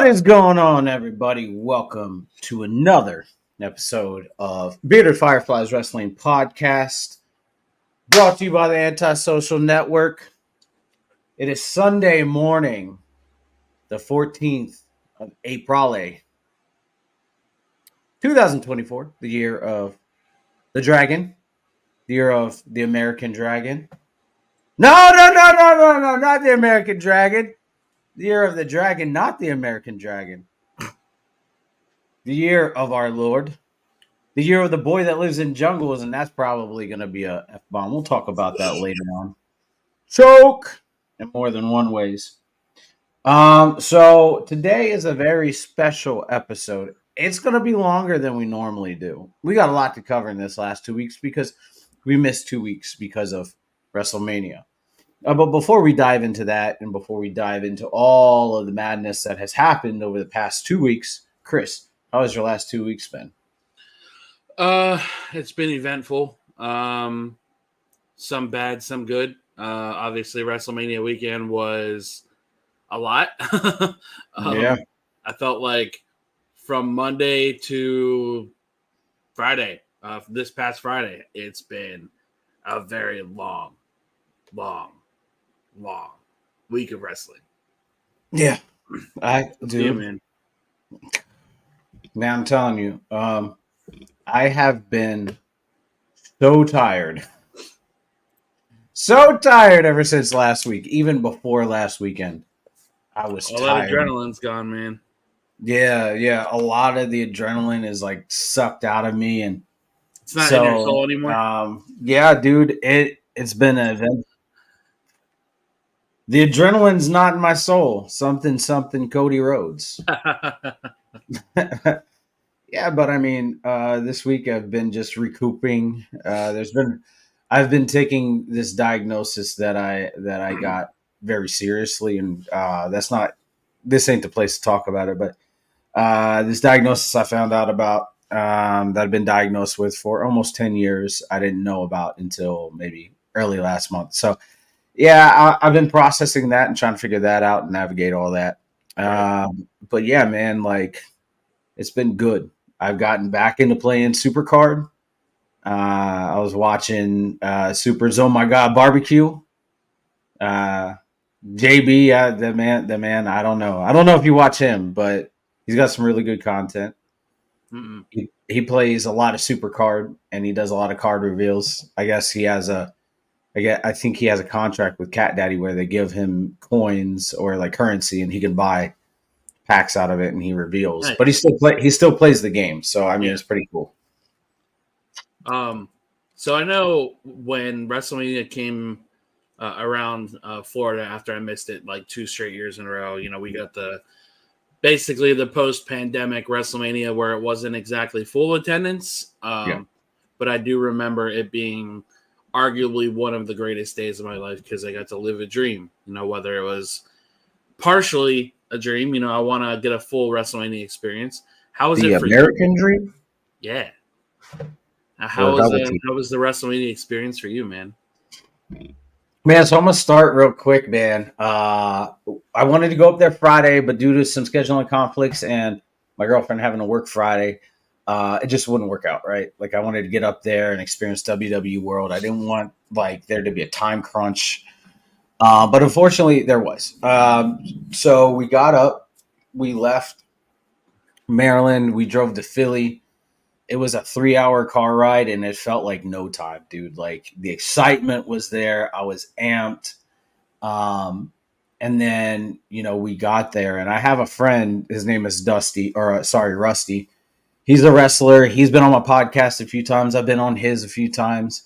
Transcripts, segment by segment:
is going on, everybody? Welcome to another episode of Bearded Fireflies Wrestling Podcast, brought to you by the Antisocial Network. It is Sunday morning, the 14th of April, 2024, the year of the dragon, the year of the American dragon. No, not the American dragon. The year of the dragon, not the American dragon. The year of our Lord. The year of the boy that lives in jungles, and that's probably going to be a F-bomb. We'll talk about that later on. Choke! In more than one ways. So today is a very special episode. It's going to be longer than we normally do. We got a lot to cover in this last 2 weeks because we missed 2 weeks because of WrestleMania. But before we dive into that and before we dive into all of the madness that has happened over the past 2 weeks, Chris, how has your last 2 weeks been? It's been eventful. Some bad, some good. Obviously, WrestleMania weekend was a lot. Yeah. I felt like from Monday to Friday, this past Friday, it's been a very long week of wrestling. Yeah, I do. You, man. Man, I'm telling you, I have been so tired. So tired ever since last week, even before last weekend. I was All tired. that adrenaline's gone, man. Yeah. A lot of the adrenaline is like sucked out of me, and it's not in your soul anymore. Yeah, dude, it's been an event. The adrenaline's not in my soul. Something, Cody Rhodes. Yeah, but I mean, this week I've been just recouping. I've been taking this diagnosis that I got very seriously, and this ain't the place to talk about it. But this diagnosis I found out about that I've been diagnosed with for almost 10 years. I didn't know about until maybe early last month. So yeah, I've been processing that and trying to figure that out and navigate all that. But yeah, man, like it's been good. I've gotten back into playing Supercard. I was watching Super's Oh My God Barbecue. JB, the man. I don't know. I don't know if you watch him, but he's got some really good content. He plays a lot of Supercard and he does a lot of card reveals. I guess he has I think he has a contract with Cat Daddy where they give him coins or like currency and he can buy packs out of it and he reveals. Nice. But he still plays the game. So I mean, It's pretty cool. So I know when WrestleMania came around Florida after I missed it like 2 straight years in a row, we got basically the post-pandemic WrestleMania where it wasn't exactly full attendance. But I do remember it being arguably one of the greatest days of my life because I got to live a dream, whether it was partially a dream, I want to get a full WrestleMania experience. How was it for American dream? Yeah. How was the WrestleMania experience for you, man? Man, so I'm going to start real quick, man. I wanted to go up there Friday, but due to some scheduling conflicts and my girlfriend having to work Friday, it just wouldn't work out, right? Like I wanted to get up there and experience WWE World. I didn't want like there to be a time crunch. But unfortunately there was. So we got up, we left Maryland, we drove to Philly. It was a 3-hour car ride and it felt like no time, dude. Like the excitement was there. I was amped. And then, we got there and I have a friend, his name is Rusty. He's a wrestler. He's been on my podcast a few times. I've been on his a few times.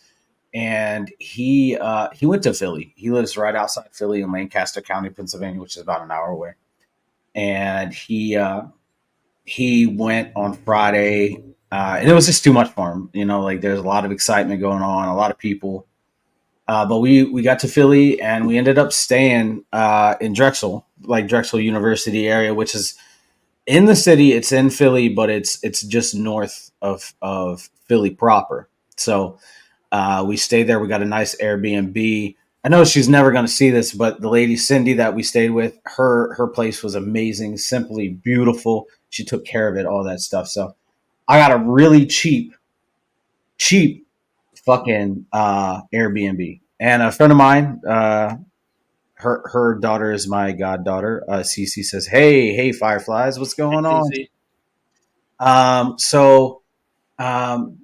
And he went to Philly. He lives right outside Philly in Lancaster County, Pennsylvania, which is about an hour away. And he went on Friday, and it was just too much for him. Like there's a lot of excitement going on, a lot of people. But we got to Philly, and we ended up staying in Drexel University area, which is in the city. It's in Philly, but it's just north of Philly proper. So we stayed there. We got a nice Airbnb. I know she's never going to see this, but the lady Cindy that we stayed with, her place was amazing, simply beautiful. She took care of it, all that stuff. So I got a really cheap fucking Airbnb. And a friend of mine, her daughter is my goddaughter. Cece says, "Hey, Fireflies, what's going on?" TC. So um,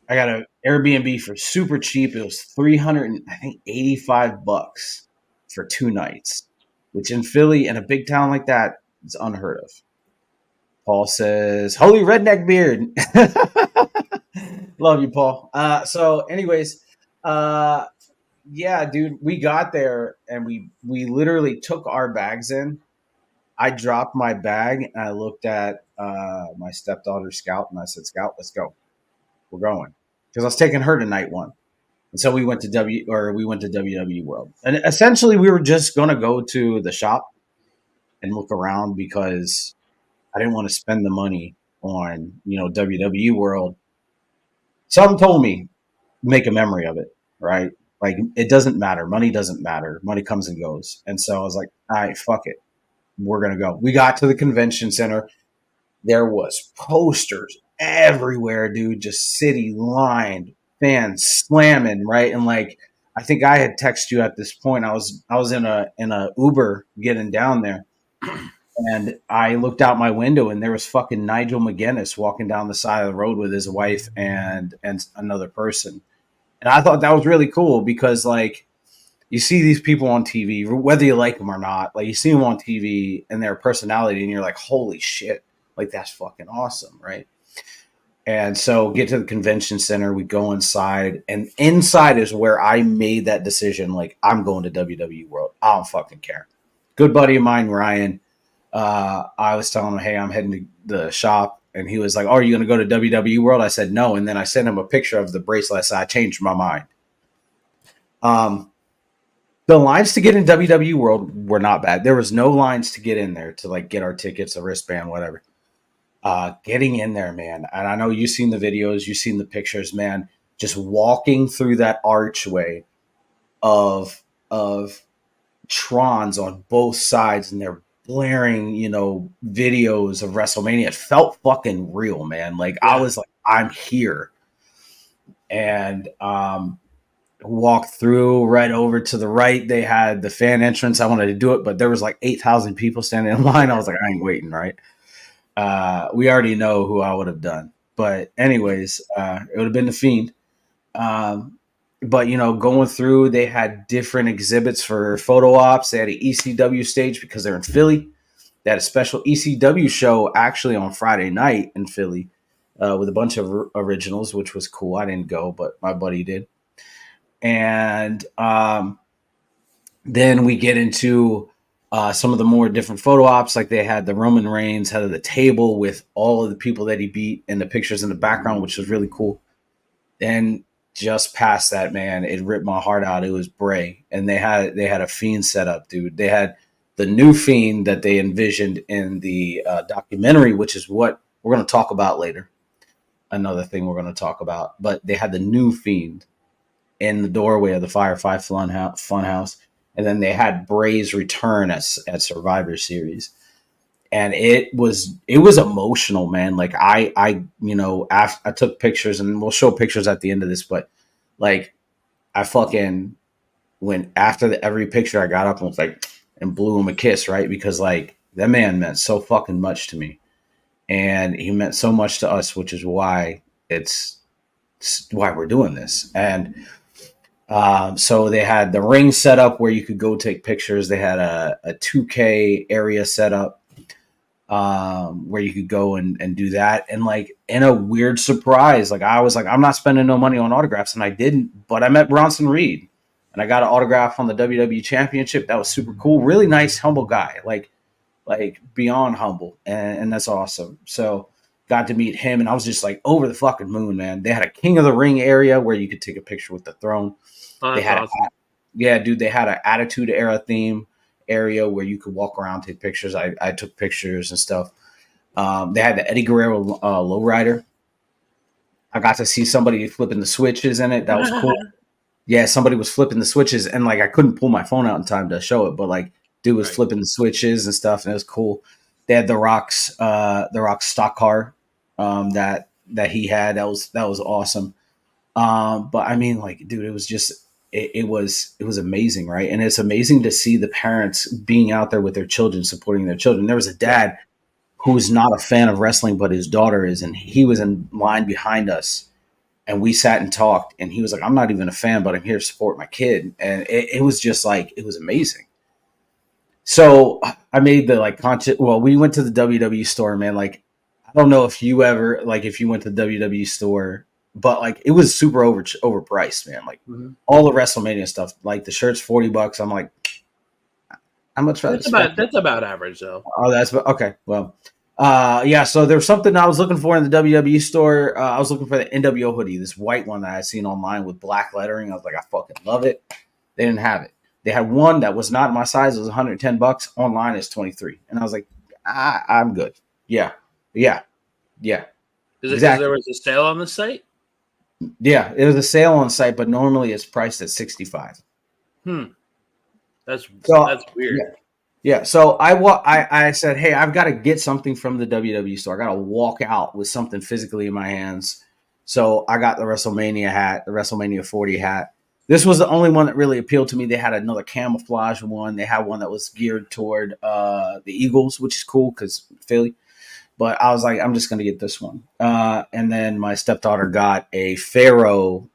I got an Airbnb for super cheap. It was 300, I think, $85 for 2 nights, which in Philly in a big town like that is unheard of. Paul says, "Holy redneck beard." Love you, Paul. Anyways, uh, yeah, dude, we got there and we literally took our bags in. I dropped my bag and I looked at my stepdaughter Scout and I said, "Scout, let's go. We're going." Because I was taking her to night one. And so we went to WWE World. And essentially we were just gonna go to the shop and look around because I didn't want to spend the money on, WWE World. Something told me make a memory of it, right? Like it doesn't matter. Money doesn't matter. Money comes and goes. And so I was like, all right, fuck it. We're gonna go. We got to the convention center. There was posters everywhere, dude. Just city lined, fans slamming, right? And like I think I had texted you at this point. I was in a Uber getting down there, and I looked out my window and there was fucking Nigel McGuinness walking down the side of the road with his wife and another person. And I thought that was really cool because like you see these people on TV, whether you like them or not, like you see them on TV and their personality, and you're like, holy shit, like that's fucking awesome, right? And so get to the convention center, we go inside, and inside is where I made that decision. Like I'm going to WWE World. I don't fucking care. Good buddy of mine, Ryan. I was telling him, hey, I'm heading to the shop. And he was like, oh, are you going to go to WWE World? I said, no. And then I sent him a picture of the bracelet. So I changed my mind. The lines to get in WWE World were not bad. There was no lines to get in there to like get our tickets, a wristband, whatever. Getting in there, man. And I know you've seen the videos, you've seen the pictures, man. Just walking through that archway of Trons on both sides, and they're blaring, videos of WrestleMania. It felt fucking real, man. Like I was like, I'm here. And walked through right over to the right. They had the fan entrance. I wanted to do it, but there was like 8,000 people standing in line. I was like, I ain't waiting, right? We already know who I would have done. But anyways, it would have been the Fiend. But going through, they had different exhibits for photo ops. They had an ECW stage because they're in Philly. They had a special ECW show actually on Friday night in Philly with a bunch of originals, which was cool. I didn't go, but my buddy did. And then we get into some of the more different photo ops. Like they had the Roman Reigns head of the table with all of the people that he beat and the pictures in the background, which was really cool. And just past that, man, it ripped my heart out. It was Bray, and they had a Fiend set up, dude. They had the new Fiend that they envisioned in the documentary, which is what we're going to talk about later. Another thing we're going to talk about, but they had the new Fiend in the doorway of the Firefly Funhouse, and then they had Bray's return at Survivor Series. And it was emotional, man. Like I took pictures, and we'll show pictures at the end of this, but like I fucking went after every picture. I got up and was like, and blew him a kiss, right? Because like that man meant so fucking much to me, and he meant so much to us, which is why it's why we're doing this. And so they had the ring set up where you could go take pictures. They had a 2K area set up where you could go and do that. And like in a weird surprise, like I was like, I'm not spending no money on autographs, and I didn't, but I met Bronson Reed and I got an autograph on the WWE Championship. That was super cool. Really nice, humble guy, like beyond humble, and that's awesome. So got to meet him, and I was just like over the fucking moon, man. They had a King of the Ring area where you could take a picture with the throne. Oh, They had awesome. yeah, dude, they had an Attitude Era theme area where you could walk around, take pictures. I took pictures and stuff. They had the Eddie Guerrero lowrider. I got to see somebody flipping the switches in it. That was cool. Yeah, somebody was flipping the switches, and like I couldn't pull my phone out in time to show it, but like dude was Right. flipping the switches and stuff, and it was cool. They had the Rock's stock car that he had. That was awesome. But I mean, like, dude, it was just it was amazing, right? And it's amazing to see the parents being out there with their children, supporting their children. There was a Yeah. dad who's not a fan of wrestling, but his daughter is, and he was in line behind us, and we sat and talked, and he was like, I'm not even a fan, but I'm here to support my kid. And it was just like, it was amazing. So I made the like conscious, well, we went to the WWE store, man. Like, I don't know if you ever, like, if you went to the WWE store, but like, it was super overpriced, man. Like Mhm. all the WrestleMania stuff, like the shirt's $40. I'm like, how much rather spend? That's about average though. Oh, that's okay. Well, yeah. So there was something I was looking for in the WWE store. I was looking for the NWO hoodie, this white one that I seen online with black lettering. I was like, I fucking love it. They didn't have it. They had one that was not my size. It was $110. Online is 23, and I was like, I'm good. Yeah, yeah, yeah. Is it because there Exactly. was a sale on the site? Yeah, it was a sale on site, but normally it's priced at 65. Hmm. That's So that's weird. yeah, yeah. So I said, hey, I've got to get something from the WWE store. I got to walk out with something physically in my hands. So I got the WrestleMania hat, the WrestleMania 40 hat. This was the only one that really appealed to me. They had another camouflage one. They had one that was geared toward the Eagles, which is cool because Philly. But I was like, I'm just going to get this one. And then my stepdaughter got a Pharaoh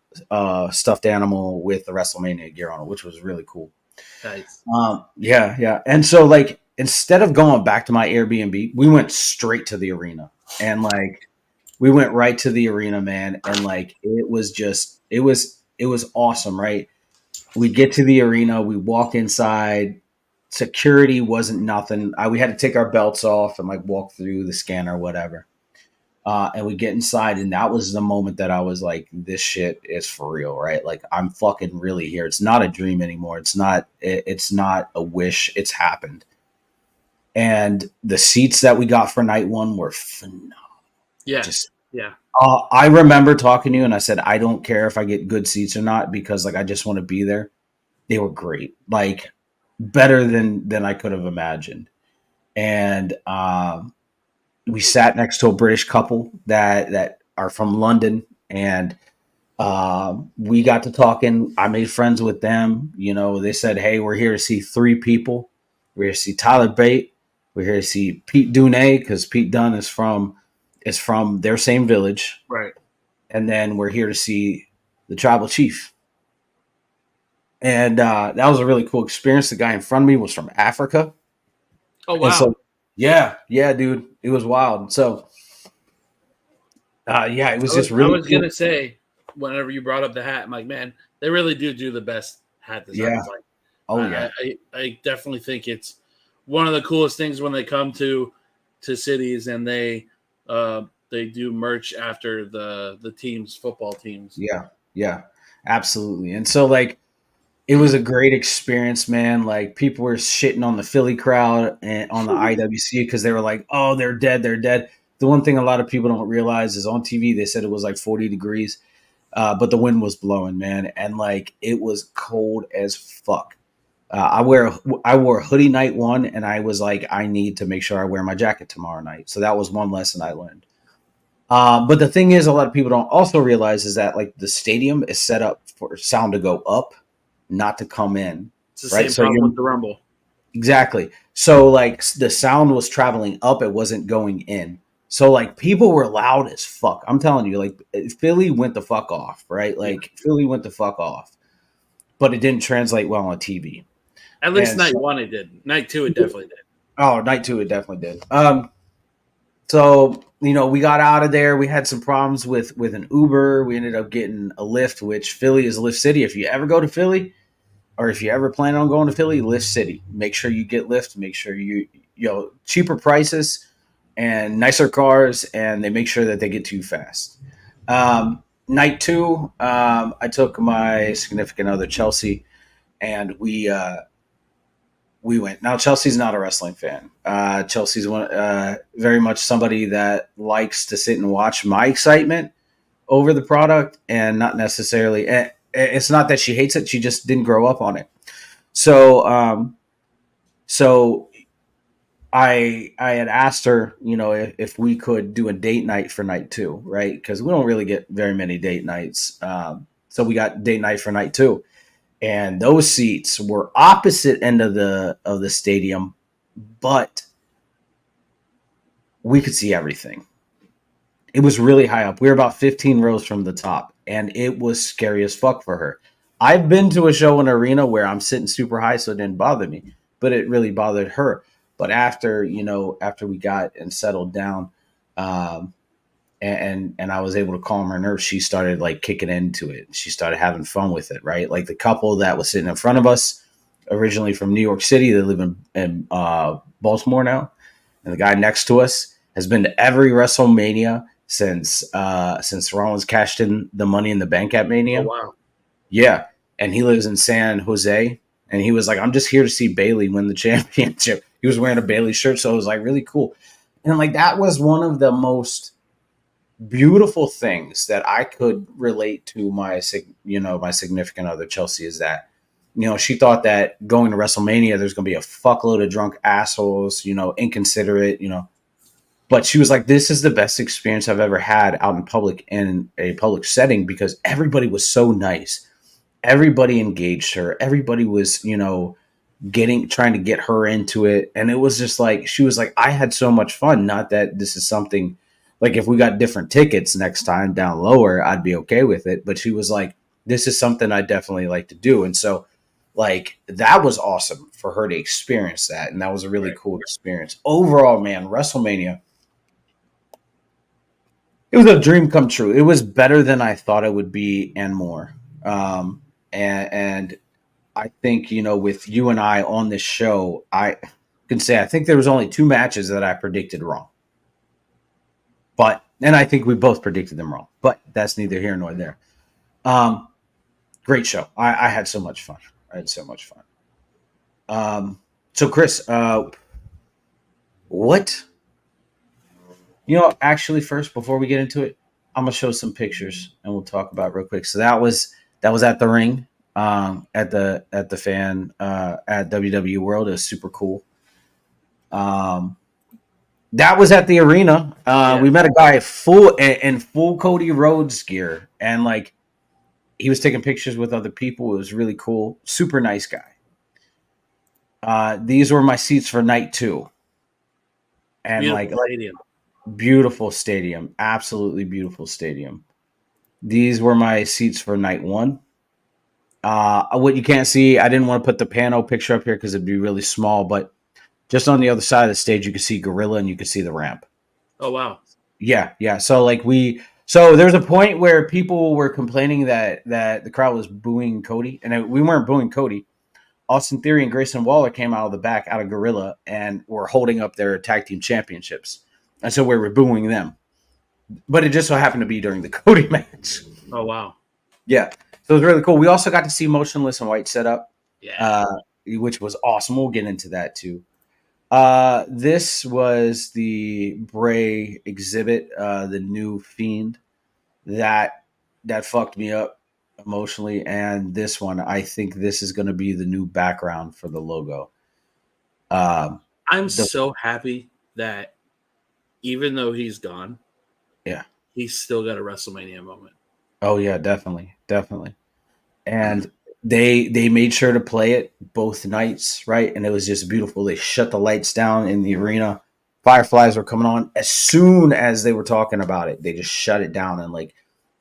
stuffed animal with the WrestleMania gear on it, which was really cool. Nice. Yeah, yeah. And so like instead of going back to my Airbnb, we went straight to the arena. And like we went right to the arena, man, and like it was awesome, right? We get to the arena, we walk inside. Security wasn't nothing. We had to take our belts off and like walk through the scanner, whatever. And we get inside, and that was the moment that I was like, "This shit is for real, right? Like, I'm fucking really here. It's not a dream anymore. It's not a wish. It's happened." And the seats that we got for night one were phenomenal. Yeah. Just, Yeah. I remember talking to you, and I said, "I don't care if I get good seats or not because like I just want to be there." They were great, like better than I could have imagined. And we sat next to a British couple that are from London, and we got to talking. I made friends with them. You know, they said, "Hey, we're here to see three people. We're here to see Tyler Bate. We're here to see Pete Dunne because Pete Dunne is from their same village, Right. and then we're here to see the tribal chief." And that was a really cool experience. The guy in front of me was from Africa, Oh and wow. so yeah, yeah, dude, it was wild. So yeah, it was I was just I really was cool. gonna say whenever you brought up the hat, I'm like, man, they really do the best hat Yeah. designs. Like, Oh yeah. I definitely think it's one of the coolest things when they come to cities and they do merch after the teams, football teams. Yeah. Yeah. Absolutely. And so like it was a great experience, man. Like people were shitting on the Philly crowd and on the IWC because they were like, "Oh, they're dead. They're dead." The one thing a lot of people don't realize is on TV they said it was like 40 degrees, but the wind was blowing, man, and like it was cold as fuck. I wore a hoodie night one, and I was like, I need to make sure I wear my jacket tomorrow night. So that was one lesson I learned. But the thing is, a lot of people don't also realize is that like the stadium is set up for sound to go up, not to come in, It's the right? same So problem you're with the Rumble. exactly. So like the sound was traveling up, it wasn't going in. So like people were loud as fuck. I'm telling you, like Philly went the fuck off, right? Yeah. Like Philly went the fuck off, but it didn't translate well on TV. At least And night so, one it did. Night two it definitely did. oh, night two, it definitely did. So we got out of there. We had some problems with an Uber. We ended up getting a Lyft, which Philly is Lyft City. If you ever go to Philly, or if you ever plan on going to Philly, Lyft City. Make sure you get Lyft. Make sure cheaper prices and nicer cars, and they make sure that they get to you fast. Night two, I took my significant other Chelsea, and we went. Now Chelsea's not a wrestling fan. Chelsea's very much somebody that likes to sit and watch my excitement over the product, and not necessarily. It's not that she hates it; she just didn't grow up on it. So, so I had asked her, if we could do a date night for night two, right? Because we don't really get very many date nights. So we got date night for night two, and those seats were opposite end of the stadium, but we could see everything. It was really high up. We were about 15 rows from the top, and it was scary as fuck for her. I've been to a show in an arena where I'm sitting super high, so it didn't bother me, but it really bothered her. But after we got and settled down, um, and I was able to calm her nerves, she started like kicking into it. She started having fun with it, right? Like the couple that was sitting in front of us, originally from New York City, they live in Baltimore now, and the guy next to us has been to every WrestleMania since Rollins cashed in the Money in the Bank at Oh Mania. wow. Yeah, and he lives in San Jose, and he was like, "I'm just here to see Bailey win the championship." He was wearing a Bailey shirt, so it was like really cool, and like that was one of the most beautiful things that I could relate to my significant other Chelsea is that she thought that going to WrestleMania there's going to be a fuckload of drunk assholes, inconsiderate, but she was like, this is the best experience I've ever had out in public in a public setting because everybody was so nice. Everybody engaged her. Everybody was, trying to get her into it. And it was just like, she was like, I had so much fun. Not that this is something like if we got different tickets next time down lower, I'd be okay with it. But she was like, this is something I definitely like to do. And so, like, that was awesome for her to experience that. And that was a really Right. cool experience. Overall, man, WrestleMania, it was a dream come true. It was better than I thought it would be and more. And I think, with you and I on this show, I can say I think there was only two matches that I predicted wrong. And I think we both predicted them wrong, but that's neither here nor there. Um, Great show. I had so much fun. I had so much fun. So Chris, what, actually first, before we get into it, I'm gonna show some pictures and we'll talk about it real quick. So that was at the ring, at the fan, at WWE World. It was super cool. Um, that was at the arena. Yeah. We met a guy in full Cody Rhodes gear, and like he was taking pictures with other people. It was really cool. Super nice guy. These were my seats for night two, and Beautiful stadium. beautiful stadium, absolutely beautiful stadium. These were my seats for night one. What you can't see, I didn't want to put the pano picture up here because it'd be really small, but just on the other side of the stage, you can see Gorilla and you can see the ramp. Oh wow. Yeah, yeah. So there's a point where people were complaining that the crowd was booing Cody, and we weren't booing Cody. Austin Theory and Grayson Waller came out of the back, out of Gorilla, and were holding up their tag team championships, and so we were booing them. But it just so happened to be during the Cody match. Oh wow. Yeah, so it was really cool. We also got to see Motionless and White set up, Yeah. which was awesome. We'll get into that too. This was the Bray exhibit, the new Fiend that fucked me up emotionally. And this one, I think this is going to be the new background for the logo. I'm The so happy that even though he's gone, Yeah. he's still got a WrestleMania moment. Oh yeah, definitely, definitely. And they made sure to play it both nights, right? And it was just beautiful. They shut the lights down in the arena. Fireflies were coming on as soon as they were talking about it. They just shut it down and like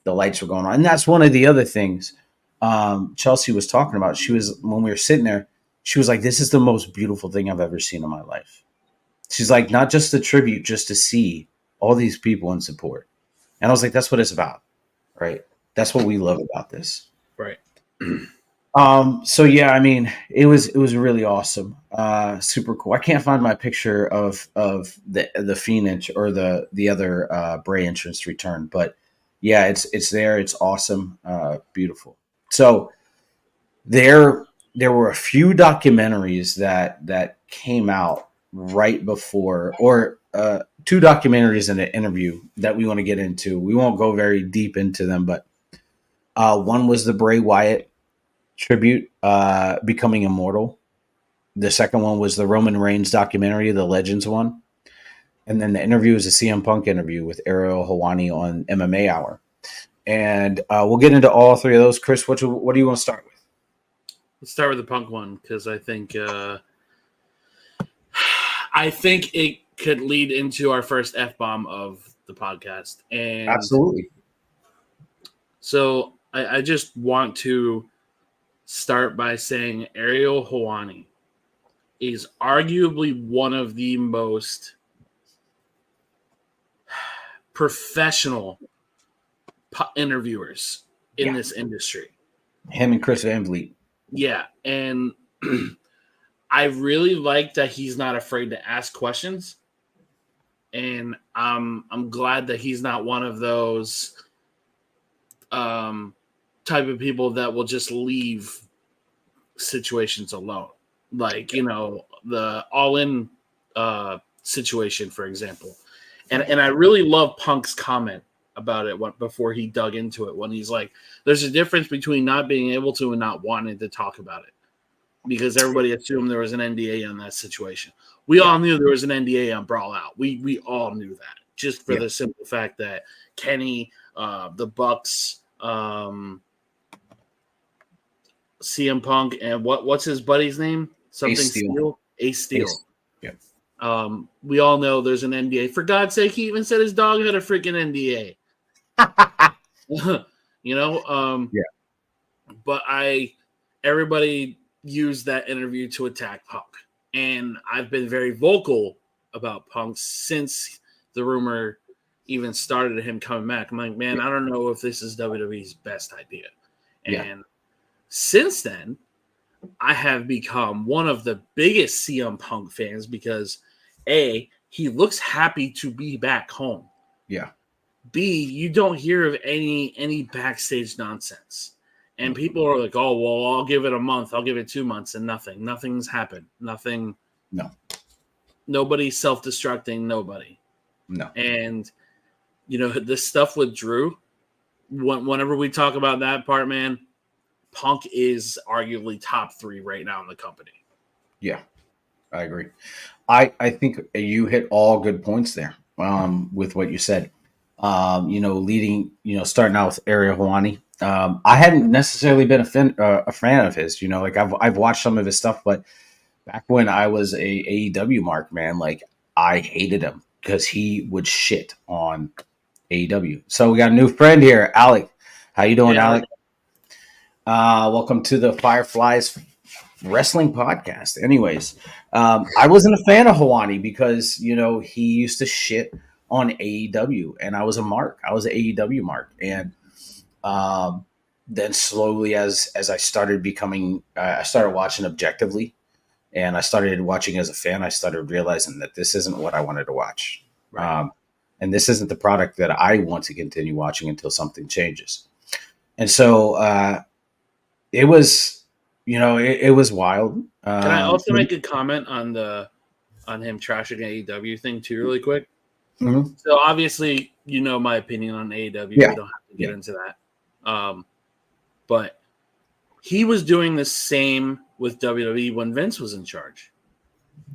the lights were going on. And that's one of the other things Chelsea was talking about. She was when we were sitting there, she was like, "This is the most beautiful thing I've ever seen in my life." She's like, "Not just the tribute, just to see all these people in support." And I was like, "That's what it's about, right? That's what we love about this." Right. So yeah, I mean, it was really awesome, super cool. I can't find my picture of the Phoenix or the other Bray entrance return, but yeah, it's there. It's awesome, beautiful. So there were a few documentaries that came out right before, or two documentaries and an interview that we want to get into. We won't go very deep into them, but One was the Bray Wyatt tribute, Becoming Immortal. The second one was the Roman Reigns documentary, the Legends one. And then the interview is a CM Punk interview with Ariel Helwani on MMA Hour. And we'll get into all three of those. Chris, what do you want to start with? Let's start with the Punk one because I think it could lead into our first F-bomb of the podcast. And Absolutely. So I just want to start by saying Ariel Helwani is arguably one of the most professional interviewers in this industry. Him and Chris Van Vliet. Yeah, and I really like that he's not afraid to ask questions, and I'm glad that he's not one of those type of people that will just leave situations alone. Like, the All-In situation, for example. And I really love Punk's comment about it before he dug into it, when he's like, there's a difference between not being able to and not wanting to talk about it, because everybody assumed there was an NDA on that situation. We all knew there was an NDA on Brawl Out. We all knew that, just for the simple fact that Kenny, the Bucks, CM Punk, and what's his buddy's name? Something Steel. Ace Steel. Yeah. We all know there's an NDA. For God's sake, he even said his dog had a freaking NDA. But everybody used that interview to attack Punk. And I've been very vocal about Punk since the rumor even started of him coming back. I'm like, man, I don't know if this is WWE's best idea. And since then, I have become one of the biggest CM Punk fans because A, he looks happy to be back home. Yeah. B, you don't hear of any backstage nonsense. And people are like, oh, well, I'll give it a month. I'll give it 2 months, and nothing's happened. Nothing. No. Nobody's self-destructing. Nobody. No. And, this stuff with Drew, whenever we talk about that part, man, Punk is arguably top 3 right now in the company. Yeah, I agree. I think you hit all good points there with what you said. Starting out with Ariel Helwani. I hadn't necessarily been a fan of his. I've watched some of his stuff, but back when I was a AEW mark, man, like I hated him because he would shit on AEW. So we got a new friend here, Alec. How you doing, Alec? Welcome to the Fireflies Wrestling Podcast. Anyways, I wasn't a fan of Helwani because, he used to shit on AEW, and I was a mark. I was an AEW mark. And then slowly as I started I started watching objectively, and I started watching as a fan, I started realizing that this isn't what I wanted to watch. Right. And this isn't the product that I want to continue watching until something changes. And so it was, it was wild. Can I also make a comment on him trashing AEW thing too, really quick? Mm-hmm. So obviously, my opinion on AEW. Yeah. We don't have to get into that. But he was doing the same with WWE when Vince was in charge.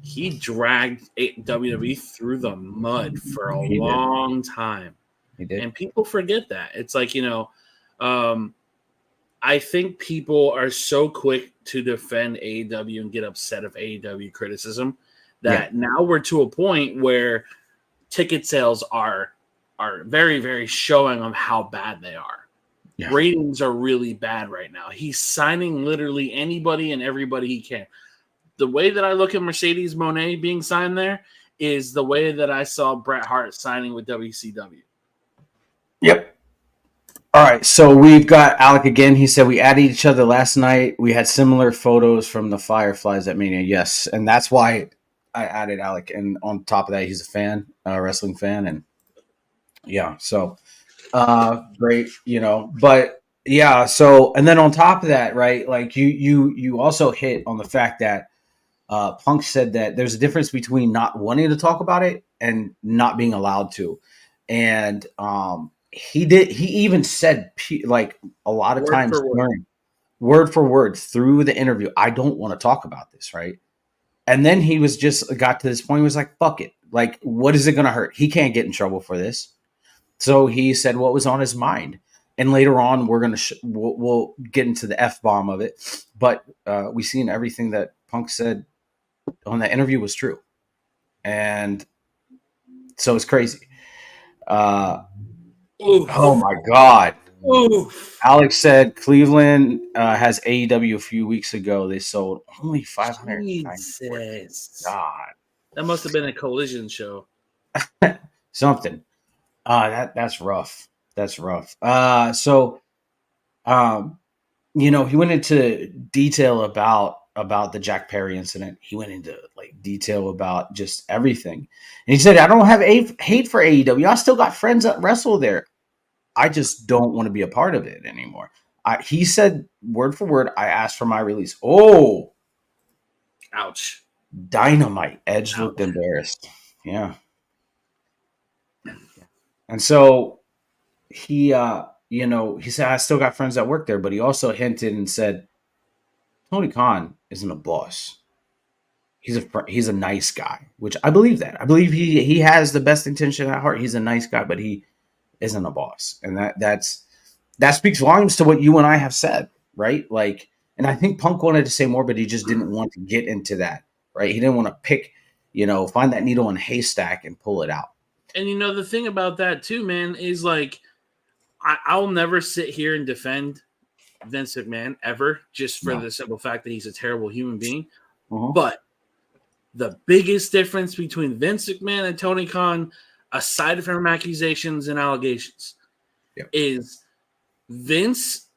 He dragged WWE through the mud for a long time. He did. And people forget that. It's like, I think people are so quick to defend AEW and get upset of AEW criticism that now we're to a point where ticket sales are very, very showing of how bad they are. Yeah. Ratings are really bad right now. He's signing literally anybody and everybody he can. The way that I look at Mercedes Moné being signed there is the way that I saw Bret Hart signing with WCW. Yep. All right, so we've got Alec again. He said we added each other last night. We had similar photos from the Fireflies at Mania. Yes, and that's why I added Alec. And on top of that, he's a fan, a wrestling fan, and so great, But so and then on top of that, right? Like you also hit on the fact that Punk said that there's a difference between not wanting to talk about it and not being allowed to, and he did. He even said like a lot of Word times for word. during word for word through the interview, I don't want to talk about this, right? And then he was just got to this point. He was like, "Fuck it! Like, what is it going to hurt? He can't get in trouble for this." So he said what was on his mind. And later on, we're gonna we'll get into the f bomb of it. But we seen everything that Punk said on that interview was true, and so it's crazy. Uh, oh Oof. my god! Oof. Alex said Cleveland has AEW a few weeks ago. They sold only 594. Jesus. God, That must have been a collision show. something. That's rough. That's rough. Um, he went into detail about the Jack Perry incident. He went into like detail about just everything, and he said, "I don't have hate for AEW. I still got friends that wrestle there. I just don't want to be a part of it anymore." He said word for word, "I asked for my release." Oh, Ouch. dynamite! Edge looked Ouch. embarrassed. Yeah, and so he said, "I still got friends that work there," but he also hinted and said, "Tony Khan isn't a boss. He's a nice guy," which I believe that. I believe he has the best intention at heart. He's a nice guy, but he isn't a boss, and that speaks volumes to what you and I have said, right? Like, and I think Punk wanted to say more, but he just didn't want to get into that, right? He didn't want to find that needle in a haystack and pull it out. And the thing about that too, man, is like I'll never sit here and defend Vince McMahon ever, just for No. the simple fact that he's a terrible human being. Uh-huh. But the biggest difference between Vince McMahon and Tony Khan, aside from accusations and allegations, Yep. is Vince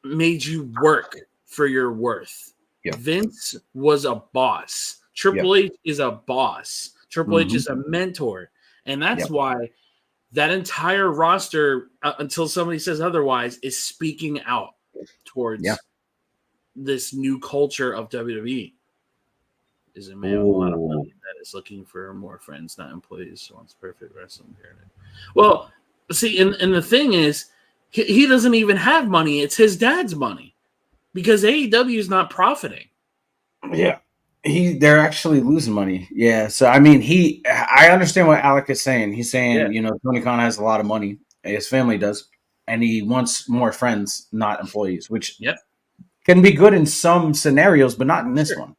made you work for your worth. Yep. Vince was a boss. Triple H is a boss. Triple H is a mentor. And that's why that entire roster, until somebody says otherwise, is speaking out towards this new culture of WWE. Is a man with a lot of money that is looking for more friends, not employees, wants perfect wrestling pyramid. Well, see, and the thing is, he doesn't even have money. It's his dad's money because AEW is not profiting. Yeah. They're actually losing money. Yeah. So I mean, I understand what Alec is saying. He's saying, Tony Khan has a lot of money. His family does, and he wants more friends, not employees, which can be good in some scenarios, but not in this one.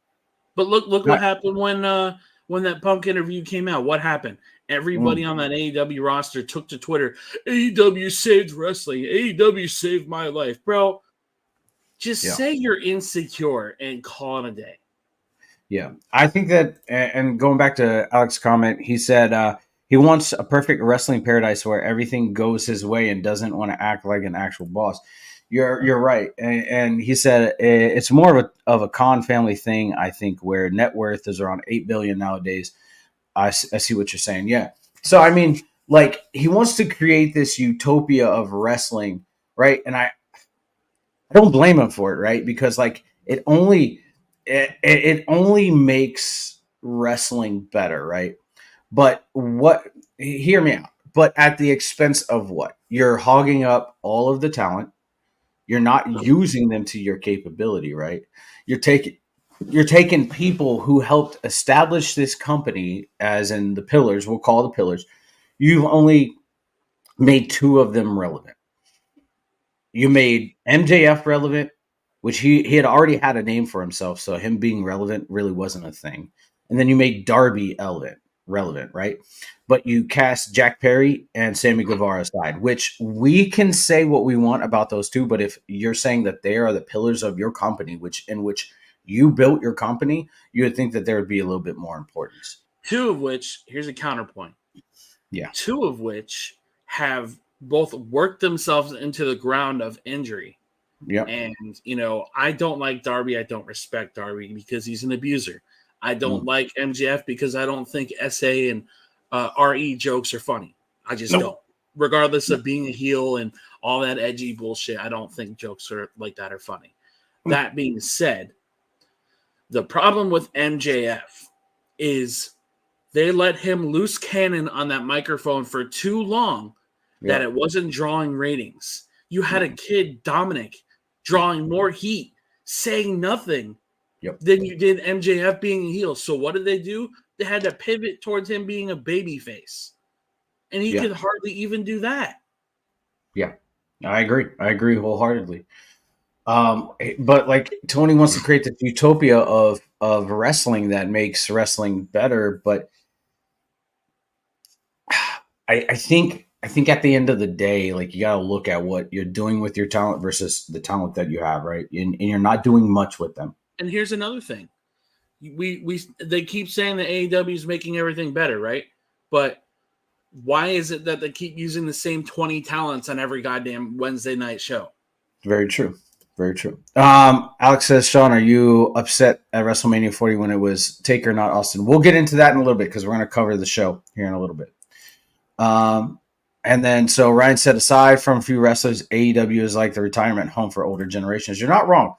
But look what happened when that Punk interview came out. What happened? Everybody on that AEW roster took to Twitter. AEW saved wrestling. AEW saved my life, bro. Just say you're insecure and call it a day. Yeah, I think that, and going back to Alex's comment, he said he wants a perfect wrestling paradise where everything goes his way and doesn't want to act like an actual boss. You're right, and he said it's more of a Khan family thing. I think where net worth is around $8 billion nowadays. I see what you're saying. Yeah, so I mean, like he wants to create this utopia of wrestling, right? And I don't blame him for it, right? Because like it only makes wrestling better, right? But hear me out. But at the expense of what? You're hogging up all of the talent. You're not using them to your capability, right? You're taking people who helped establish this company, as in the pillars, we'll call the pillars. You've only made two of them relevant. You made MJF relevant, which he had already had a name for himself, so him being relevant really wasn't a thing. And then you made Darby relevant, right? But you cast Jack Perry and Sammy Guevara aside, which we can say what we want about those two, but if you're saying that they are the pillars of your company, which you built your company, you would think that there would be a little bit more importance. Two of which, here's a counterpoint. Yeah. Two of which have both worked themselves into the ground of injury. Yeah. And, I don't like Darby. I don't respect Darby because he's an abuser. I don't like MJF because I don't think SA and RE jokes are funny. I just don't. Regardless of being a heel and all that edgy bullshit, I don't think jokes are like that are funny. That being said, the problem with MJF is they let him loose cannon on that microphone for too long that it wasn't drawing ratings. You had a kid, Dominic, drawing more heat, saying nothing than you did MJF being a heel. So what did they do? They had to pivot towards him being a babyface. And he could hardly even do that. Yeah, I agree wholeheartedly. But like Tony wants to create this utopia of wrestling that makes wrestling better. But I think at the end of the day, like you got to look at what you're doing with your talent versus the talent that you have, right? And you're not doing much with them. And here's another thing. They keep saying that AEW is making everything better, right? But why is it that they keep using the same 20 talents on every goddamn Wednesday night show? Very true. Very true. Alex says, Sean, are you upset at WrestleMania 40 when it was Taker, not Austin? We'll get into that in a little bit because we're going to cover the show here in a little bit. And then, so Ryan said, aside from a few wrestlers, AEW is like the retirement home for older generations. You're not wrong.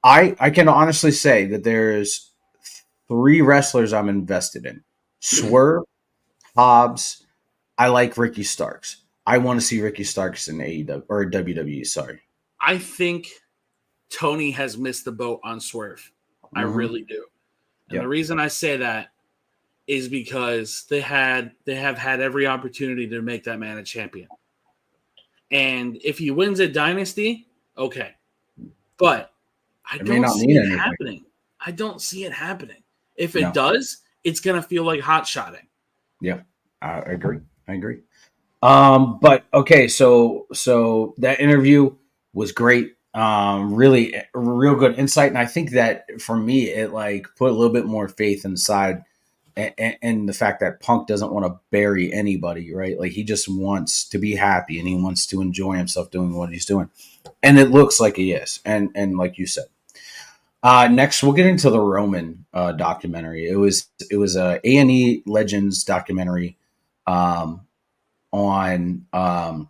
I can honestly say that there's 3 wrestlers I'm invested in. Swerve, Hobbs. I like Ricky Starks. I want to see Ricky Starks in AEW or WWE. Sorry. I think Tony has missed the boat on Swerve. I really do. And the reason I say that is because they have had every opportunity to make that man a champion. And if he wins a dynasty, okay. But I don't see it happening. I don't see it happening. If it does, it's going to feel like hot shotting. Yeah, I agree. But okay, so that interview was great. Really, real good insight. And I think that for me, it like put a little bit more faith inside and the fact that Punk doesn't want to bury anybody, right? Like he just wants to be happy and he wants to enjoy himself doing what he's doing. And it looks like he is. And like you said, next we'll get into the Roman documentary. It was a A&E Legends documentary on A&E.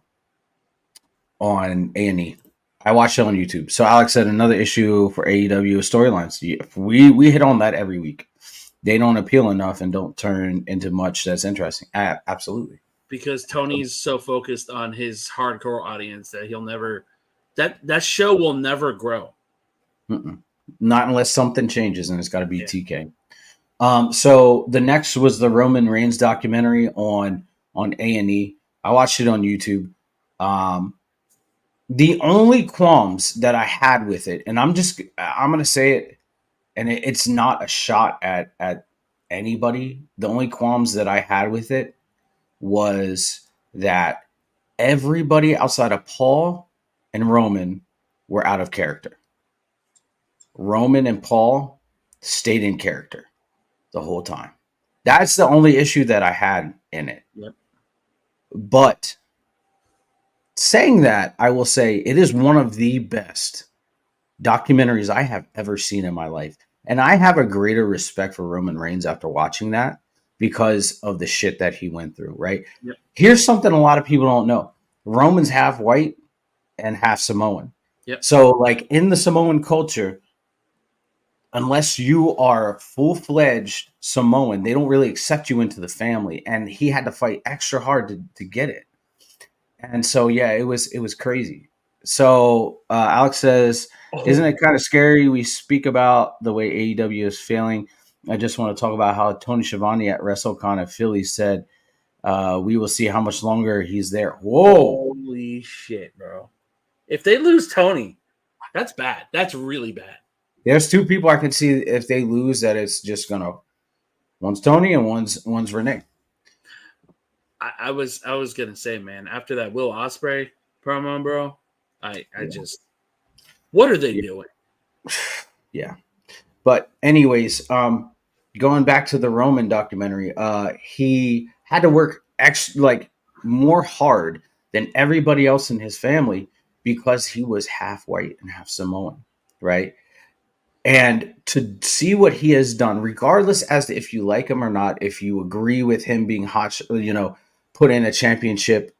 I watched it on YouTube. So Alex said another issue for AEW is storylines. We hit on that every week. They don't appeal enough and don't turn into much that's interesting. Absolutely. Because Tony's so focused on his hardcore audience that he'll never that show will never grow. Not unless something changes, and it's got to be TK. So the next was the Roman Reigns documentary on A&E. I watched it on YouTube. The only qualms that I had with it, and I'm going to say it, and it's not a shot at anybody. The only qualms that I had with it was that everybody outside of Paul and Roman were out of character. Roman and Paul stayed in character the whole time. That's the only issue that I had in it. Yep. But saying that, I will say it is one of the best documentaries I have ever seen in my life. And I have a greater respect for Roman Reigns after watching that because of the shit that he went through, right? Yep. Here's something a lot of people don't know. Roman's half white and half Samoan. Yep. So like in the Samoan culture, unless you are full-fledged Samoan, they don't really accept you into the family. And he had to fight extra hard to get it. And so, yeah, it was crazy. So Alex says, isn't it kind of scary? We speak about the way AEW is failing. I just want to talk about how Tony Schiavone at WrestleCon at Philly said, we will see how much longer he's there. Whoa. Holy shit, bro. If they lose Tony, that's bad. That's really bad. There's 2 people I can see if they lose that it's just going to, one's Tony and one's Renee. I was going to say, man, after that Will Ospreay promo, bro, I just, what are they doing? Yeah. But anyways, going back to the Roman documentary, he had to work more hard than everybody else in his family because he was half white and half Samoan, right? And to see what he has done, regardless as to if you like him or not, if you agree with him being hot, put in a championship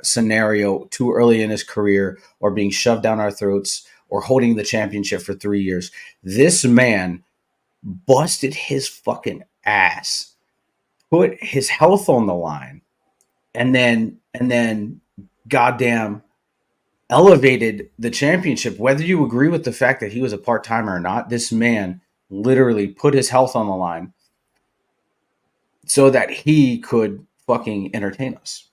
scenario too early in his career or being shoved down our throats or holding the championship for 3 years. This man busted his fucking ass, put his health on the line, and then goddamn elevated the championship. Whether you agree with the fact that he was a part-timer or not, this man literally put his health on the line so that he could fucking entertain us.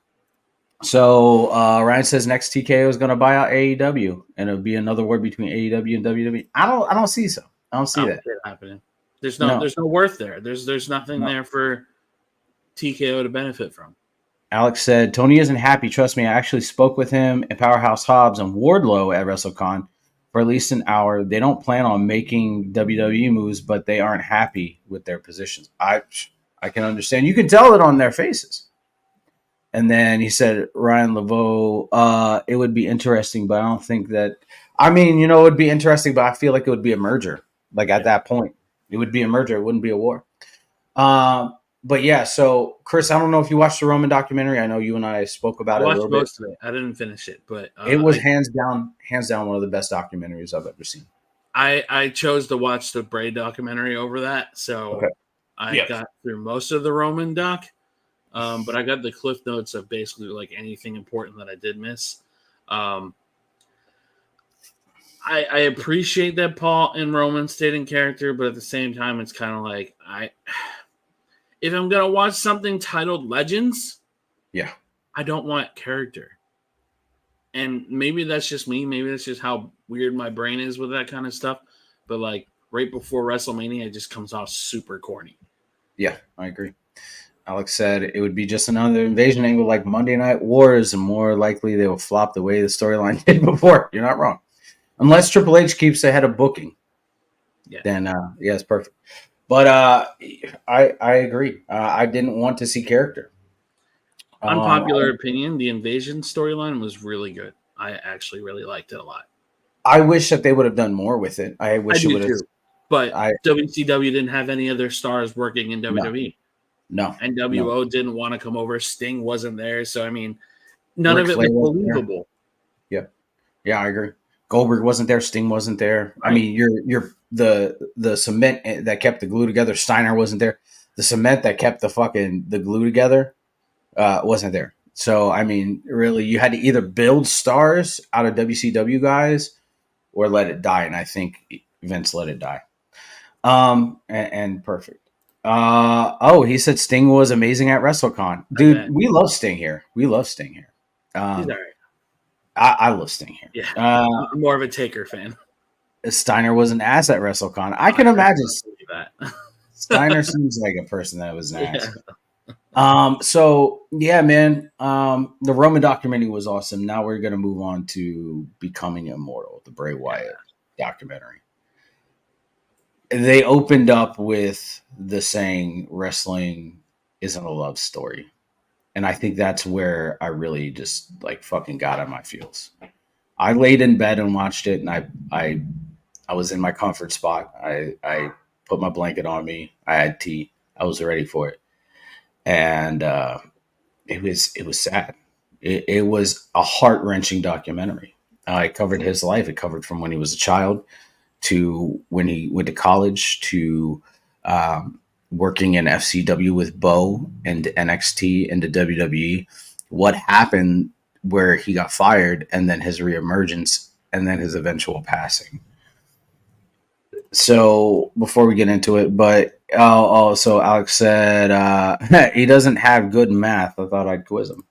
So Ryan says next TKO is going to buy out AEW, and it'll be another war between AEW and WWE. I don't see so. I don't see that happening. There's No. no worth there. There's nothing No. there for TKO to benefit from. Alex said Tony isn't happy. Trust me, I actually spoke with him and Powerhouse Hobbs and Wardlow at WrestleCon for at least an hour. They don't plan on making WWE moves, but they aren't happy with their positions. I can understand. You can tell it on their faces. And then he said, Ryan Laveau, it would be interesting, but I don't think that. I mean, it would be interesting, but I feel like it would be a merger. Like at that point, it would be a merger. It wouldn't be a war. But yeah, so Chris, I don't know if you watched the Roman documentary. I know you and I spoke about it a little bit. Most of it. I didn't finish it, but it was hands down one of the best documentaries I've ever seen. I chose to watch the Bray documentary over that, so I got through most of the Roman doc. But I got the cliff notes of basically like anything important that I did miss. I appreciate that Paul and Roman stayed in character, but at the same time, it's kind of like if I'm gonna watch something titled Legends, I don't want character. And maybe that's just me. Maybe that's just how weird my brain is with that kind of stuff. But like right before WrestleMania, it just comes off super corny. Yeah, I agree. Alex said it would be just another invasion angle like Monday Night Wars, and more likely they will flop the way the storyline did before. You're not wrong. Unless Triple H keeps ahead of booking, then it's perfect. But I agree. I didn't want to see character. Unpopular opinion, the invasion storyline was really good. I actually really liked it a lot. I wish that they would have done more with it. I wish it would have. But WCW didn't have any other stars working in WWE. No. NWO didn't want to come over. Sting wasn't there. So, I mean, none of it was believable. Yeah, I agree. Goldberg wasn't there. Sting wasn't there. Right. I mean, you're the cement that kept the glue together. Steiner wasn't there. The cement that kept the glue together wasn't there. So, I mean, really, you had to either build stars out of WCW guys or let it die. And I think Vince let it die. And perfect. He said Sting was amazing at WrestleCon. Dude, we love Sting here. He's all right. I love Sting here. Yeah, I'm more of a Taker fan. Steiner was an ass at WrestleCon. I can imagine that. Steiner seems like a person that was an ass. So yeah, man. The Roman documentary was awesome. Now we're gonna move on to Becoming Immortal, the Bray Wyatt documentary. They opened up with the saying, "Wrestling isn't a love story." And I think that's where I really just like fucking got on my feels. I laid in bed and watched it, and I was in my comfort spot. I put my blanket on me. I had tea. I was ready for it, and it was sad. It was a heart-wrenching documentary. It covered his life. It covered from when he was a child to when he went to college to working in FCW with Bo and NXT and the WWE, what happened where he got fired, and then his reemergence, and then his eventual passing. So before we get into it, but so Alex said he doesn't have good math. I thought I'd quiz him.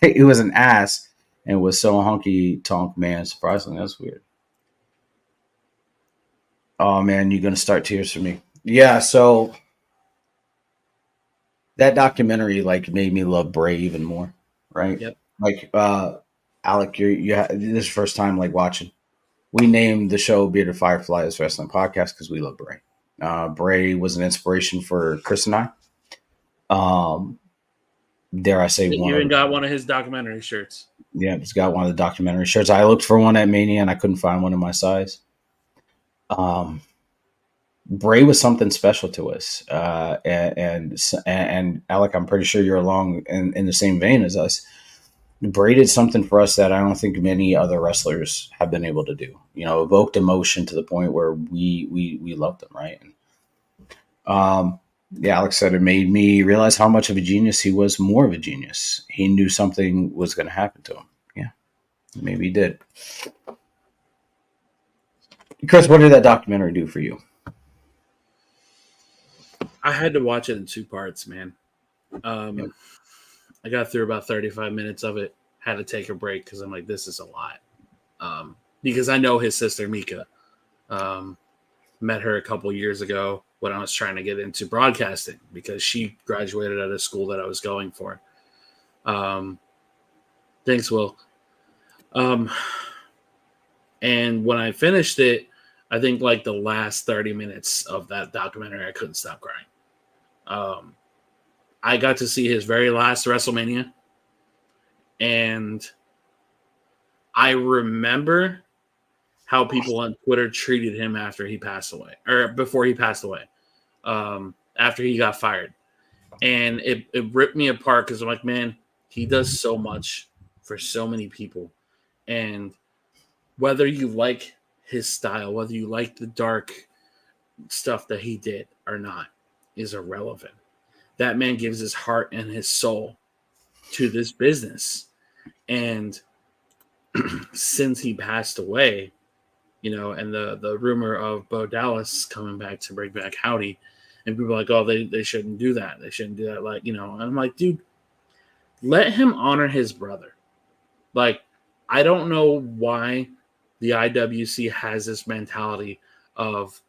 He was an ass and was so honky tonk, man. Surprisingly, that's weird. Oh man, you're gonna start tears for me. Yeah, so that documentary like made me love Bray even more, right? Yep. Like Alec, this is the first time like watching. We named the show Bearded Fireflies Wrestling Podcast because we love Bray. Bray was an inspiration for Chris and I. Dare I say you even got one of his documentary shirts. Yeah, he's got one of the documentary shirts. I looked for one at Mania and I couldn't find one in my size. Bray was something special to us, and Alec, I'm pretty sure you're along in the same vein as us. Bray did something for us that I don't think many other wrestlers have been able to do. Evoked emotion to the point where we loved them, right? Yeah, Alex said it made me realize how much of a genius he was. More of a genius. He knew something was going to happen to him. Yeah, maybe he did. Chris, what did that documentary do for you? I had to watch it in two parts, man. Yep. I got through about 35 minutes of it. Had to take a break because I'm like, this is a lot. Because I know his sister Mika. Met her a couple years ago when I was trying to get into broadcasting because she graduated at a school that I was going for. Thanks, Will. Um, and when I finished it, I think like the last 30 minutes of that documentary, I couldn't stop crying. I got to see his very last WrestleMania, and I remember how people on Twitter treated him after he passed away, or before he passed away, after he got fired. And it ripped me apart because I'm like, man, he does so much for so many people. And whether you like his style, whether you like the dark stuff that he did or not, is irrelevant. That man gives his heart and his soul to this business. And since he passed away, and the rumor of Bo Dallas coming back to bring back Howdy, and people are like, oh, they shouldn't do that. They shouldn't do that. And I'm like, dude, let him honor his brother. Like, I don't know why the IWC has this mentality of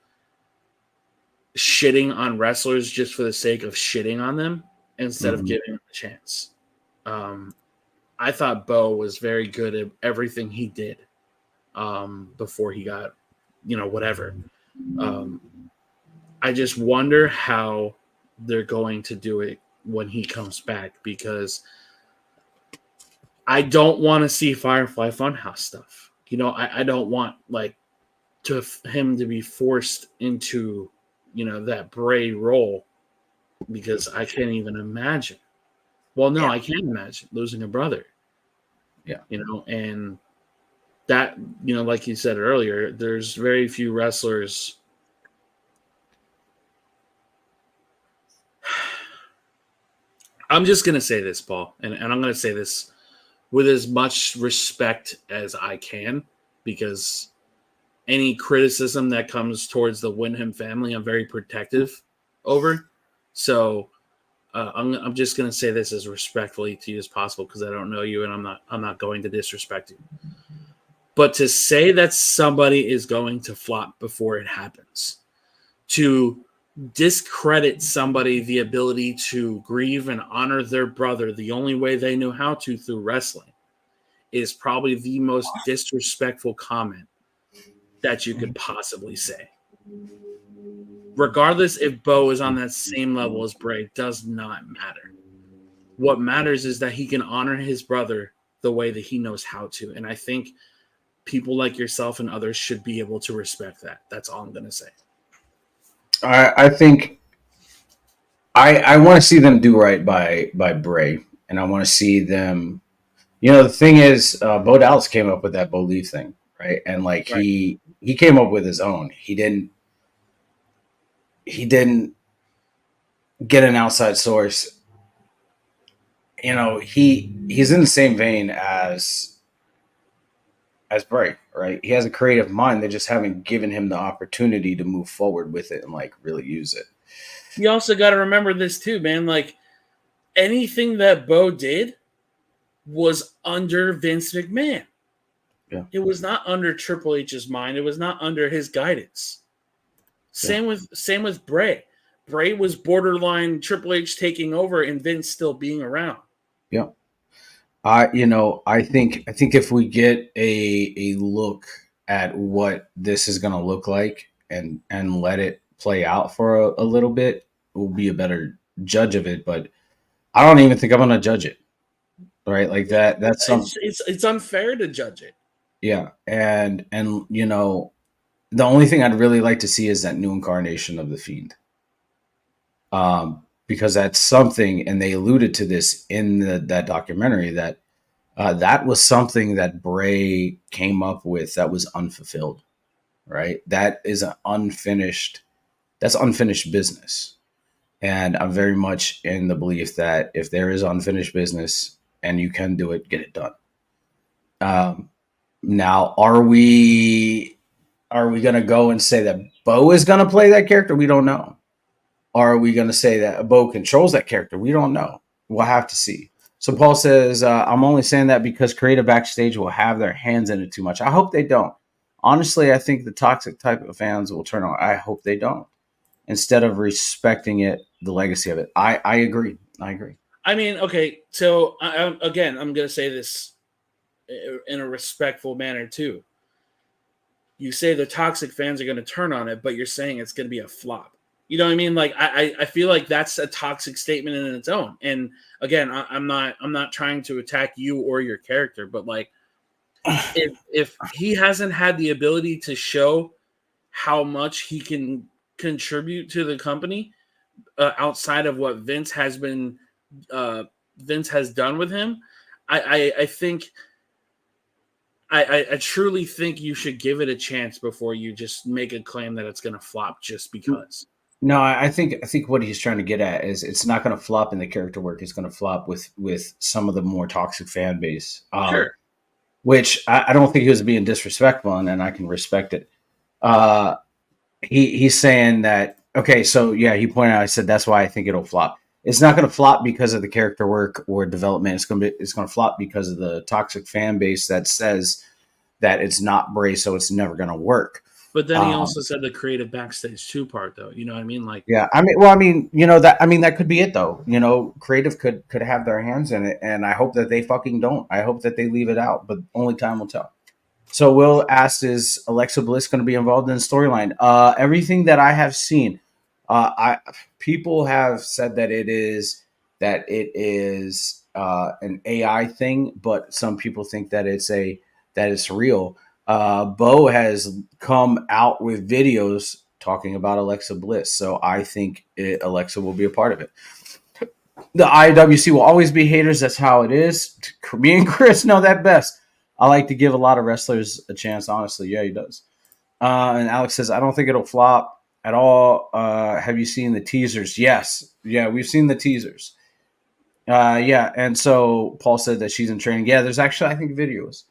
shitting on wrestlers just for the sake of shitting on them instead of giving them a chance. I thought Bo was very good at everything he did before he got, whatever. I just wonder how they're going to do it when he comes back, because I don't want to see Firefly Funhouse stuff. I don't want him to be forced into, that Bray role, because I can't even imagine. Well, no, yeah. I can't imagine losing a brother. Yeah. And that, like you said earlier, there's very few wrestlers. I'm just going to say this, Paul, and I'm going to say this with as much respect as I can, because any criticism that comes towards the Wyndham family, I'm very protective over. So I'm just going to say this as respectfully to you as possible, because I don't know you, and I'm not going to disrespect you. But to say that somebody is going to flop before it happens, to discredit somebody the ability to grieve and honor their brother the only way they knew how to, through wrestling, is probably the most disrespectful comment that you could possibly say. Regardless if Bo is on that same level as Bray, does not matter. What matters is that he can honor his brother the way that he knows how to. And I think people like yourself and others should be able to respect that. That's all I'm going to say. I think I want to see them do right by Bray, and I want to see them. The thing is, Bo Dallas came up with that belief thing, right? And right. he came up with his own. He didn't get an outside source. He's in the same vein as Bray, right? He has a creative mind. They just haven't given him the opportunity to move forward with it and really use it. You also got to remember this too, man. Anything that Bo did was under Vince McMahon. Yeah. It was not under Triple H's mind. It was not under his guidance. Same with Bray. Bray was borderline Triple H taking over and Vince still being around. Yeah. I think if we get a look at what this is going to look like and let it play out for a little bit, we'll be a better judge of it. But I don't even think I'm going to judge it. Right? Like that. That's something. It's unfair to judge it. Yeah. And the only thing I'd really like to see is that new incarnation of the Fiend. Because that's something, and they alluded to this in that documentary, that that was something that Bray came up with that was unfulfilled, right? That is that's unfinished business. And I'm very much in the belief that if there is unfinished business and you can do it, get it done. Now, are we going to go and say that Bo is going to play that character? We don't know. Or are we going to say that Bo controls that character? We don't know. We'll have to see. So Paul says, I'm only saying that because creative backstage will have their hands in it too much. I hope they don't. Honestly, I think the toxic type of fans will turn on. I hope they don't. Instead of respecting it, the legacy of it. I agree. I agree. I mean, okay, so again, I'm going to say this in a respectful manner too. You say the toxic fans are going to turn on it, but you're saying it's going to be a flop. You know what I mean? Like I feel like that's a toxic statement in its own. And again, I'm not trying to attack you or your character, but like if he hasn't had the ability to show how much he can contribute to the company outside of what Vince has done with him, I think I truly think you should give it a chance before you just make a claim that it's going to flop just because. No, I think what he's trying to get at is it's not going to flop in the character work. It's going to flop with some of the more toxic fan base, Sure. which I don't think he was being disrespectful, and I can respect it. He's saying that okay, so yeah, he pointed out. I said that's why I think it'll flop. It's not going to flop because of the character work or development. It's going to flop because of the toxic fan base that says that it's not Bray, so it's never going to work. But then he also said the creative backstage 2 part, though. You know what I mean? Like, yeah, that could be it, though. Creative could have their hands in it, and I hope that they fucking don't. I hope that they leave it out, but only time will tell. So Will asked, is Alexa Bliss going to be involved in the storyline? Everything that I have seen, people have said that it is an AI thing, but some people think that it's real. Bo has come out with videos talking about Alexa Bliss, so I think Alexa will be a part of it. The IWC will always be haters. That's how it is. Me and Chris know that best. I like to give a lot of wrestlers a chance, honestly. Yeah, he does. And Alex says, I don't think it'll flop at all. Have you seen the teasers? Yes. Yeah, we've seen the teasers. Yeah, and so Paul said that she's in training. Yeah, there's actually, I think, videos.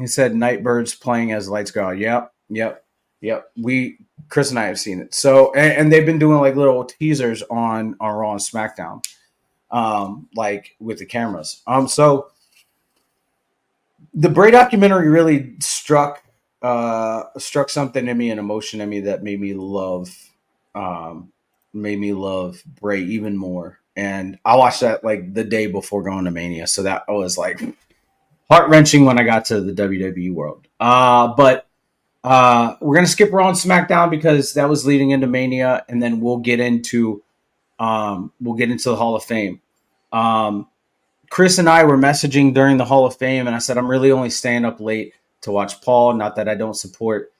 He said Nightbird's playing as Lights Go Out. Yep. Chris and I have seen it. So, and they've been doing like little teasers on Raw and SmackDown, like with the cameras. So the Bray documentary really struck something in me, an emotion in me that made me love Bray even more. And I watched that like the day before going to Mania, so that was like heart wrenching when I got to the WWE world. But we're gonna skip Raw and SmackDown because that was leading into Mania, and then we'll get into the Hall of Fame. Chris and I were messaging during the Hall of Fame, and I said I'm really only staying up late to watch Paul. Not that I don't support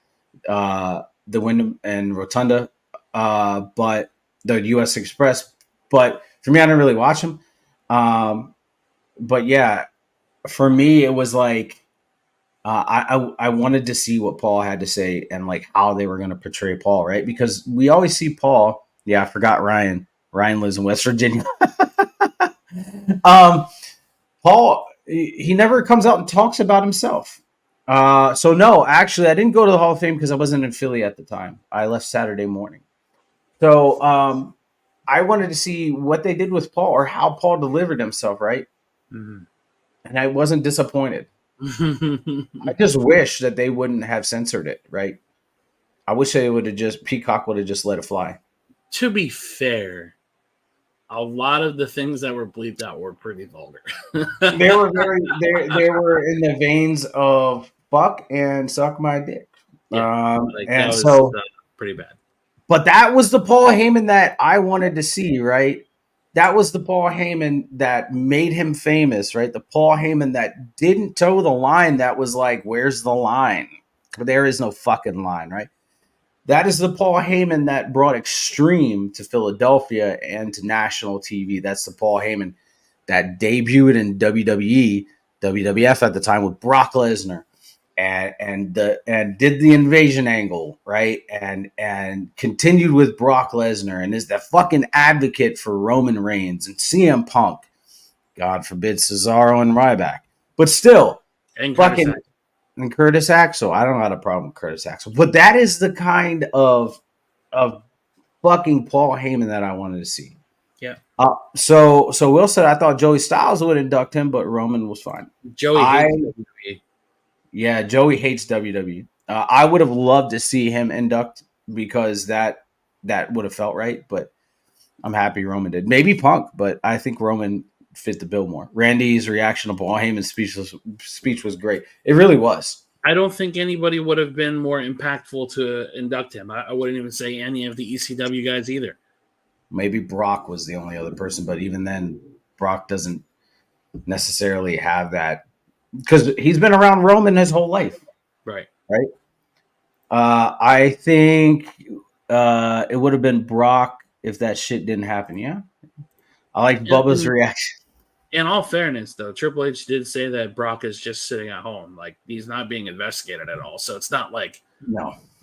the Wyndham and Rotunda, but the U.S. Express. But for me, I didn't really watch him. But yeah, for me, it was like I wanted to see what Paul had to say and like how they were going to portray Paul, right? Because we always see Paul. Yeah, I forgot Ryan. Ryan lives in West Virginia. Paul, he never comes out and talks about himself. So no, actually, I didn't go to the Hall of Fame because I wasn't in Philly at the time. I left Saturday morning. So I wanted to see what they did with Paul or how Paul delivered himself, right? mm-hmm. And I wasn't disappointed. I just wish that they wouldn't have censored it, right? I wish they would have Peacock would have just let it fly. To be fair, a lot of the things that were bleeped out were pretty vulgar. They were they were in the veins of fuck and suck my dick. Yeah, and so pretty bad. But that was the Paul Heyman that I wanted to see, right? That was the Paul Heyman that made him famous, right? The Paul Heyman that didn't toe the line, that was like, where's the line? There is no fucking line, right? That is the Paul Heyman that brought Extreme to Philadelphia and to national TV. That's the Paul Heyman that debuted in WWE, WWF at the time with Brock Lesnar. and did the invasion angle, right? And continued with Brock Lesnar and is the fucking advocate for Roman Reigns and CM Punk. God forbid Cesaro and Ryback. But still, And fucking and Curtis Axel. I don't have a problem with Curtis Axel. But that is the kind of fucking Paul Heyman that I wanted to see. Yeah. So Will said I thought Joey Styles would induct him, but Roman was fine. Joey hates WWE. Yeah, Joey hates WWE. I would have loved to see him induct because that would have felt right, but I'm happy Roman did. Maybe Punk, but I think Roman fit the bill more. Randy's reaction to Paul Heyman's speech was great. It really was. I don't think anybody would have been more impactful to induct him. I wouldn't even say any of the ECW guys either. Maybe Brock was the only other person, but even then, Brock doesn't necessarily have that because he's been around Roman his whole life. Right. Right. I think it would have been Brock if that shit didn't happen. Yeah. I like Bubba's reaction. In all fairness, though, Triple H did say that Brock is just sitting at home. Like, he's not being investigated at all. So it's not like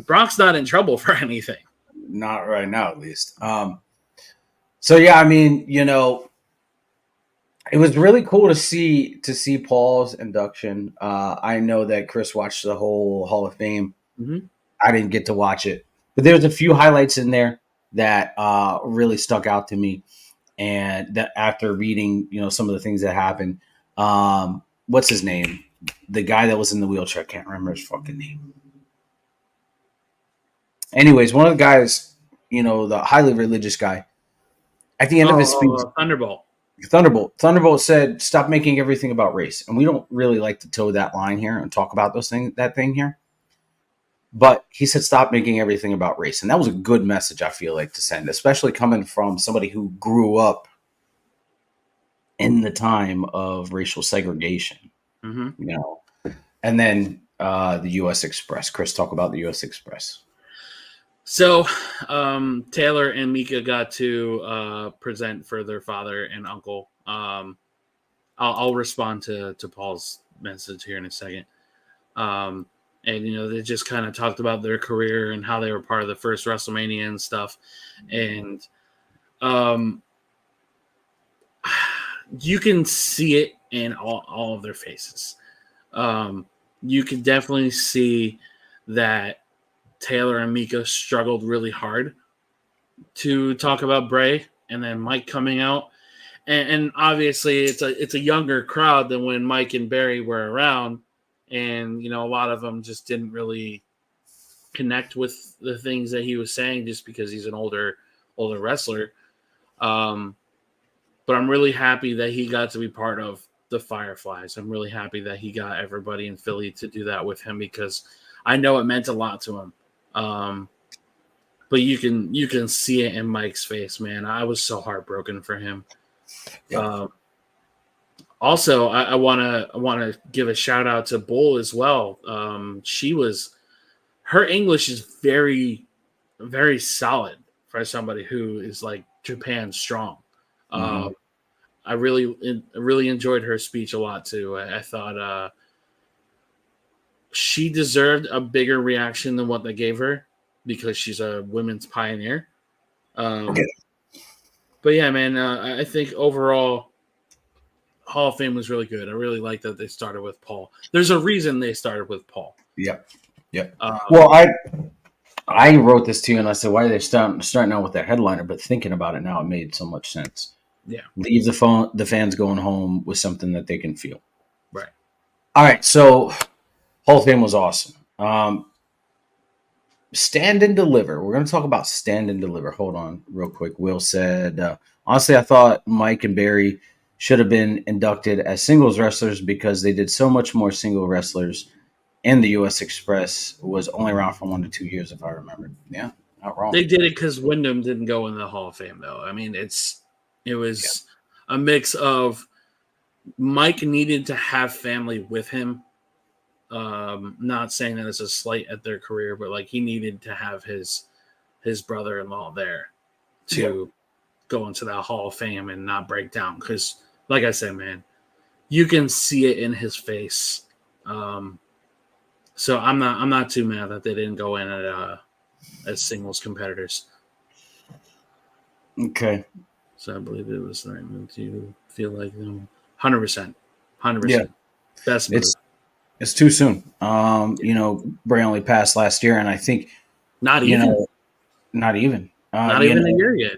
Brock's not in trouble for anything. Not right now, at least. So, yeah, I mean, you know, it was really cool to see Paul's induction. I know that Chris watched the whole Hall of Fame. Mm-hmm. I didn't get to watch it. But there's a few highlights in there that really stuck out to me. And that after reading, you know, some of the things that happened, what's his name? The guy that was in the wheelchair. I can't remember his fucking name. Anyways, one of the guys, you know, the highly religious guy, at the end of his speech, Thunderbolt said, "Stop making everything about race." And we don't really like to toe that line here and talk about that thing here. But he said, "Stop making everything about race." And that was a good message, I feel like, to send, especially coming from somebody who grew up in the time of racial segregation, you know. And then the U.S. Express. Chris, talk about the U.S. Express. So Taylor and Mika got to present for their father and uncle. I'll respond to Paul's message here in a second. And, you know, they just kind of talked about their career and how they were part of the first WrestleMania and stuff. And you can see it in all of their faces. You can definitely see that Taylor and Mika struggled really hard to talk about Bray, and then Mike coming out. And obviously it's a younger crowd than when Mike and Barry were around. And, you know, a lot of them just didn't really connect with the things that he was saying just because he's an older wrestler. But I'm really happy that he got to be part of the Fireflies. I'm really happy that he got everybody in Philly to do that with him because I know it meant a lot to him. But you can see it in Mike's face, man. I was so heartbroken for him. Yeah. Also, I want to give a shout out to Bull as well. Her English is very, very solid for somebody who is like Japan strong. I really enjoyed her speech a lot too. I thought she deserved a bigger reaction than what they gave her because she's a women's pioneer. But yeah, man, I think overall Hall of Fame was really good. I really like that they started with Paul. There's a reason they started with Paul. Yep. Well, I wrote this to you and I said, why are they starting out with their headliner? But thinking about it now, it made so much sense. Yeah. Leave the fans going home with something that they can feel. Right. All right. So Hall of Fame was awesome. Stand and Deliver. We're going to talk about Stand and Deliver. Hold on real quick. Will said, honestly, I thought Mike and Barry should have been inducted as singles wrestlers because they did so much more single wrestlers, and the U.S. Express was only around for 1 to 2 years, if I remember. Yeah, not wrong. They did it because Wyndham didn't go in the Hall of Fame, though. I mean, it was a mix of Mike needed to have family with him. Not saying that it's a slight at their career, but like he needed to have his brother-in-law there to go into that Hall of Fame and not break down. Because, like I said, man, you can see it in his face. So I'm not too mad that they didn't go in at as singles competitors. Okay. So I believe it was the right move to feel like them. 100%. Yeah. 100%. Best move. It's too soon. Bray only passed last year, and I think, Not you even. know, not even. Not even a year yet.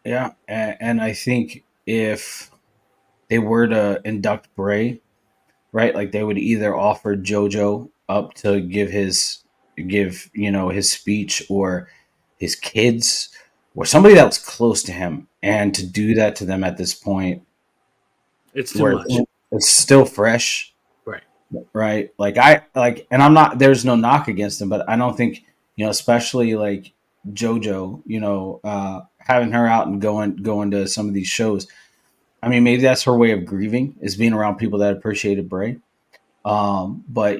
Yeah, and I think if they were to induct Bray, right, like they would either offer JoJo up to give his speech, or his kids, or somebody that was close to him, and to do that to them at this point It's too where much. it's still fresh, Right. right? And I'm not. There's no knock against him, but I don't think, especially like JoJo, having her out and going to some of these shows. I mean, maybe that's her way of grieving, is being around people that appreciated Bray. But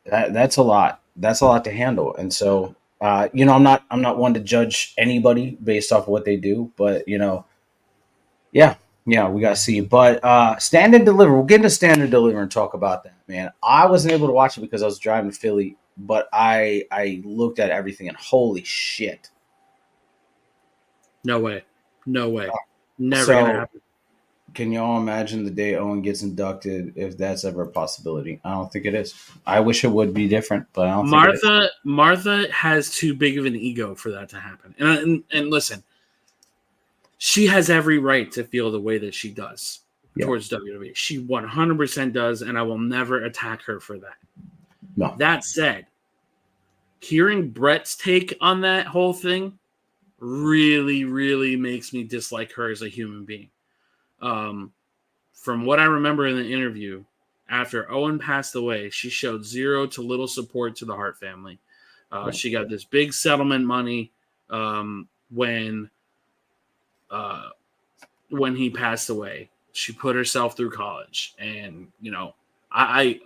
that's a lot. That's a lot to handle, and so I'm not one to judge anybody based off of what they do, but yeah, yeah, we got to see. But Stand and Deliver, we'll get into Stand and Deliver and talk about that, man. I wasn't able to watch it because I was driving to Philly, but I looked at everything and holy shit. No way. No way. Never going to So, happen. can y'all imagine the day Owen gets inducted, if that's ever a possibility? I don't think it is. I wish it would be different, but I don't think it is. Martha has too big of an ego for that to happen. And listen, she has every right to feel the way that she does Yeah. towards WWE. She 100% does, and I will never attack her for that. No. That said, hearing Brett's take on that whole thing really, really makes me dislike her as a human being. From what I remember in the interview, after Owen passed away, she showed zero to little support to the Hart family. Right. She got this big settlement money when he passed away. She put herself through college, and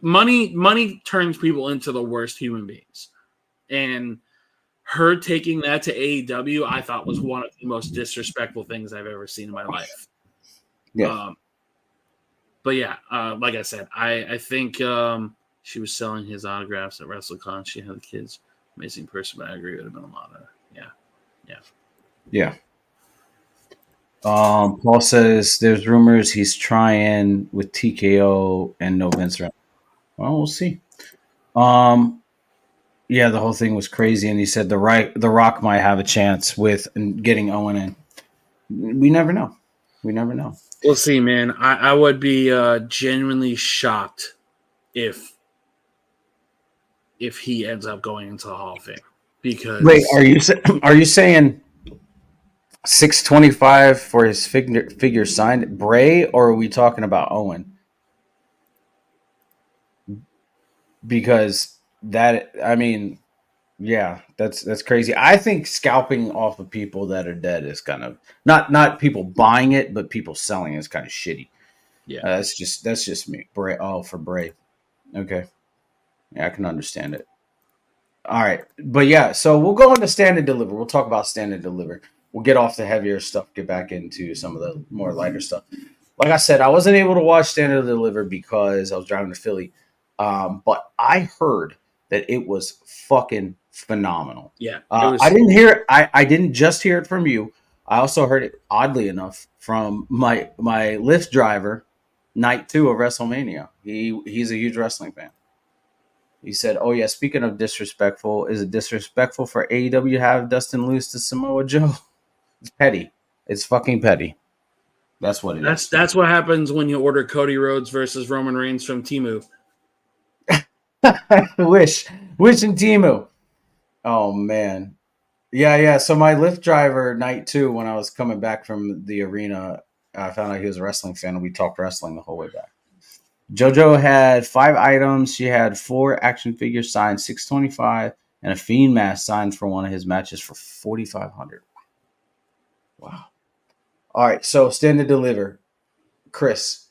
money turns people into the worst human beings. And her taking that to AEW, I thought was one of the most disrespectful things I've ever seen in my life. Yeah. But yeah, like I said, I think she was selling his autographs at WrestleCon. She had the kids. Amazing person, but I agree. It would have been a lot of Yeah. Paul says there's rumors he's trying with TKO and no Vince Russell. Well, we'll see. Yeah, the whole thing was crazy, and he said the Rock might have a chance with getting Owen in. We never know. We never know. We'll see, man. I would be genuinely shocked if he ends up going into the Hall of Fame. Because wait, are you saying 625 for his figure signed Bray, or are we talking about Owen? Because yeah, that's crazy. I think scalping off of people that are dead is kind of not people buying it, but people selling it is kind of shitty. Yeah, that's just me. Bray, for Bray. Okay, yeah, I can understand it. All right, but yeah, so we'll go into Stand and Deliver. We'll talk about Stand and Deliver. We'll get off the heavier stuff, get back into some of the more lighter stuff. Like I said, I wasn't able to watch Stand and Deliver because I was driving to Philly, but I heard that it was fucking phenomenal. yeah. I didn't hear it. I didn't just hear it from you. I also heard it, oddly enough, from my Lyft driver, night 2 of WrestleMania. He's a huge wrestling fan. He said, "Oh yeah, speaking of disrespectful, is it disrespectful for AEW to have Dustin lose to Samoa Joe? It's petty. It's fucking petty. That's what it is. That's what happens when you order Cody Rhodes versus Roman Reigns from Temu. Wish and Timu. Oh man, yeah. So my Lyft driver, night 2, when I was coming back from the arena, I found out he was a wrestling fan, and we talked wrestling the whole way back. JoJo had 5 items. She had 4 action figures signed, 625, and a Fiend mask signed for one of his matches for 4,500. Wow. All right, so Stand and Deliver, Chris,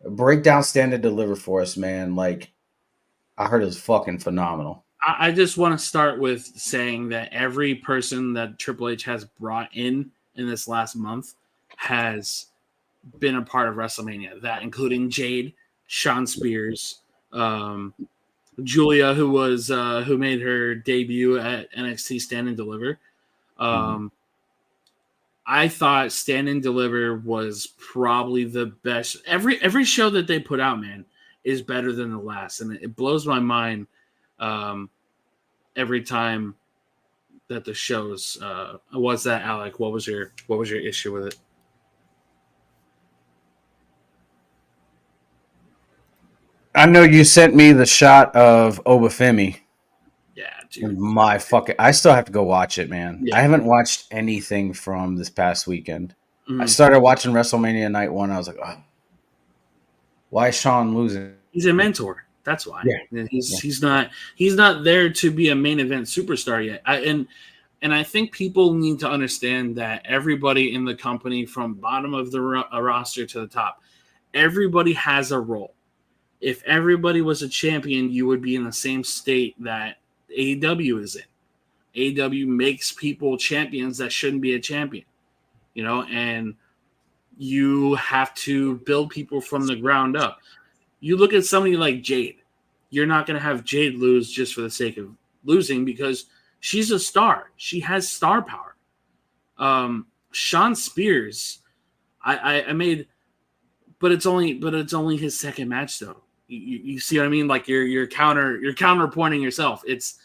break down Stand and Deliver for us, man. Like, I heard it was fucking phenomenal. I just want to start with saying that every person that Triple H has brought in this last month has been a part of WrestleMania. That including Jade, Sean Spears, Julia, who made her debut at NXT Stand and Deliver. I thought Stand and Deliver was probably the best. Every show that they put out, man, is better than the last, and it blows my mind every time that the shows. What's that, Alec? What was your issue with it? I know you sent me the shot of Obafemi. Yeah, dude. My fucking, I still have to go watch it, man. Yeah. I haven't watched anything from this past weekend. I Mhm. started watching WrestleMania Night 1. I was like, oh, why is Sean losing? He's a mentor. That's why. Yeah. He's not there to be a main event superstar yet. And I think people need to understand that everybody in the company, from bottom of the roster to the top, everybody has a role. If everybody was a champion, you would be in the same state that AEW is in. AEW makes people champions that shouldn't be a champion, and you have to build people from the ground up. You look at somebody like Jade. You're not going to have Jade lose just for the sake of losing, because she's a star. She has star power. Sean Spears, I made, but it's only his second match though. You see what I mean? Like you're counterpointing yourself. It's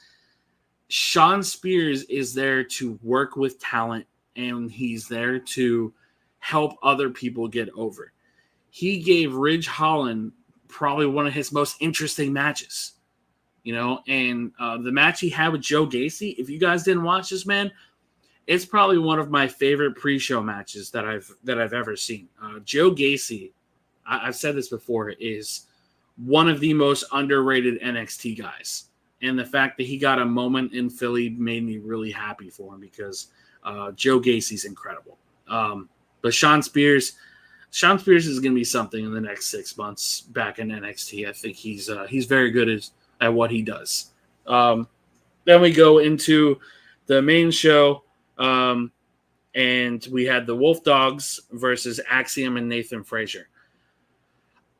Sean Spears is there to work with talent, and he's there to help other people get over. He gave Ridge Holland probably one of his most interesting matches, and the match he had with Joe Gacy. If you guys didn't watch this, man, it's probably one of my favorite pre-show matches that I've ever seen. Joe Gacy, I've said this before, is one of the most underrated NXT guys. And the fact that he got a moment in Philly made me really happy for him, because Joe Gacy's incredible. But Sean Spears is going to be something in the next 6 months back in NXT. I think he's very good at what he does. Then we go into the main show, and we had the Wolf Dogs versus Axiom and Nathan Frazier.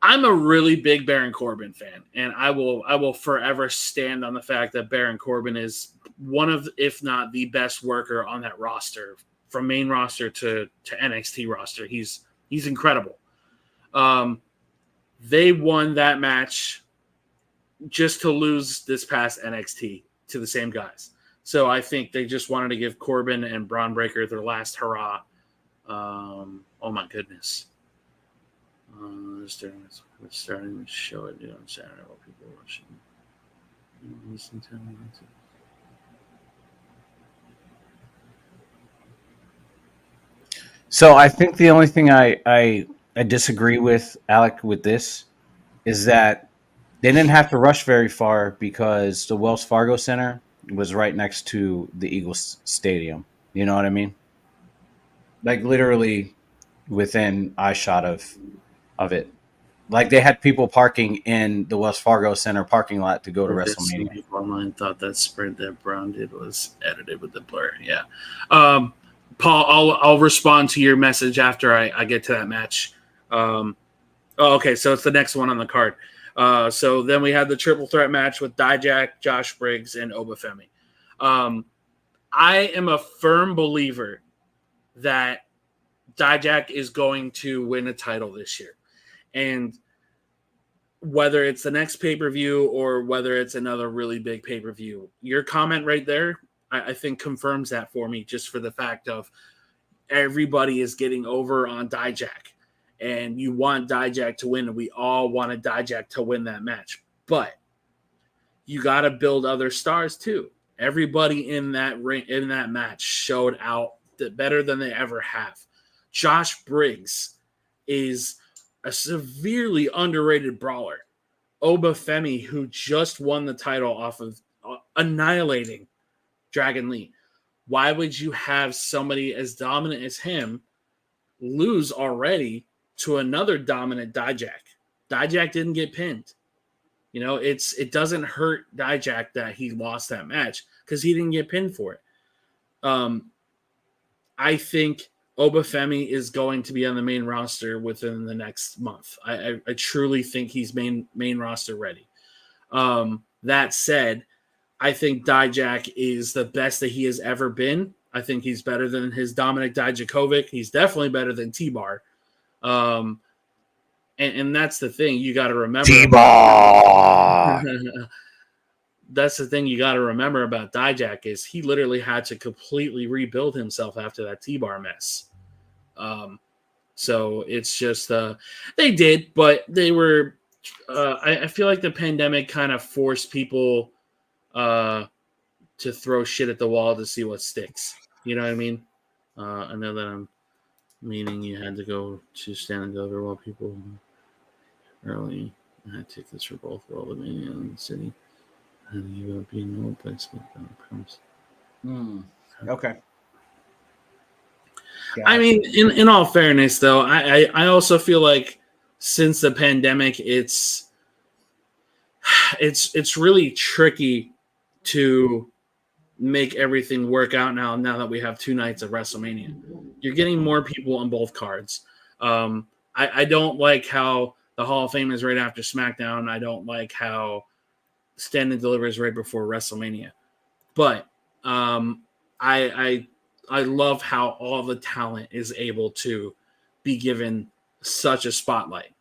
I'm a really big Baron Corbin fan, and I will forever stand on the fact that Baron Corbin is one of, if not the best worker on that roster, from main roster to NXT roster. He's incredible. They won that match just to lose this past NXT to the same guys. So I think they just wanted to give Corbin and Braun Breaker their last hurrah. Oh my goodness. Starting to show it on Saturday while people are watching. Listen to me. So I think the only thing I disagree with, Alec, with this is that they didn't have to rush very far, because the Wells Fargo Center was right next to the Eagles Stadium. You know what I mean? Like literally within eyeshot of it. Like they had people parking in the Wells Fargo Center parking lot to go to WrestleMania. People online thought that sprint that Brown did was edited with the blur. Yeah. Paul, I'll respond to your message after I get to that match. Okay, so it's the next one on the card. So then we had the triple threat match with Dijak, Josh Briggs, and Obafemi. I am a firm believer that Dijak is going to win a title this year. And whether it's the next pay-per-view or whether it's another really big pay-per-view, your comment right there, I think confirms that for me, just for the fact of everybody is getting over on Dijak. And you want Dijak to win, and we all wanted Dijak to win that match. But you got to build other stars too. Everybody in that match showed out better than they ever have. Josh Briggs is a severely underrated brawler. Obafemi, who just won the title off of annihilating Dragon Lee. Why would you have somebody as dominant as him lose already to another dominant Dijak? Dijak didn't get pinned. It doesn't hurt Dijak that he lost that match, because he didn't get pinned for it. I think Obafemi is going to be on the main roster within the next month. I truly think he's main roster ready. That said, I think Dijak is the best that he has ever been. I think he's better than his Dominic Dijakovic. He's definitely better than T-Bar. And that's the thing you got to remember. T-Bar! That's the thing you got to remember about Dijak is he literally had to completely rebuild himself after that T-Bar mess. So it's just they did, but they were. I feel like the pandemic kind of forced people to throw shit at the wall to see what sticks. You know what I mean? I know that I'm meaning you had to go to stand and deliver while people early. I had tickets for both Wrestlemania and the city. And you will be no place like that, I promise. Okay. I mean, in all fairness, though, I also feel like since the pandemic, it's really tricky to make everything work out now that we have 2 nights of WrestleMania. You're getting more people on both cards. I don't like how the Hall of Fame is right after SmackDown. I don't like how Stand and Deliver is right before WrestleMania. But I love how all the talent is able to be given such a spotlight.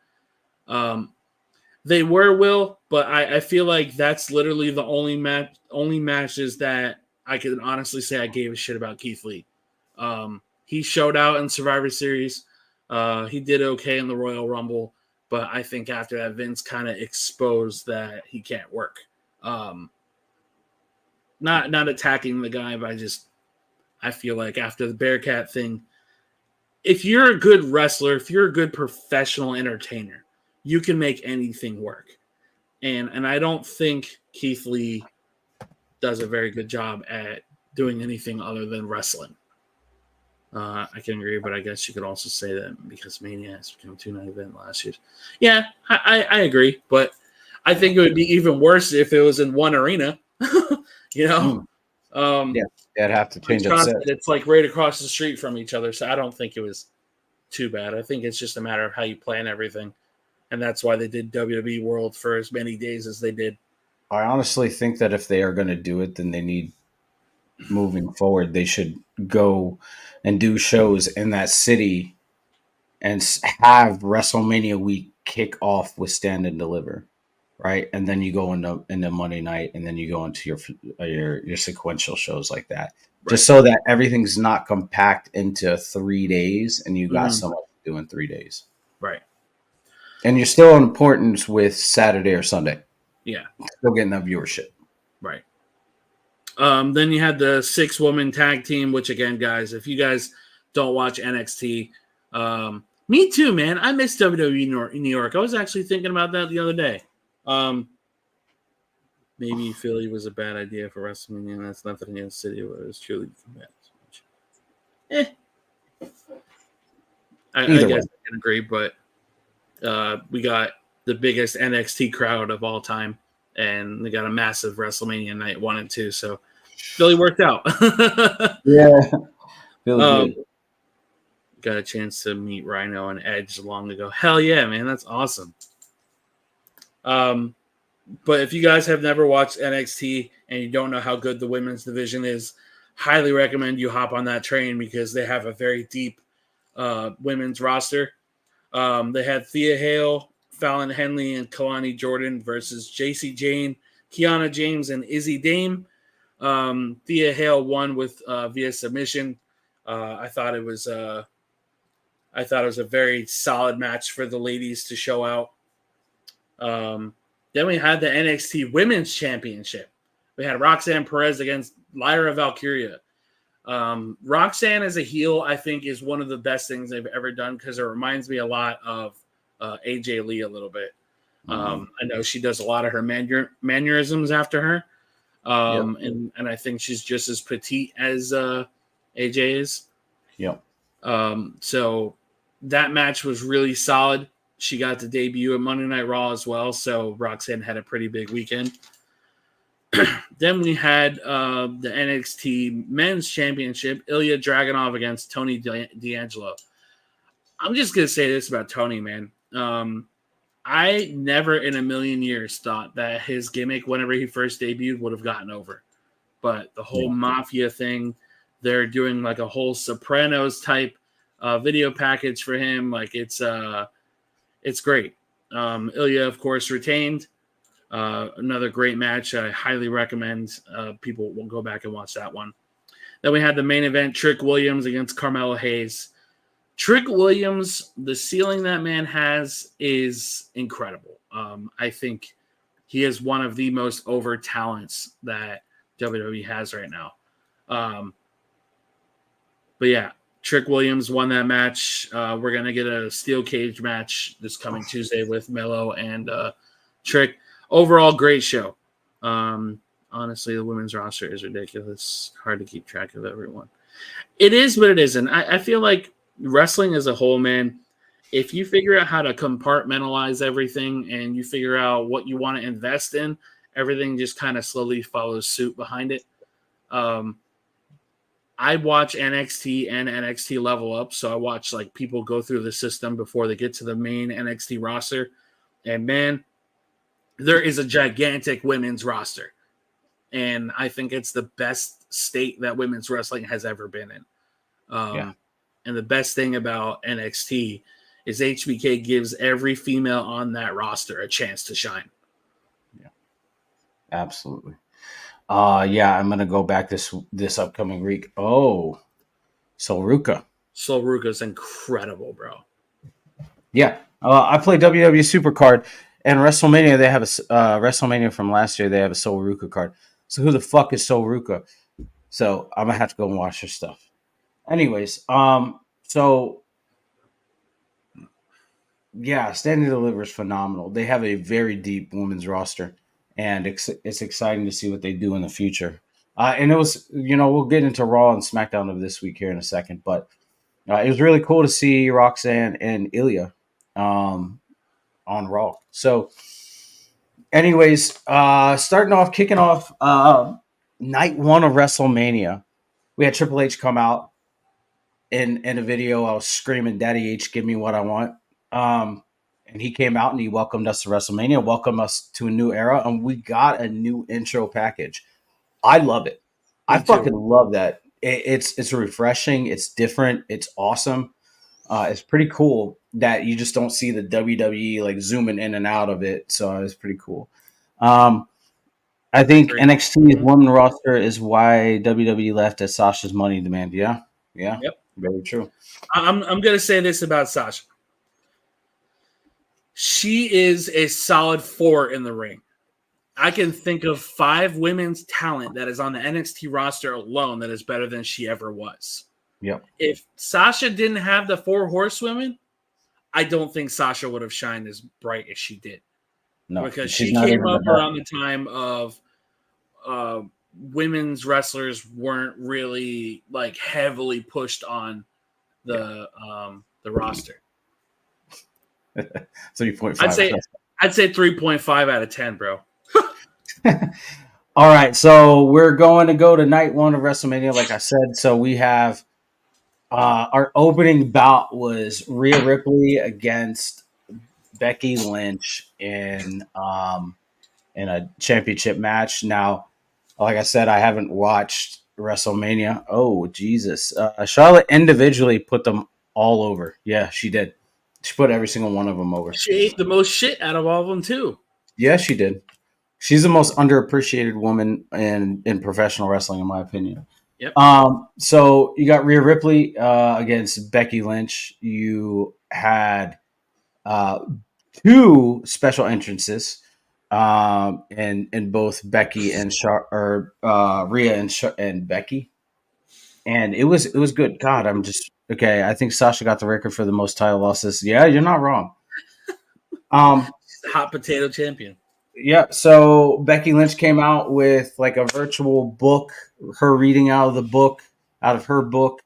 They will, but I feel like that's literally the only matches that I can honestly say I gave a shit about Keith Lee. He showed out in Survivor Series. He did okay in the Royal Rumble, but I think after that, Vince kind of exposed that he can't work. Not attacking the guy, but I feel like after the Bearcat thing, if you're a good wrestler, if you're a good professional entertainer, you can make anything work. And I don't think Keith Lee does a very good job at doing anything other than wrestling. I can agree, but I guess you could also say that because Mania has become a 2-night event last year. Yeah, I agree, but I think it would be even worse if it was in one arena. You know? Yeah, they'd have to change it. It's like right across the street from each other, so I don't think it was too bad. I think it's just a matter of how you plan everything, and that's why they did WWE World for as many days as they did. I honestly think that if they are going to do it, then they need, moving forward, they should go and do shows in that city and have WrestleMania week kick off with Stand and Deliver, right? And then you go into Monday night, and then you go into your sequential shows like that, right. Just so that everything's not compact into 3 days, and you got so much to do in 3 days, right? And you're still on importance with Saturday or Sunday. Yeah, still getting that viewership, right? Then you had the 6-woman tag team, which again, guys, if you guys don't watch NXT, me too, man. I miss WWE New York. I was actually thinking about that the other day. Maybe Philly was a bad idea for WrestleMania, and that's nothing against the city, but it was truly bad. I guess I can agree, but we got the biggest NXT crowd of all time, and they got a massive WrestleMania night 1 and 2, so Philly worked out. Yeah. Philly did. Got a chance to meet Rhino and Edge long ago. Hell yeah, man, that's awesome. But if you guys have never watched NXT and you don't know how good the women's division is, highly recommend you hop on that train because they have a very deep women's roster. They had Thea Hale, Fallon Henley, and Kalani Jordan versus JC Jane, Kiana James, and Izzy Dame. Thea Hale won with via submission. I thought it was a very solid match for the ladies to show out. Then we had the NXT Women's Championship. We had Roxanne Perez against Lyra Valkyria. Roxanne as a heel, I think, is one of the best things they've ever done because it reminds me a lot of AJ Lee a little bit. I know she does a lot of her mannerisms after her. And I think she's just as petite as AJ is. Yep. So that match was really solid. She got to debut at Monday Night Raw as well, so Roxanne had a pretty big weekend. Then we had the NXT Men's Championship, Ilya Dragunov against Tony D'Angelo. I'm just going to say this about Tony, man. I never in a million years thought that his gimmick, whenever he first debuted, would have gotten over. But the whole mafia thing, they're doing like a whole Sopranos type video package for him. Like it's great. Ilya, of course, retained. Another great match. I highly recommend people will go back and watch that one. Then we had the main event, Trick Williams against Carmelo Hayes. Trick Williams, the ceiling that man has is incredible. I think he is one of the most over talents that WWE has right now. But yeah, Trick Williams won that match. We're going to get a steel cage match this coming Tuesday with Melo and Trick. Overall, great show. Honestly, the women's roster is ridiculous. Hard to keep track of everyone. It is, but it isn't. I feel like wrestling as a whole, man, if you figure out how to compartmentalize everything and you figure out what you want to invest in, everything just kind of slowly follows suit behind it. I watch NXT and NXT Level Up, so I watch like people go through the system before they get to the main NXT roster. And man, there is a gigantic women's roster. And I think it's the best state that women's wrestling has ever been in. And the best thing about NXT is HBK gives every female on that roster a chance to shine. Yeah, absolutely. I'm gonna go back this upcoming week. Oh, Sol Ruka. Sol Ruka's incredible, bro. Yeah, I play WWE Supercard, and WrestleMania. They have a WrestleMania from last year. They have a Sol Ruka card. So who the fuck is Sol Ruka? So I'm gonna have to go and watch her stuff. Anyways, so yeah, Standing Deliver is phenomenal. They have a very deep women's roster, and it's exciting to see what they do in the future. And it was, we'll get into Raw and SmackDown of this week here in a second, but it was really cool to see Roxanne and Ilya on Raw. So, anyways, kicking off night one of WrestleMania, we had Triple H come out in a video. I was screaming, "Daddy H, give me what I want." And he came out and he welcomed us to WrestleMania, welcomed us to a new era, and we got a new intro package. I love it. I fucking love that. It's refreshing. It's different. It's awesome. It's pretty cool that you just don't see the WWE like zooming in and out of it. So it's pretty cool. I think NXT's women roster is why WWE left as Sasha's money demand. Yeah. Yep. Very true. I'm gonna say this about Sasha. She is a solid 4 in the ring. I can think of 5 women's talent that is on the NXT roster alone that is better than she ever was. Yep. If Sasha didn't have the 4 horsewomen, I don't think Sasha would have shined as bright as she did. No, because she came up around the time of women's wrestlers weren't really like heavily pushed on the roster. 3.5. I'd say 3.5 out of 10, bro. All right, so we're going to go to night one of WrestleMania, like I said. So we have our opening bout was Rhea Ripley against Becky Lynch in a championship match. Now, like I said, I haven't watched WrestleMania. Oh, Jesus. Charlotte individually put them all over. Yeah, she did. She put every single one of them over. She ate the most shit out of all of them, too. Yeah, she did. She's the most underappreciated woman in professional wrestling, in my opinion. Yep. So you got Rhea Ripley against Becky Lynch. You had 2 special entrances in both Becky and Rhea and Becky, and it was good. God, I'm just okay. I think Sasha got the record for the most title losses. Yeah, you're not wrong. Hot potato champion. Yeah, so Becky Lynch came out with like a virtual book, her reading out of her book.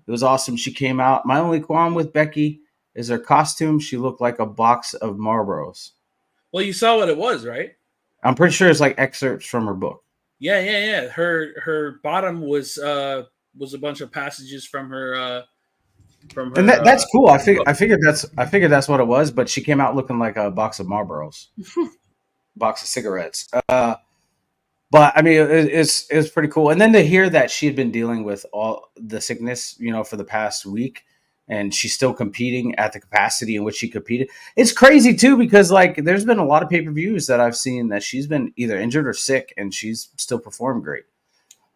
It was awesome. She came out. My only qualm with Becky is her costume. She looked like a box of Marlboros. Well, you saw what it was, right? I'm pretty sure it's like excerpts from her book. Yeah. Her bottom was a bunch of passages from her from And her. that's cool. I figured that's what it was. But she came out looking like a box of Marlboros, box of cigarettes. But I mean, it's pretty cool. And then to hear that she had been dealing with all the sickness, for the past week, and she's still competing at the capacity in which she competed. It's crazy too because like there's been a lot of pay-per-views that I've seen that she's been either injured or sick, and she's still performed great.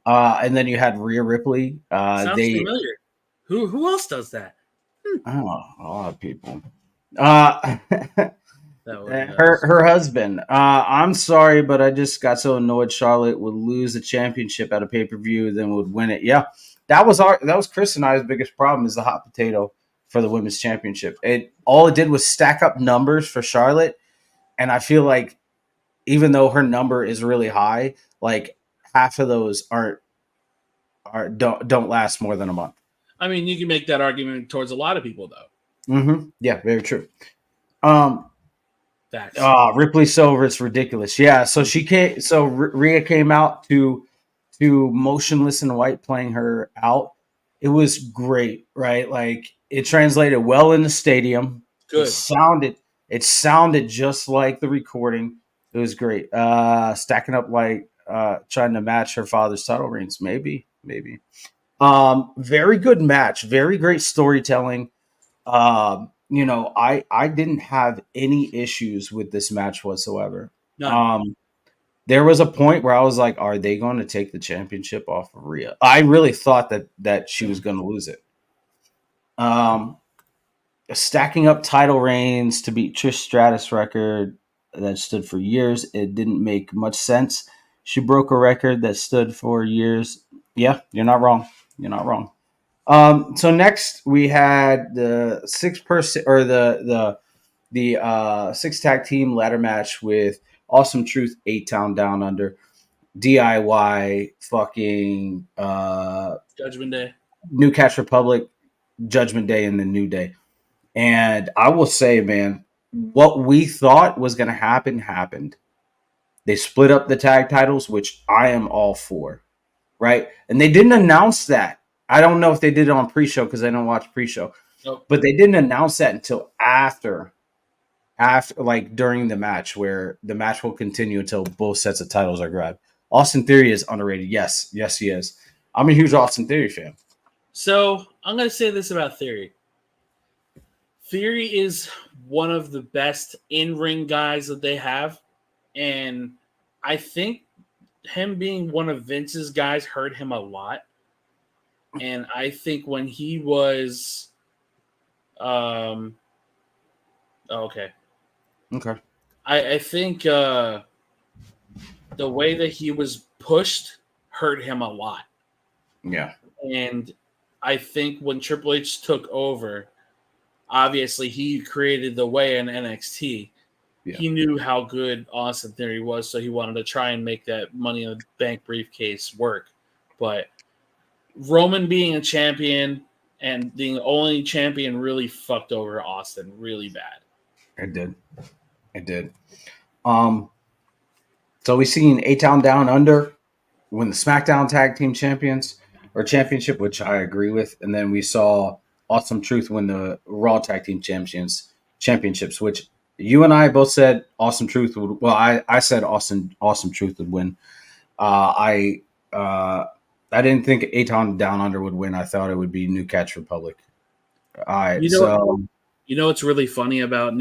And then you had Rhea Ripley. Sounds familiar. Who else does that? Oh, a lot of people. Uh, That would her husband. I'm sorry, but I just got so annoyed Charlotte would lose the championship at a pay per view, then would win it. Yeah, that was Chris and I's biggest problem is the hot potato for the women's championship. It did was stack up numbers for Charlotte, and I feel like even though her number is really high, like half of those don't last more than a month. I mean, you can make that argument towards a lot of people, though. Mm-hmm. Yeah, very true. Um, Facts. Ripley Silver, it's ridiculous. Yeah, so she came. So Rhea came out to Motionless in White, playing her out. It was great, right? Like it translated well in the stadium. Good. It sounded just like the recording. It was great. Stacking up like trying to match her father's title reigns. Maybe. Very good match. Very great storytelling. I didn't have any issues with this match whatsoever. None. There was a point where I was like, are they going to take the championship off of Rhea? I really thought that she was going to lose it. Stacking up title reigns to beat Trish Stratus' record that stood for years. It didn't make much sense. She broke a record that stood for years. Yeah, you're not wrong. You're not wrong. So next we had the 6-person or the 6 tag team ladder match with Awesome Truth, A-Town Down Under, DIY, fucking Judgment Day, New Catch Republic, Judgment Day, and the New Day. And I will say, man, what we thought was going to happen happened. They split up the tag titles, which I am all for, right? And they didn't announce that. I don't know if they did it on pre-show because I don't watch pre-show. Nope. But they didn't announce that until after like during the match, where the match will continue until both sets of titles are grabbed. Austin Theory is underrated. Yes, he is. I'm a huge Austin Theory fan. So I'm going to say this about Theory. Theory is one of the best in-ring guys that they have. And I think him being one of Vince's guys hurt him a lot. And I think when he was okay. I think the way that he was pushed hurt him a lot. Yeah. And I think when Triple H took over, obviously he created the way in NXT. Yeah. He knew how good Austin Theory was, so he wanted to try and make that Money in the Bank briefcase work. But Roman being a champion and being the only champion really fucked over Austin really bad. It did. So we seen A-Town Down Under win the SmackDown Tag Team Championship, which I agree with, and then we saw Awesome Truth win the Raw Tag Team Championships, which you and I both said Awesome Truth would. Well, I said Awesome Truth would win. I didn't think A-Town Down Under would win. I thought it would be New Catch Republic. All right, you know what's really funny about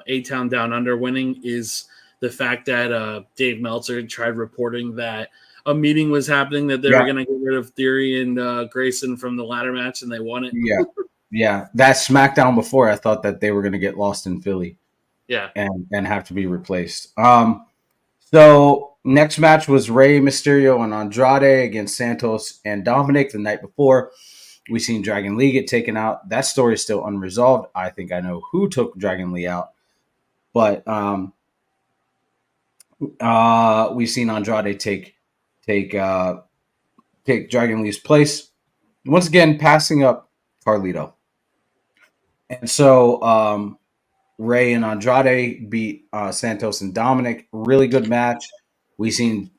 A-Town Down Under winning is the fact that Dave Meltzer tried reporting that a meeting was happening that they were going to get rid of Theory and Grayson from the ladder match, and they won it. Yeah. That SmackDown before, I thought that they were going to get lost in Philly. Yeah, and have to be replaced. So next match was Rey Mysterio and Andrade against Santos and Dominic. The night before, we seen Dragon Lee get taken out. That story is still unresolved. I think I know who took Dragon Lee out, but we've seen Andrade take Dragon Lee's place. Once again, passing up Carlito. And so Rey and Andrade beat Santos and Dominic. Really good match. We seen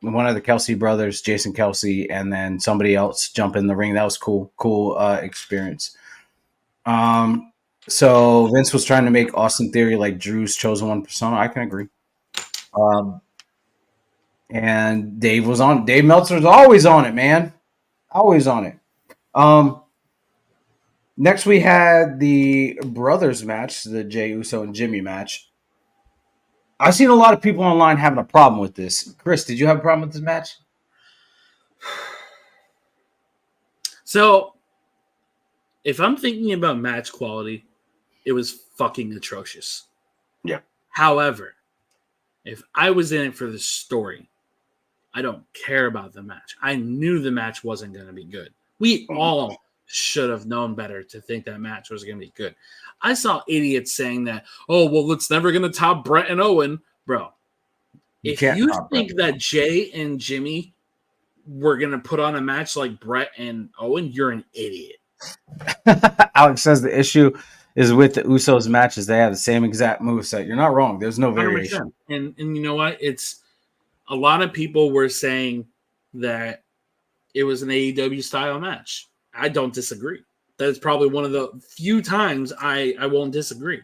one of the Kelsey brothers, Jason Kelsey, and then somebody else jump in the ring. That was cool experience. So Vince was trying to make Austin Theory like Drew's chosen one persona. I can agree. And Dave was on. Dave Meltzer's always on it, man. Always on it. Next we had the brothers match, the Jey Uso and Jimmy match. I've seen a lot of people online having a problem with this. Chris, did you have a problem with this match? So, if I'm thinking about match quality, it was fucking atrocious. Yeah. However, if I was in it for the story, I don't care about the match. I knew the match wasn't going to be good. We all should have known better to think that match was going to be good. I saw idiots saying that, oh, well, it's never going to top Brett and Owen. Bro, if you think that Jay and Jimmy were going to put on a match like Brett and Owen, you're an idiot. Alex says the issue is with the Usos matches. They have the same exact moveset. You're not wrong. There's no variation. 100%. And you know what? It's a lot of people were saying that it was an AEW style match. I don't disagree. That's probably one of the few times I won't disagree.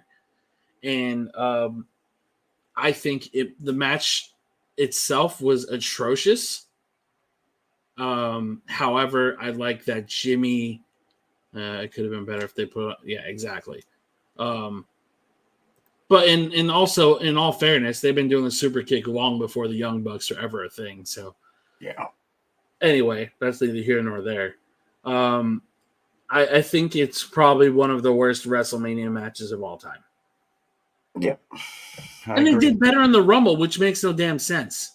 And I think the match itself was atrocious. However, I like that Jimmy. It could have been better if they put. Yeah, exactly. But and also in all fairness, they've been doing the super kick long before the Young Bucks are ever a thing. So yeah. Anyway, that's neither here nor there. I think it's probably one of the worst WrestleMania matches of all time. Yeah. And they did better in the Rumble, which makes no damn sense.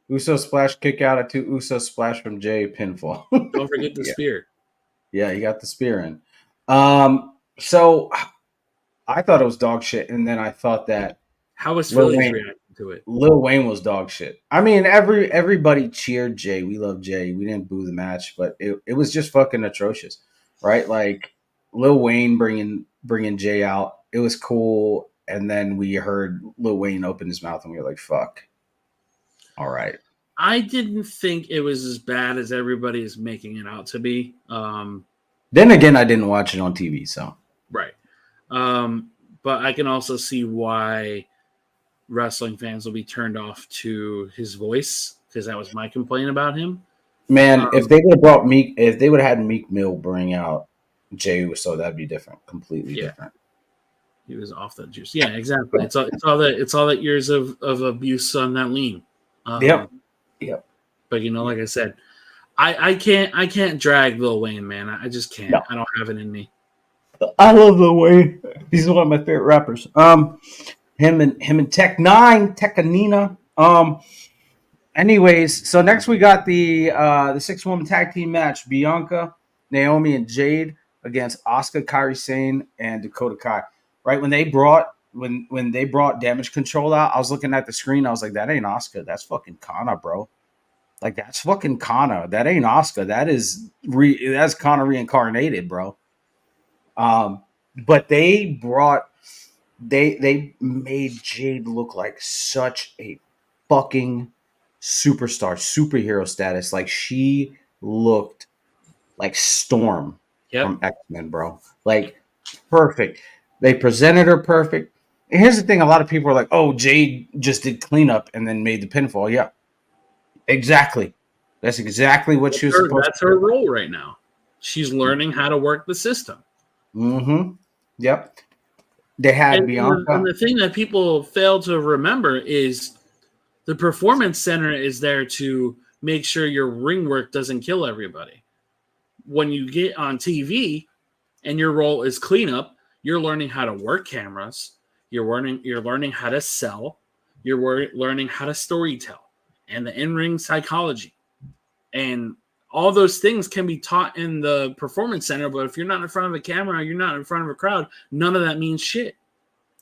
Uso splash kick out of 2 Uso splash from Jay pinfall. Don't forget the spear. Yeah, he got the spear in. So I thought it was dog shit, and then I thought that how was Philly's reacting to it? Lil Wayne was dog shit. I mean, everybody cheered Jay. We love Jay. We didn't boo the match, but it was just fucking atrocious, right? Like Lil Wayne bringing Jay out. It was cool, and then we heard Lil Wayne open his mouth, and we were like, "Fuck." All right. I didn't think it was as bad as everybody is making it out to be. Then again, I didn't watch it on TV, so right. But I can also see why wrestling fans will be turned off to his voice, because that was my complaint about him. Man, if they would have brought Meek, if they would have had Meek Mill bring out Jey Uso, that'd be different, completely different. He was off that juice. Yeah, exactly. It's all that years of abuse on that lean. Yep. But like I said, I can't drag Lil Wayne, man. I just can't. No. I don't have it in me. I love Lil Wayne. He's one of my favorite rappers. Him and Tech Nine, Tekanina. Anyways, so next we got the 6-woman tag team match: Bianca, Naomi, and Jade against Asuka, Kairi Sane, and Dakota Kai. Right when they brought Damage Control out, I was looking at the screen. I was like, that ain't Asuka. That's fucking Kana, bro. Like, that's fucking Kana. That ain't Asuka. That's Kana reincarnated, bro. But they made Jade look like such a fucking superstar, superhero status. Like, she looked like Storm from X-Men, bro. Like, perfect. They presented her perfect. And here's the thing. A lot of people are like, oh, Jade just did cleanup and then made the pinfall. Yeah, exactly. That's exactly what she was supposed to do. That's her role right now. She's learning how to work the system. Mm-hmm. Yep. They had Bianca. And the thing that people fail to remember is the Performance Center is there to make sure your ring work doesn't kill everybody. When you get on TV and your role is cleanup, you're learning how to work cameras. You're learning how to sell. You're learning how to storytell and the in-ring psychology. And all those things can be taught in the Performance Center, but if you're not in front of a camera, you're not in front of a crowd, none of that means shit.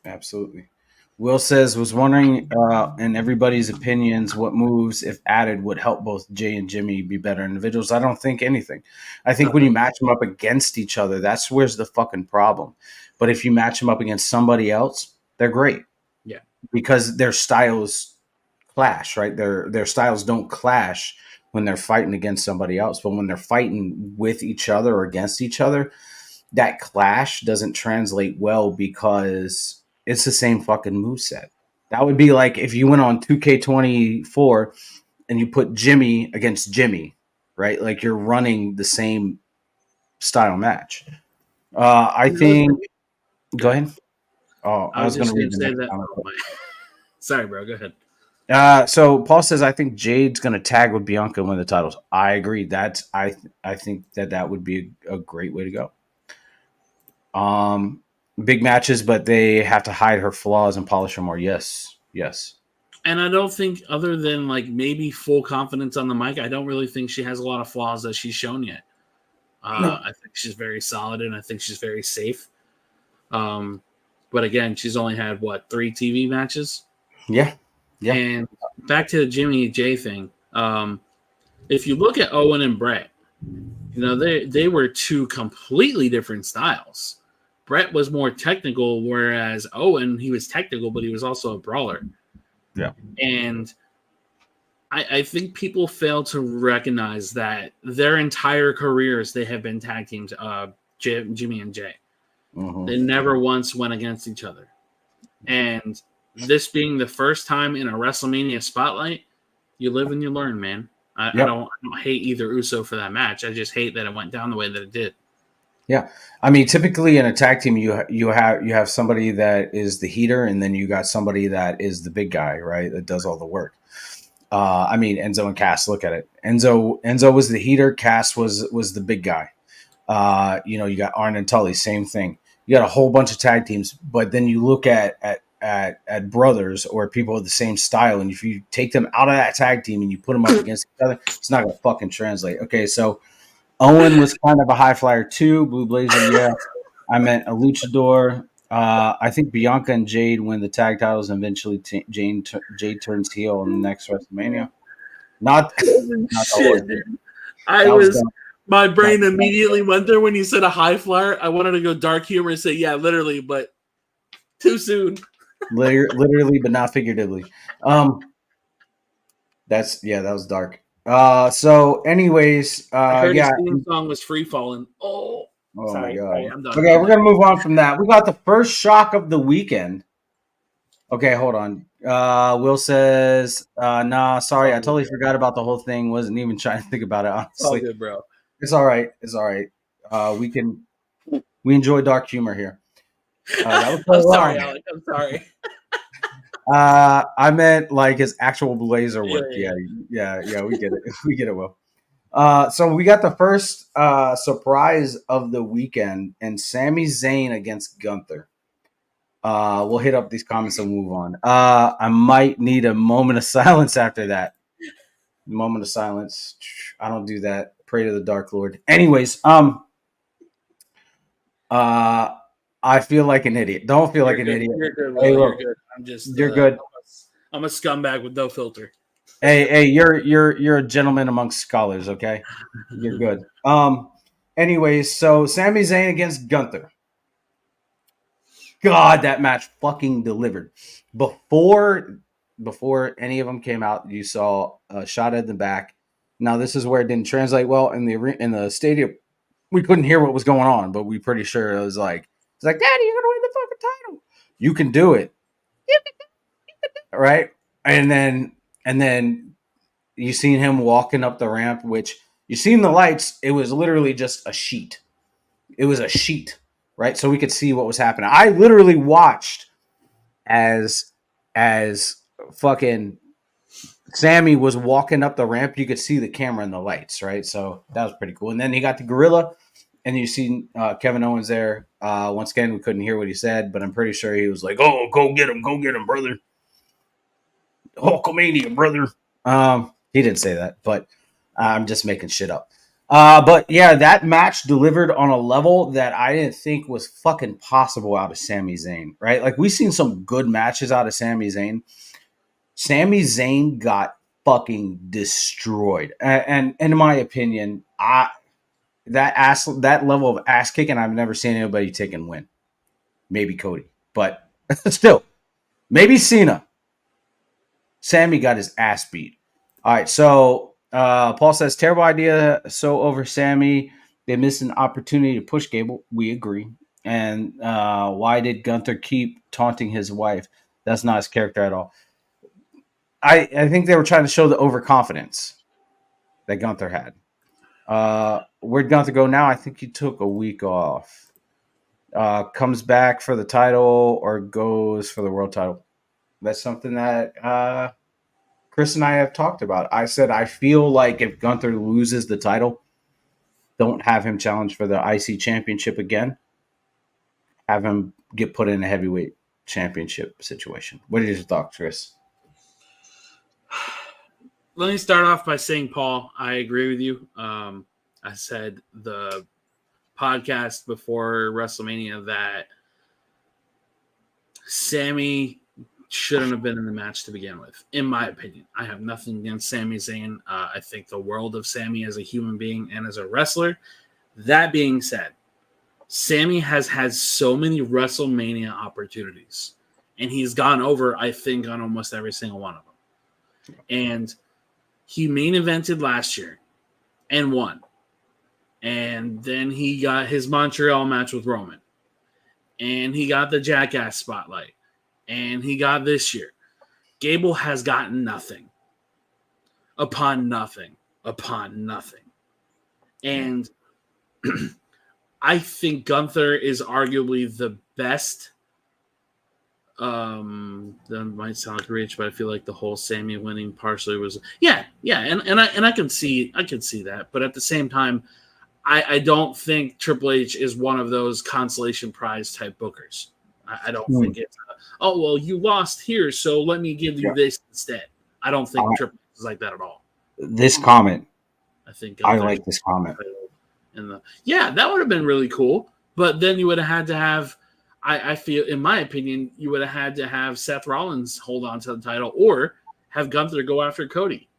Absolutely. Will says, was wondering, in everybody's opinions, what moves, if added, would help both Jay and Jimmy be better individuals. I don't think anything. I think when you match them up against each other, that's where's the fucking problem. But if you match them up against somebody else, they're great. Yeah. Because their styles clash, right? Their styles don't clash when they're fighting against somebody else, but when they're fighting with each other or against each other, that clash doesn't translate well because it's the same fucking moveset. That would be like if you went on 2K24 and you put Jimmy against Jimmy, right? Like you're running the same style match. I Another think. thing- Go ahead. Oh, I I was was going to just going read to the say next that. comment. Oh my. Sorry, bro. Go ahead. So Paul says, I think Jade's going to tag with Bianca and win the titles. I agree. I think that would be a great way to go. Big matches, but they have to hide her flaws and polish her more. Yes, yes. And I don't think, other than like maybe full confidence on the mic, I don't really think she has a lot of flaws that she's shown yet. No. I think she's very solid and I think she's very safe. But again, she's only had 3 TV matches. Yeah, yeah. And back to the Jimmy J thing. If you look at Owen and Brett, they were 2 completely different styles. Brett was more technical, whereas Owen, he was technical, but he was also a brawler. Yeah. And I think people fail to recognize that their entire careers they have been tag teams, Jimmy and Jay. Mm-hmm. They never once went against each other. And this being the first time in a WrestleMania spotlight, you live and you learn, man. I don't hate either Uso for that match. I just hate that it went down the way that it did. Yeah, I mean, typically in a tag team, you have somebody that is the heater, and then you got somebody that is the big guy, right? That does all the work. I mean, Enzo and Cass. Look at it. Enzo was the heater. Cass was the big guy. You got Arn and Tully. Same thing. You got a whole bunch of tag teams, but then you look at brothers or people with the same style, and if you take them out of that tag team and you put them up against each other, it's not gonna fucking translate. Okay, so Owen was kind of a high flyer too. Blue Blazer, yeah. I meant a luchador. I think Bianca and Jade win the tag titles, and eventually Jade turns heel in the next WrestleMania. Not Shit, dude. My brain immediately went there when you said a high flyer. I wanted to go dark humor and say, yeah, literally, but too soon. Literally, but not figuratively. That was dark. So, anyways, I heard yeah. his theme song was Free Falling. Oh sorry. My God. Sorry, I'm done. Okay, we're gonna move on from that. We got the first shock of the weekend. Okay, hold on. Will says, nah, sorry, I totally forgot about the whole thing. Wasn't even trying to think about it, honestly. It's all good, bro. It's all right. It's all right. We enjoy dark humor here. I'm sorry, Alec. I'm sorry. I meant like his actual blazer work. Yeah. We get it. We get it, Will. So we got the first surprise of the weekend, and Sami Zayn against Gunther. We'll hit up these comments and move on. I might need a moment of silence after that. Moment of silence. I don't do that. Pray to the Dark Lord. Anyways, I feel like an idiot. Don't feel like an idiot. You're good. Hey, you're good. I'm just. You're good. I'm a scumbag with no filter. Hey, you're a gentleman amongst scholars. Okay, you're good. Anyways, so Sami Zayn against Gunther. God, that match fucking delivered. Before any of them came out, you saw a shot at the back. Now this is where it didn't translate well in the stadium. We couldn't hear what was going on, but we pretty sure it was like, Daddy, you're gonna win the fucking title. You can do it. Right? And then you seen him walking up the ramp, which you seen the lights. It was literally just a sheet. It was a sheet, right? So we could see what was happening. I literally watched as fucking Sammy was walking up the ramp. You could see the camera and the lights, right? So that was pretty cool. And then he got the gorilla, and you see Kevin Owens there. Once again, we couldn't hear what he said, but I'm pretty sure he was like, "Oh, go get him, brother! Hulkamania, brother!" He didn't say that, but I'm just making shit up. But yeah, that match delivered on a level that I didn't think was fucking possible out of Sami Zayn, right? Like, we've seen some good matches out of Sami Zayn. Sami Zayn got fucking destroyed. And in my opinion, that level of ass kicking, I've never seen anybody take and win. Maybe Cody, but still, maybe Cena. Sammy got his ass beat. All right, so Paul says terrible idea. So over Sammy, they missed an opportunity to push Gable. We agree. And why did Gunther keep taunting his wife? That's not his character at all. I think they were trying to show the overconfidence that Gunther had. Where'd Gunther go now? I think he took a week off. Comes back for the title or goes for the world title. That's something that Chris and I have talked about. I said I feel like if Gunther loses the title, don't have him challenge for the IC championship again. Have him get put in a heavyweight championship situation. What is your thoughts, Chris? Let me start off by saying, Paul, I agree with you. I said the podcast before WrestleMania that Sammy shouldn't have been in the match to begin with, in my opinion. I have nothing against Sami Zayn. I think the world of Sammy as a human being and as a wrestler. That being said, Sammy has had so many WrestleMania opportunities, and he's gone over, I think, on almost every single one of them. And he main evented last year and won. And then he got his Montreal match with Roman. And he got the Jackass spotlight. And he got this year. Gable has gotten nothing. Upon nothing. Upon nothing. And I think Gunther is arguably the best. That might sound rich, but I feel like the whole Sammy winning partially was and I can see that, but at the same time, I don't think Triple H is one of those consolation prize type bookers. I don't think it's you lost here, so let me give you this instead. I don't think Triple H is like that at all. This comment, I think I like this comment. That would have been really cool, but then you would have had to have. I feel, in my opinion, you would have had to have Seth Rollins hold on to the title or have Gunther go after Cody.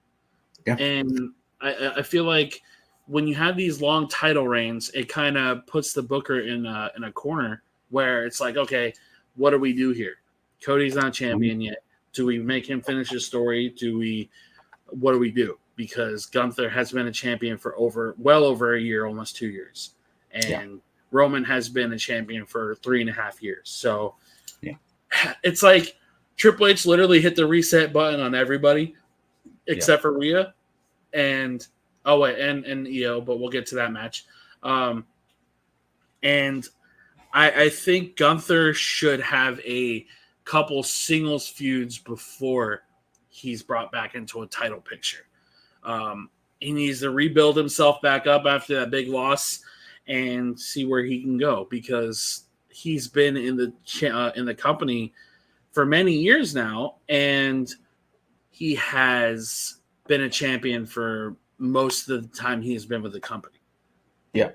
Yeah. And I feel like when you have these long title reigns, it kind of puts the booker in a corner where it's like, okay, what do we do here? Cody's not champion yet. Do we make him finish his story? What do we do? Because Gunther has been a champion for well over a year, almost 2 years. And Roman has been a champion for 3.5 years. So it's like Triple H literally hit the reset button on everybody except for Rhea and Io, but we'll get to that match. And I think Gunther should have a couple singles feuds before he's brought back into a title picture. He needs to rebuild himself back up after that big loss and see where he can go, because he's been in the company for many years now, and he has been a champion for most of the time he's been with the company. Yeah.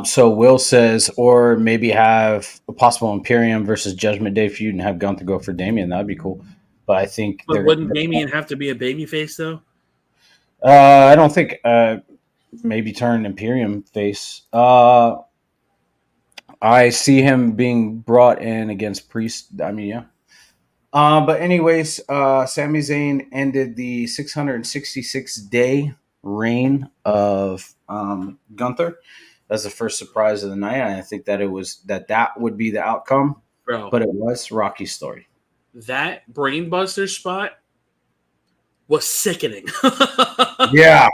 So Will says, or maybe have a possible Imperium versus Judgment Day feud and have Gunther go for Damian. That'd be cool. But I think, wouldn't Damian have to be a babyface though? I don't think. Maybe turn Imperium face. I see him being brought in against Priest. I mean, yeah. But anyways, Sami Zayn ended the 666-day reign of Gunther. That's the first surprise of the night. And I think that that would be the outcome. Bro, but it was Rocky's story. That brainbuster spot was sickening. Yeah.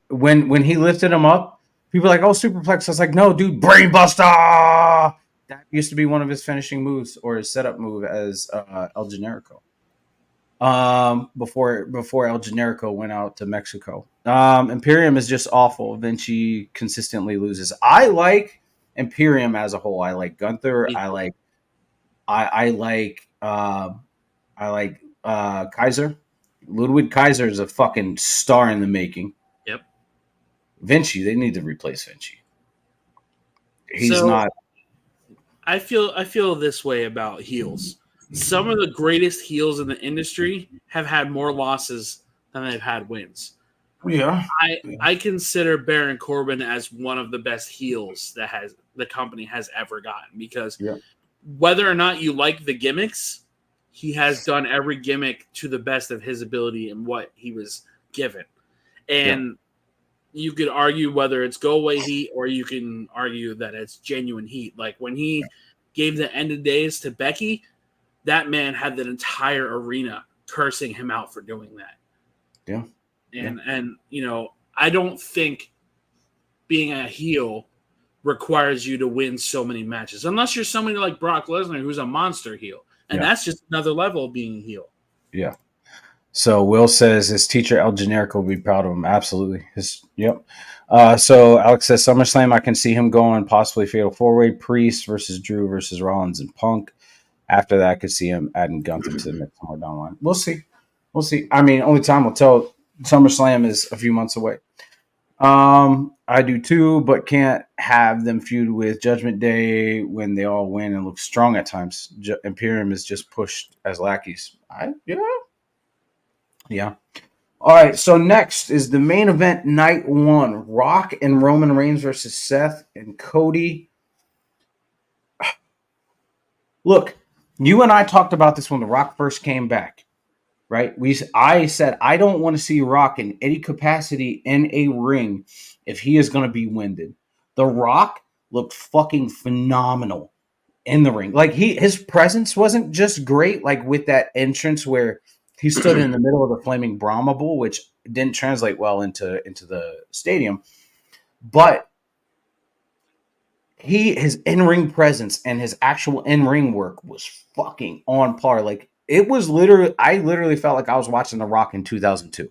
When he lifted him up, people were like, oh, superplex. I was like, no, dude, brainbuster. That used to be one of his finishing moves or his setup move as El Generico. Before El Generico went out to Mexico. Imperium is just awful. Vinci consistently loses. I like Imperium as a whole. I like Gunther. I like Kaiser. Ludwig Kaiser is a fucking star in the making. Yep. Vinci, they need to replace Vinci. He's not. I feel this way about heels. Some of the greatest heels in the industry have had more losses than they've had wins. Yeah. I consider Baron Corbin as one of the best heels that the company has ever gotten, because whether or not you like the gimmicks, he has done every gimmick to the best of his ability and what he was given. And you could argue whether it's go away heat or you can argue that it's genuine heat. Like when he gave the end of days to Becky, that man had that entire arena cursing him out for doing that. Yeah. And you know, I don't think being a heel requires you to win so many matches unless you're somebody like Brock Lesnar who's a monster heel. And that's just another level of being a heel. Yeah. So Will says his teacher El Generico will be proud of him. Absolutely. So Alex says SummerSlam, I can see him going possibly fatal 4-way, Priest versus Drew versus Rollins and Punk. After that, I could see him adding Gunther to the mix somewhere down the line. We'll see. I mean, only time will tell. SummerSlam is a few months away. I do too, but can't have them feud with Judgment Day when they all win and look strong at times. Imperium is just pushed as lackeys. Yeah. All right. So next is the main event, night 1: Rock and Roman Reigns versus Seth and Cody. Look, you and I talked about this when The Rock first came back, right? I said I don't want to see Rock in any capacity in a ring if he is going to be winded. The Rock looked fucking phenomenal in the ring. Like his presence wasn't just great, like with that entrance where he stood in the middle of the flaming Brahma Bull, which didn't translate well into the stadium, but his in-ring presence and his actual in-ring work was fucking on par. Like it was I literally felt like I was watching The Rock in 2002.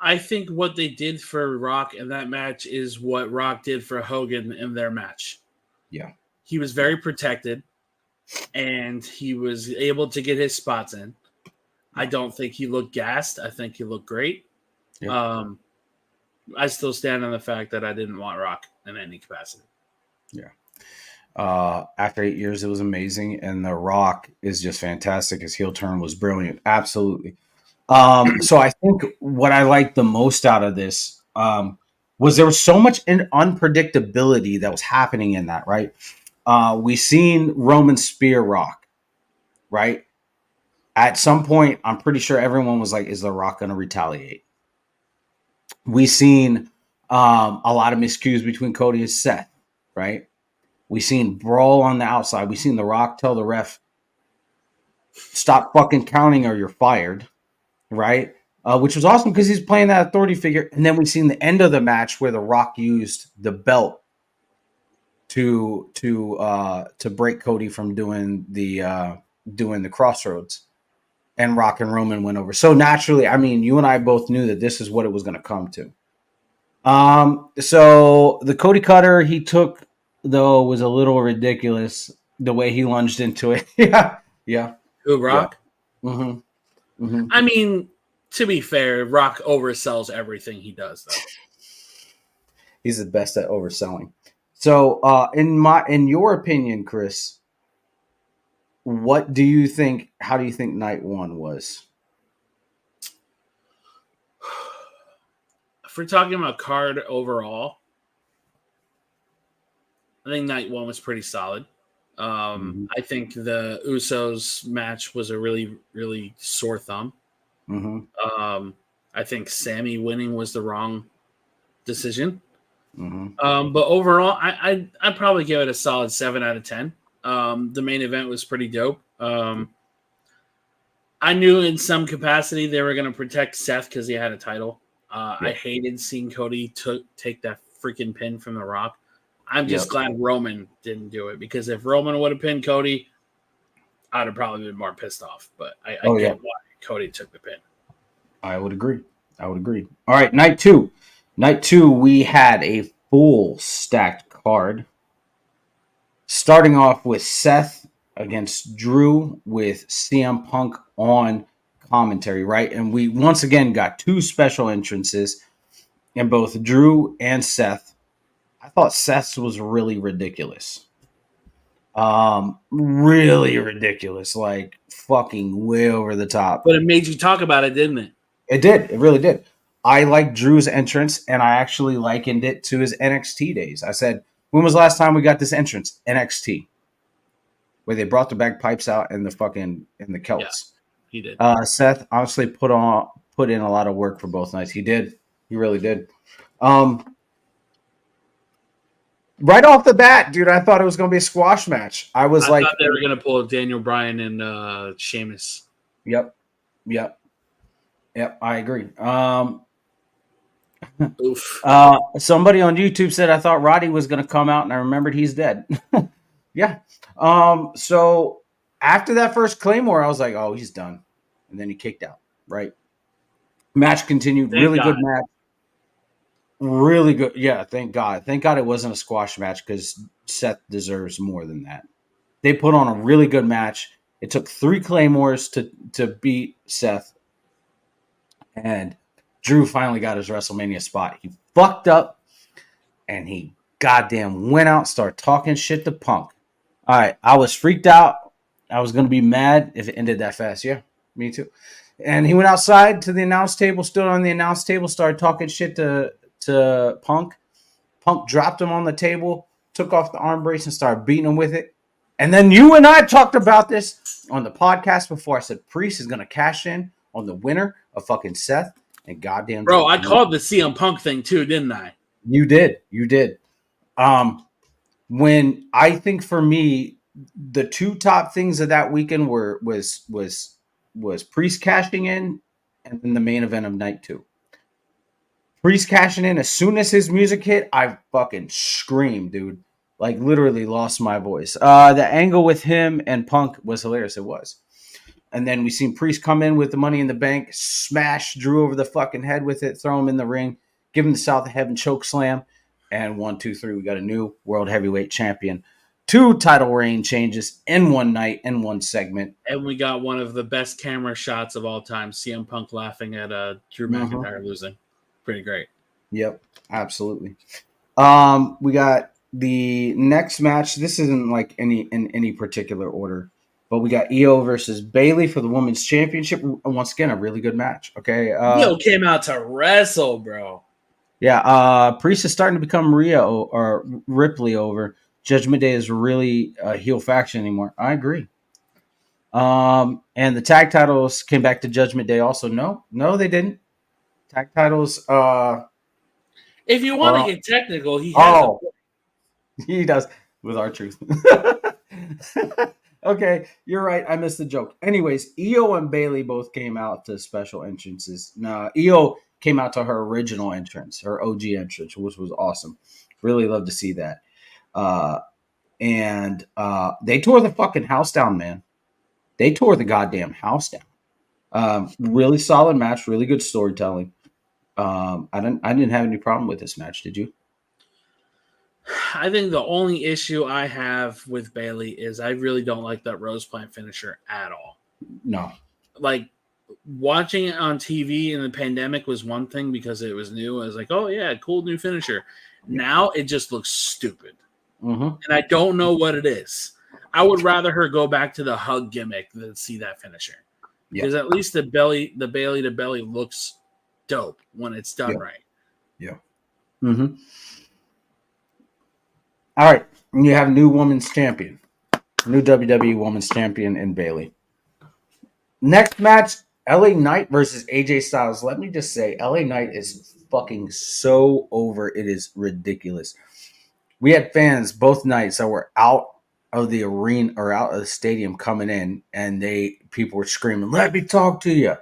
I think what they did for Rock in that match is what Rock did for Hogan in their match. Yeah. He was very protected and he was able to get his spots in. I don't think he looked gassed. I think he looked great. Yeah. I still stand on the fact that I didn't want Rock in any capacity. Yeah. After 8 years, it was amazing. And The Rock is just fantastic. His heel turn was brilliant. Absolutely. So I think what I liked the most out of this was there was so much unpredictability that was happening in that, right? We seen Roman spear Rock, right? At some point, I'm pretty sure everyone was like, is The Rock going to retaliate? We seen a lot of miscues between Cody and Seth, right? We seen brawl on the outside. We seen The Rock tell the ref, stop fucking counting or you're fired, right? Which was awesome because he's playing that authority figure. And then we seen the end of the match where The Rock used the belt to break Cody from doing the crossroads. And Rock and Roman went over. So naturally, I mean, you and I both knew that this is what it was going to come to. So the Cody Cutter he took, though, was a little ridiculous. The way he lunged into it. Yeah. Who, Rock? Yeah. Mm-hmm. Mm-hmm. I mean, to be fair, Rock oversells everything he does, though. He's the best at overselling. So, in your opinion, Chris, what do you think? How do you think night 1 was? If we're talking about card overall, I think night 1 was pretty solid. I think the Usos match was a really, really sore thumb. Mm-hmm. I think Sammy winning was the wrong decision. Mm-hmm. But overall, I'd probably give it a solid 7 out of 10. The main event was pretty dope. I knew in some capacity they were going to protect Seth because he had a title. I hated seeing Cody take that freaking pin from The Rock. I'm just glad Roman didn't do it because if Roman would have pinned Cody, I'd have probably been more pissed off. But I get why Cody took the pin. I would agree. All right, night 2. Night 2, we had a full stacked card. Starting off with Seth against Drew with CM Punk on commentary, right? And we once again got 2 special entrances in both Drew and Seth. I thought Seth's was really ridiculous. Really ridiculous. Like fucking way over the top. But it made you talk about it, didn't it? It did. It really did. I liked Drew's entrance, and I actually likened it to his NXT days. I said, when was the last time we got this entrance? NXT. where they brought the bagpipes out and the Yeah, Celts. he did. Seth honestly put in a lot of work for both nights. He did. He really did. Right off the bat, dude, I thought it was going to be a squash match. I was I like, thought they were gonna pull Daniel Bryan and Sheamus. yep, yep, yep. I agree. Oof. Somebody on YouTube said I thought Roddy was going to come out, and I remembered he's dead. Yeah. So after that first Claymore, I was like, oh, he's done, and then he kicked out. Right. Match continued. Thank Really God. good match. Really good. Yeah. Thank God. Thank God it wasn't a squash match because Seth deserves more than that. They put on a really good match. It took 3 Claymores to beat Seth, and Drew finally got his WrestleMania spot. He fucked up, and he goddamn went out, started talking shit to Punk. All right, I was freaked out. I was gonna be mad if it ended that fast. Yeah, me too. And he went outside to the announce table, stood on the announce table, started talking shit to Punk. Punk dropped him on the table, took off the arm brace, and started beating him with it. And then you and I talked about this on the podcast before. I said Priest is gonna cash in on the winner of fucking Seth and goddamn Bro, Drew. I called the CM Punk thing too, didn't I? You did. When I think for me, the 2 top things of that weekend was Priest cashing in, and then the main event of night 2. Priest cashing in, as soon as his music hit, I fucking screamed, dude. Like literally lost my voice. The angle with him and Punk was hilarious. It was. And then we seen Priest come in with the Money in the Bank, smash Drew over the fucking head with it, throw him in the ring, give him the South of Heaven choke slam, and 1, 2, 3, we got a new world heavyweight champion. 2 title reign changes in one night, in one segment. And we got one of the best camera shots of all time, CM Punk laughing at Drew McIntyre losing. Pretty great. Yep, absolutely. We got the next match. This isn't like in any particular order, but we got Io versus Bailey for the women's championship. Once again, a really good match. Okay. Io came out to wrestle, bro. Yeah. Priest is starting to become Ripley over. Judgment Day is really a heel faction anymore. I agree. And the tag titles came back to Judgment Day also. No, they didn't. Tag titles. If you want to get technical, he has. He does with R-Truth. Okay, you're right. I missed the joke. Anyways, Io and Bailey both came out to special entrances. Now, Io came out to her original entrance, her OG entrance, which was awesome. Really love to see that. And they tore the fucking house down, man. They tore the goddamn house down. Really solid match, really good storytelling. I didn't have any problem with this match. Did you? I think the only issue I have with Bailey is I really don't like that Rose Plant finisher at all. No. Like watching it on TV in the pandemic was one thing because it was new. I was like, oh yeah, cool new finisher. Now it just looks stupid. Mm-hmm. And I don't know what it is. I would rather her go back to the hug gimmick than see that finisher. Because at least the Bailey to belly looks dope when it's done right. Yeah. Mm-hmm. All right. You have new women's champion. New WWE women's champion in Bailey. Next match, LA Knight versus AJ Styles. Let me just say, LA Knight is fucking so over. It is ridiculous. We had fans both nights that were out of the arena or out of the stadium coming in, and people were screaming, "Let me talk to you."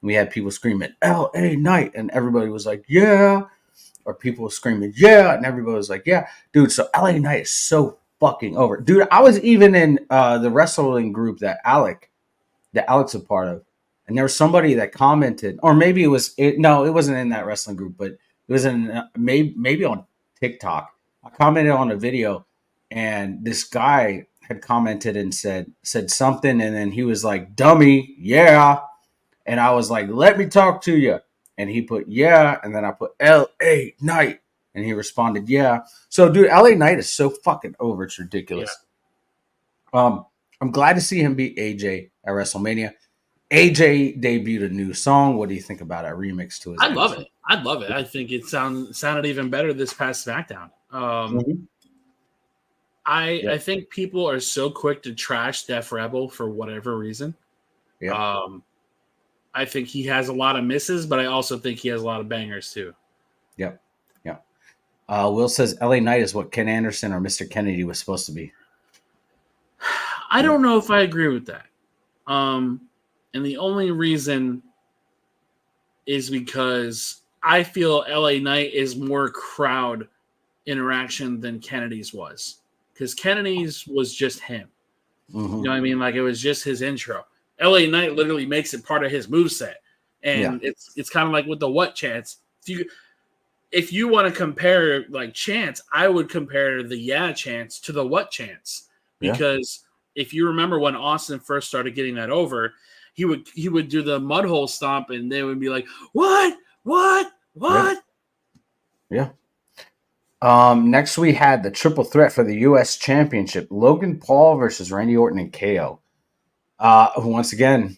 We had people screaming, "LA Knight," and everybody was like, "Yeah." Or people were screaming, "Yeah," and everybody was like, "Yeah." Dude, so LA Knight is so fucking over. Dude, I was even in the wrestling group that Alex a part of, and there was somebody that commented, or maybe it wasn't in that wrestling group, but it was in maybe on TikTok. I commented on a video, and this guy had commented and said something, and then he was like, "Dummy, yeah," and I was like, "Let me talk to you," and he put "yeah," and then I put "LA Knight," and he responded "yeah." So, dude, LA Knight is so fucking over; it's ridiculous. Yeah. I'm glad to see him beat AJ at WrestleMania. AJ debuted a new song. What do you think about a remix to his? I love it. I think it sounded even better this past SmackDown. I think people are so quick to trash Def Rebel for whatever reason. Yeah. I think he has a lot of misses, but I also think he has a lot of bangers too. Yep. Yep. Will says LA Knight is what Ken Anderson or Mr. Kennedy was supposed to be. I don't know if I agree with that. And the only reason is because I feel LA Knight is more crowd interaction than Kennedy's was. Because Kennedy's was just him. Mm-hmm. You know what I mean? Like it was just his intro. LA Knight literally makes it part of his moveset. And it's kind of like with the what chance. If you want to compare like chance, I would compare the yeah chance to the what chance. Because if you remember when Austin first started getting that over, he would do the mud hole stomp and they would be like, what? Yeah. Next we had the triple threat for the U.S. Championship: Logan Paul versus Randy Orton and KO. Once again,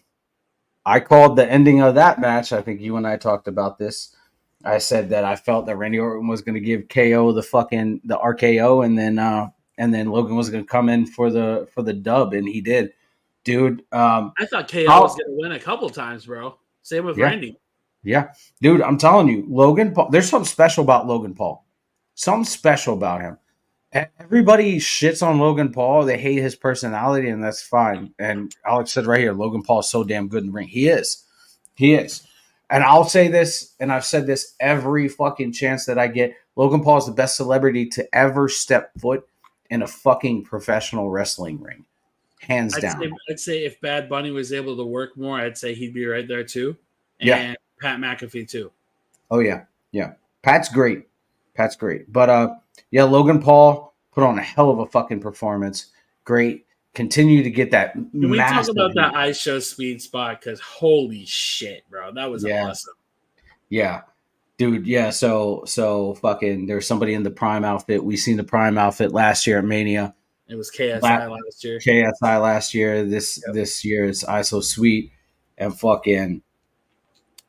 I called the ending of that match. I think you and I talked about this. I said that I felt that Randy Orton was going to give KO the RKO, and then Logan was going to come in for the dub, and he did, dude. I thought KO was going to win a couple times, bro. Same with Randy. Yeah, dude, I'm telling you, Logan Paul. There's something special about Logan Paul. Something special about him. Everybody shits on Logan Paul. They hate his personality, and that's fine. And Alex said right here, Logan Paul is so damn good in the ring. He is. And I'll say this, and I've said this every fucking chance that I get. Logan Paul is the best celebrity to ever step foot in a fucking professional wrestling ring. Hands down. I'd say if Bad Bunny was able to work more, I'd say he'd be right there too. And Pat McAfee too. Oh, yeah. Pat's great. But, Logan Paul put on a hell of a fucking performance. Great. Continue to get that. Can we talk about that ice show speed spot? Because holy shit, bro. That was awesome. Yeah. Dude, yeah. So fucking there's somebody in the Prime outfit. We seen the Prime outfit last year at Mania. It was KSI last year. KSI last year. This year it's I So Sweet. And fucking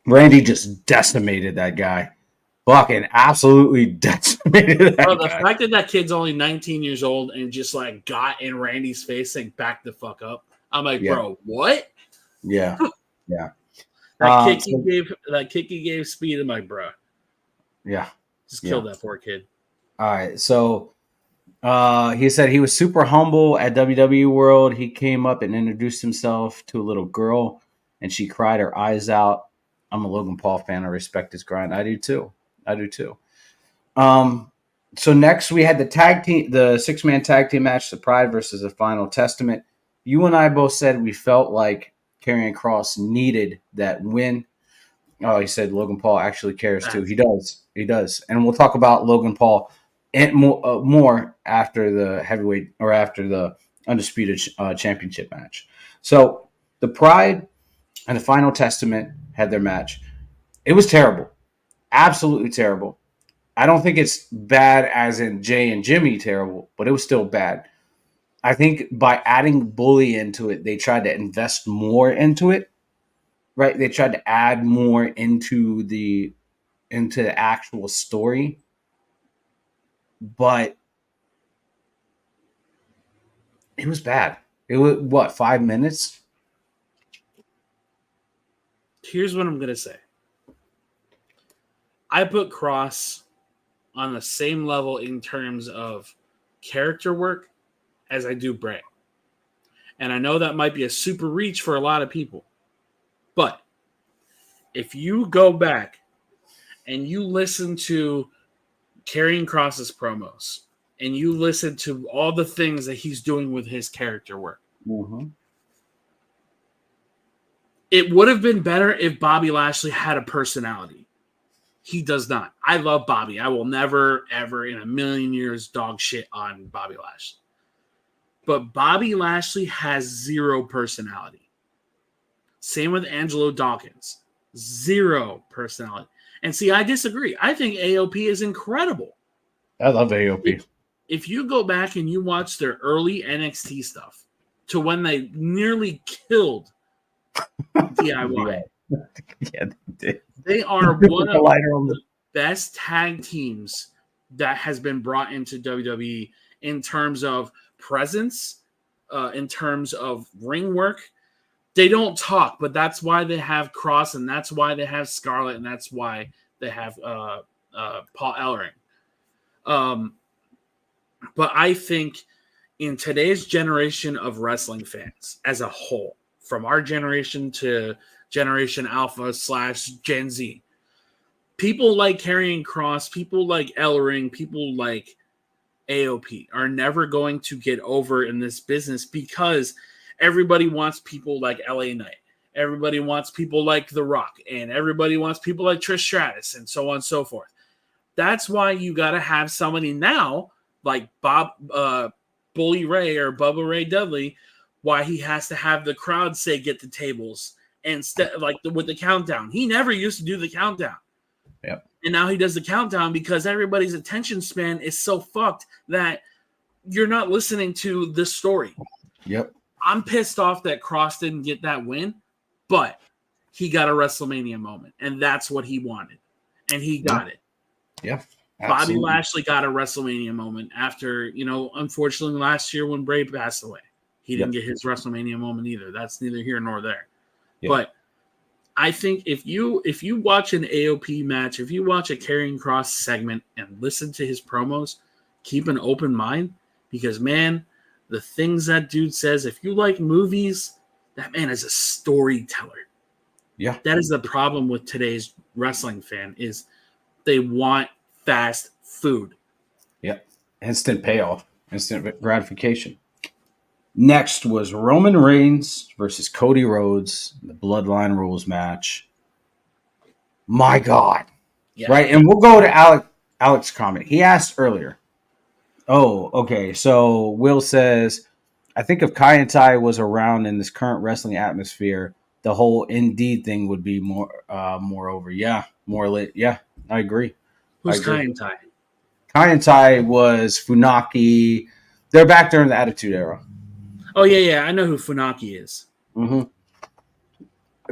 Randy just decimated that guy. Fucking absolutely decimated that Bro, the guy. fact that kid's only 19 years old and just like got in Randy's face and back the fuck up. I'm like, bro, what? Yeah. That kick he gave Speed. I'm like, bro. Yeah. Just killed that poor kid. All right. So he said he was super humble at WWE World. He came up and introduced himself to a little girl, and she cried her eyes out. I'm a Logan Paul fan. I respect his grind. I do too. So next we had the 6-man tag team match, Surprise versus the Final Testament. You and I both said we felt like Karrion Kross needed that win. Oh, he said Logan Paul actually cares too. He does. And we'll talk about Logan Paul and more after the heavyweight or after the Undisputed Championship match. So the Pride and the Final Testament had their match. It was terrible. Absolutely terrible. I don't think it's bad as in Jay and Jimmy terrible, but it was still bad. I think by adding Bully into it, they tried to invest more into it, right? They tried to add more into the actual story, but it was bad. It was 5 minutes? Here's what I'm going to say. I put Kross on the same level in terms of character work as I do Bray. And I know that might be a super reach for a lot of people. But if you go back and you listen to Karrion Kross's promos and you listen to all the things that he's doing with his character work, it would have been better if Bobby Lashley had a personality. He does not. I love Bobby. I will never, ever in a million years dog shit on Bobby Lashley. But Bobby Lashley has zero personality. Same with Angelo Dawkins. Zero personality. And see, I disagree. I think AOP is incredible. I love AOP. If you go back and you watch their early NXT stuff to when they nearly killed DIY. Yeah, they did. They are one of the best tag teams that has been brought into WWE in terms of presence, in terms of ring work. They don't talk, but that's why they have Cross, and that's why they have Scarlett, and that's why they have Paul Ellering. But I think in today's generation of wrestling fans as a whole, from our generation to Generation Alpha / Gen Z, people like Karrion Kross, people like Ellering, people like AOP are never going to get over in this business because everybody wants people like LA Knight. Everybody wants people like The Rock, and everybody wants people like Trish Stratus, and so on and so forth. That's why you got to have somebody now like Bully Ray or Bubba Ray Dudley, why he has to have the crowd say get the tables instead with the countdown. He never used to do the countdown. Yep. And now he does the countdown because everybody's attention span is so fucked that you're not listening to the story. Yep. I'm pissed off that Cross didn't get that win, but he got a WrestleMania moment, and that's what he wanted. And he got it. Yeah. Absolutely. Bobby Lashley got a WrestleMania moment after, unfortunately last year when Bray passed away. He didn't get his WrestleMania moment either. That's neither here nor there. Yep. But I think if you watch an AOP match, if you watch a Karrion Kross segment and listen to his promos, keep an open mind because, man, the things that dude says, if you like movies, that man is a storyteller. Yeah. That is the problem with today's wrestling fan is they want fast food. Yep. Instant payoff. Instant gratification. Next was Roman Reigns versus Cody Rhodes, the Bloodline Rules match. My God. Yeah. Right? And we'll go to Alex's comment. He asked earlier. Oh, okay. So Will says, I think if Kai and Tai was around in this current wrestling atmosphere, the whole Indeed thing would be more over. Yeah. More lit. Yeah. I agree. Who's Kai and Tai? Kai and Tai was Funaki. They're back during the Attitude Era. Oh, yeah. I know who Funaki is. Mm-hmm.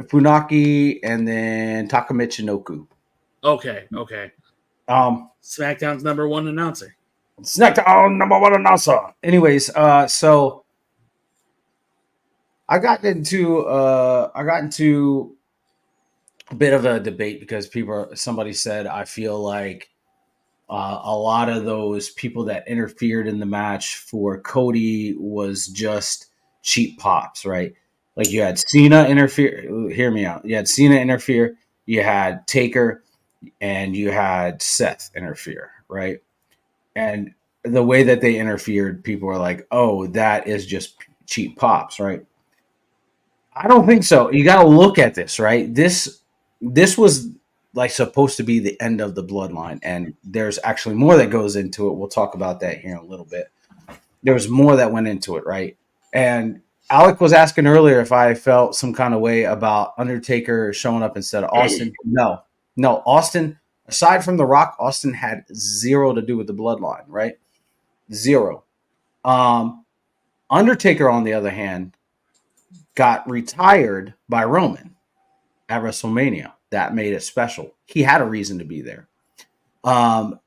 Funaki and then Taka Michinoku. Okay. SmackDown's number one announcer. SmackDown number one announcer. Anyways, so I got into a bit of a debate because somebody said I feel like a lot of those people that interfered in the match for Cody was just cheap pops, right? Like you had Cena interfere. Hear me out. You had Cena interfere. You had Taker, and you had Seth interfere, right? And the way that they interfered, people were like, "Oh, that is just cheap pops," right? I don't think so. You got to look at this, right? This was like supposed to be the end of the bloodline, and there's actually more that goes into it. We'll talk about that here in a little bit. There was more that went into it, right? And Alec was asking earlier if I felt some kind of way about Undertaker showing up instead of Austin. No, Austin, aside from The Rock, Austin had zero to do with the bloodline, right? Zero. Undertaker, on the other hand, got retired by Roman at WrestleMania. That made it special. He had a reason to be there.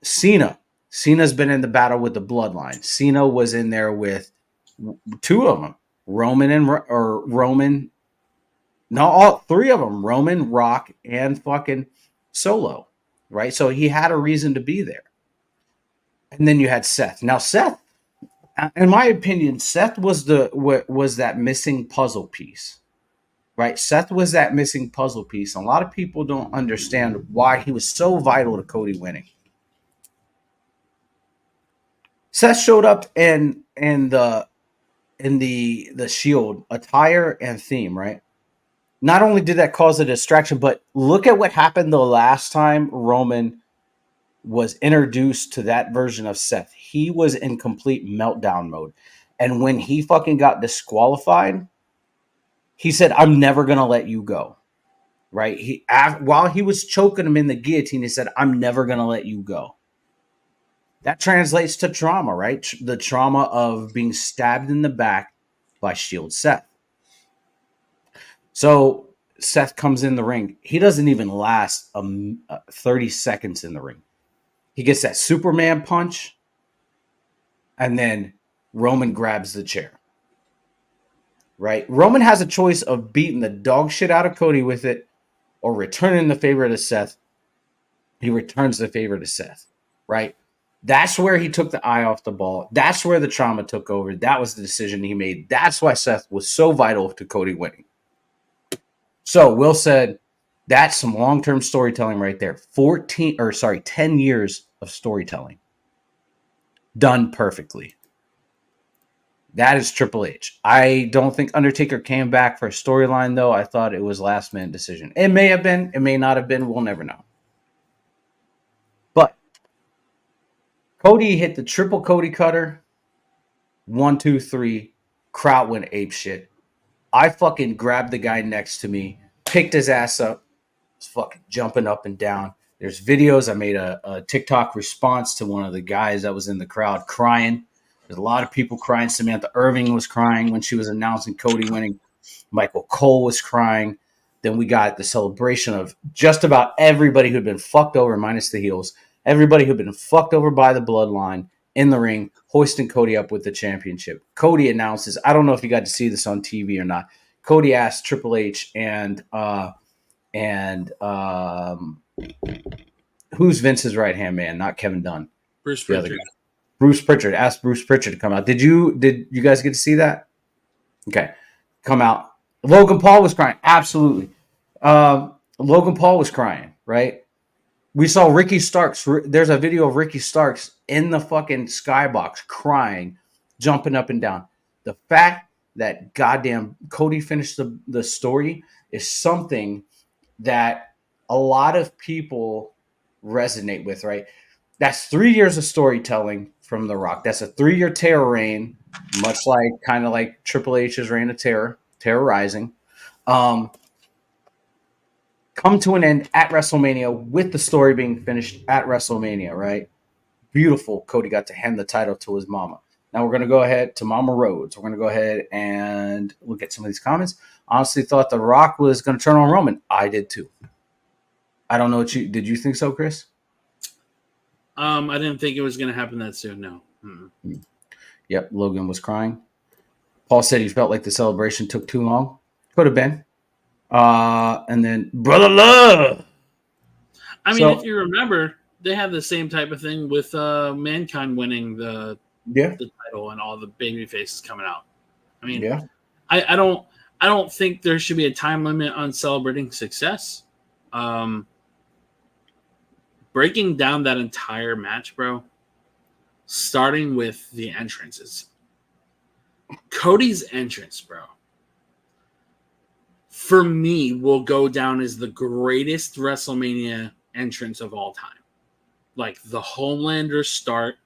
Cena's been in the battle with the bloodline. Cena was in there with two of them, all three of them, Roman, Rock, and fucking Solo, right? So he had a reason to be there. And then you had Seth. Now Seth, in my opinion, Seth was that missing puzzle piece. Right, Seth was that missing puzzle piece. A lot of people don't understand why he was so vital to Cody winning. Seth showed up in the Shield attire and theme, right? Not only did that cause a distraction, but look at what happened the last time Roman was introduced to that version of Seth. He was in complete meltdown mode, and when he fucking got disqualified, he said, "I'm never going to let you go." Right? While he was choking him in the guillotine, he said, "I'm never going to let you go." That translates to trauma, right? The trauma of being stabbed in the back by Shield Seth. So Seth comes in the ring. He doesn't even last 30 seconds in the ring. He gets that Superman punch. and then Roman grabs the chair. Right? Roman has a choice of beating the dog shit out of Cody with it or returning the favor to Seth. He returns the favor to Seth, right? That's where he took the eye off the ball. That's where the trauma took over. That was the decision he made. That's why Seth was so vital to Cody winning. So Will said, that's some long-term storytelling right there. 10 years of storytelling done perfectly. That is Triple H. I don't think Undertaker came back for a storyline, though. I thought it was last-minute decision. It may have been. It may not have been. We'll never know. But Cody hit the triple Cody cutter. 1, 2, 3. Crowd went ape shit. I fucking grabbed the guy next to me, picked his ass up, was fucking jumping up and down. There's videos. I made a TikTok response to one of the guys that was in the crowd crying. There's a lot of people crying. Samantha Irving was crying when she was announcing Cody winning. Michael Cole was crying. Then we got the celebration of just about everybody who'd been fucked over, minus the heels. Everybody who'd been fucked over by the bloodline in the ring, hoisting Cody up with the championship. Cody announces, I don't know if you got to see this on TV or not. Cody asked Triple H and who's Vince's right hand man? Not Kevin Dunn. Bruce Pritchard. Bruce Pritchard. Asked Bruce Pritchard to come out. Did you guys get to see that? Okay, come out. Logan Paul was crying. Absolutely. Logan Paul was crying. Right. We saw Ricky Starks. There's a video of Ricky Starks in the fucking skybox crying, jumping up and down. The fact that goddamn Cody finished the story is something that a lot of people resonate with, right? That's 3 years of storytelling from The Rock. That's a 3-year terror reign, much like kind of like Triple H's reign of terror, terrorizing. Come to an end at WrestleMania with the story being finished at WrestleMania, right? Beautiful. Cody got to hand the title to his mama. Now we're going to go ahead to Mama Rhodes. We're going to go ahead and look at some of these comments. Honestly thought The Rock was going to turn on Roman. I did too. I don't know did you think so, Chris? I didn't think it was going to happen that soon. No. Mm-hmm. Yep. Logan was crying. Paul said he felt like the celebration took too long. Could have been. And then Brother Love. I mean, if you remember, they had the same type of thing with Mankind winning the title and all the baby faces coming out. I mean, I don't think there should be a time limit on celebrating success. Breaking down that entire match, bro, starting with the entrances. Cody's entrance, bro, for me, will go down as the greatest WrestleMania entrance of all time. Like the Homelander start,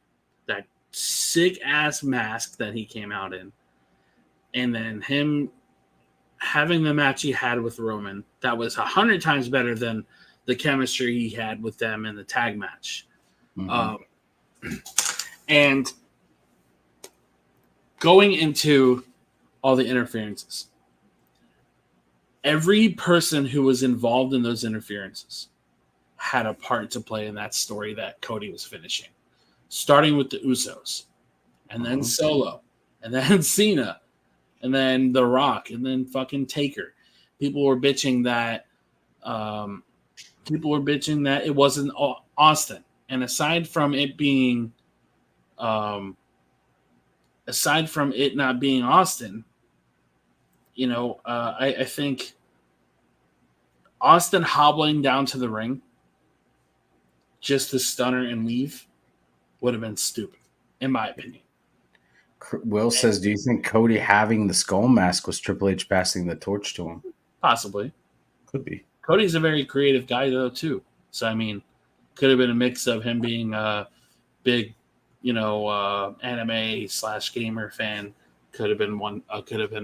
that sick-ass mask that he came out in, and then him having the match he had with Roman, that was 100 times better than the chemistry he had with them in the tag match. Mm-hmm. And going into all the interferences, every person who was involved in those interferences had a part to play in that story that Cody was finishing. Starting with the Usos, and then Solo, and then Cena, and then The Rock, and then fucking Taker. People were bitching that it wasn't Austin. And aside from it not being Austin, you know, I think Austin hobbling down to the ring just to stunner and leave would have been stupid, in my opinion. Will says, do you think Cody having the skull mask was Triple H passing the torch to him? Possibly. Could be. Cody's a very creative guy, though, too. So, I mean, could have been a mix of him being a big, you know, anime / gamer fan. Could have been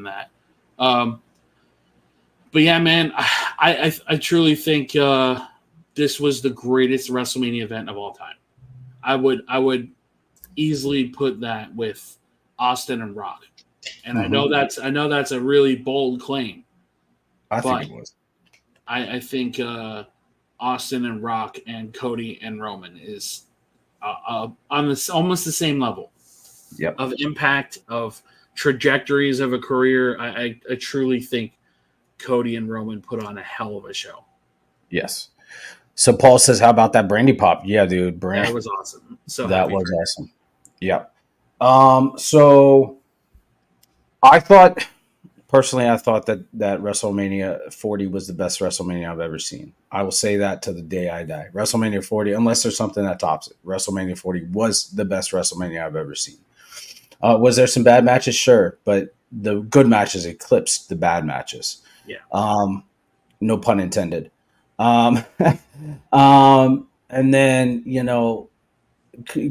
that. But yeah, man, I truly think this was the greatest WrestleMania event of all time. I would easily put that with Austin and Rock, and I know that's a really bold claim. I think it was. I think Austin and Rock and Cody and Roman is on this almost the same level. Yep. of impact, of trajectories of a career. I truly think Cody and Roman put on a hell of a show. Yes. So Paul says, "How about that brandy pop?" Yeah, dude, That was awesome. So that happy was for him. awesome. Yep. So I thought personally, I thought that WrestleMania 40 was the best WrestleMania I've ever seen. I will say that to the day I die. WrestleMania 40, unless there's something that tops it, WrestleMania 40 was the best WrestleMania I've ever seen. Was there some bad matches? Sure, but the good matches eclipsed the bad matches. Yeah. No pun intended. And then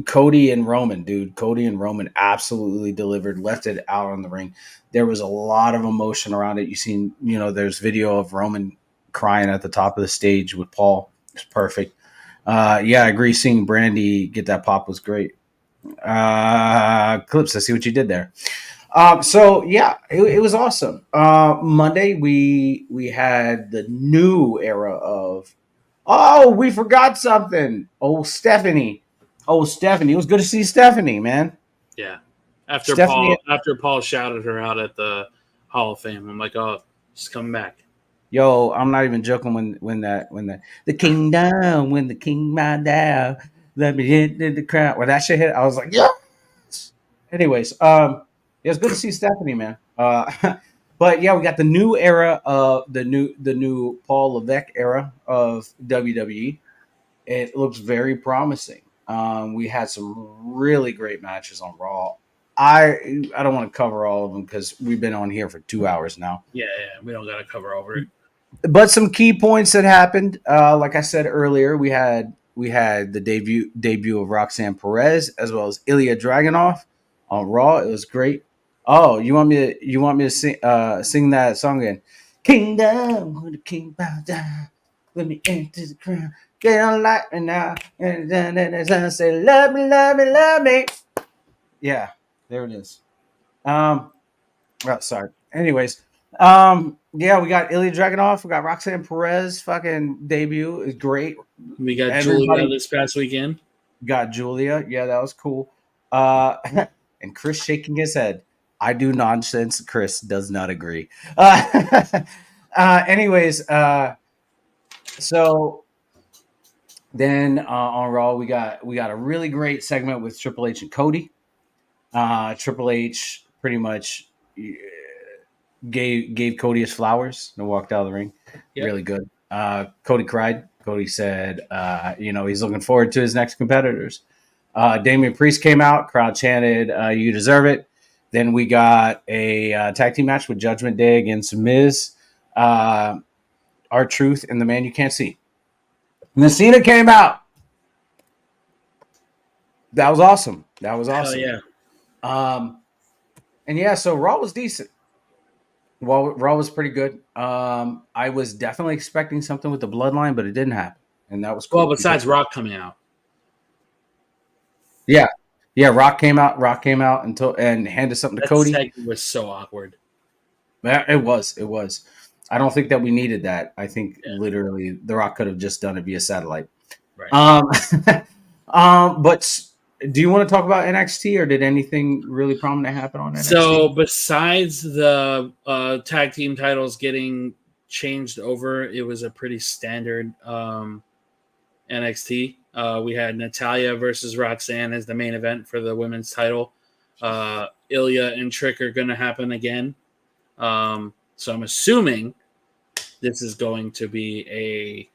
Cody and Roman, dude. Cody and Roman absolutely delivered, left it out on the ring. There was a lot of emotion around it. You seen, there's video of Roman crying at the top of the stage with Paul. It's perfect. Yeah, I agree. Seeing Brandy get that pop was great. Clips, I see what you did there. So yeah, it was awesome. Monday we had the new era of. Oh, we forgot something. Oh, Stephanie. It was good to see Stephanie, man. Yeah. After Stephanie, Paul shouted her out at the Hall of Fame, I'm like, oh, she's coming back. yo, I'm not even joking when the king down, when the king bow down, let me hit the crowd. When that shit hit, I was like, yeah. Anyways, it was good to see Stephanie, man. But yeah, we got the new era of the new Paul Levesque era of WWE. It looks very promising. We had some really great matches on Raw. I don't want to cover all of them because we've been on here for 2 hours now. Yeah, we don't got to cover over it. But some key points that happened, like I said earlier, we had the debut of Roxanne Perez as well as Ilya Dragunov on Raw. It was great. Oh, you want me to sing that song again? Kingdom, when the king bow down, let me enter the crown. Get on light right now, and then say, "Love me, love me, love me." Yeah, there it is. Oh, sorry. Anyways, yeah, we got Ilya Dragunov, we got Roxanne Perez, fucking debut is great. We got Everybody Julia this past weekend. got Julia. Yeah, that was cool. And Chris shaking his head. I do nonsense. Chris does not agree. Anyways, so then on Raw we got a really great segment with Triple H and Cody. Triple H pretty much gave Cody his flowers and walked out of the ring. Yep. Really good. Cody cried. Cody said, he's looking forward to his next competitors. Damian Priest came out. Crowd chanted, "You deserve it." Then we got a tag team match with Judgment Day against Miz, R-Truth, and the Man You Can't See. And Cena came out. That was awesome. Hell yeah. And yeah, so Raw was decent. Well, Raw was pretty good. I was definitely expecting something with the Bloodline, but it didn't happen, and that was cool. Well, besides Rock coming out. Yeah, Rock came out and handed something to Cody. That segment was so awkward. Yeah, it was. I don't think that we needed that. I think literally The Rock could have just done it via satellite. Right. But do you want to talk about NXT, or did anything really prominent happen on NXT? So besides the tag team titles getting changed over, it was a pretty standard NXT. We had Natalya versus Roxanne as the main event for the women's title. Ilya and Trick are going to happen again. So I'm assuming this is going to be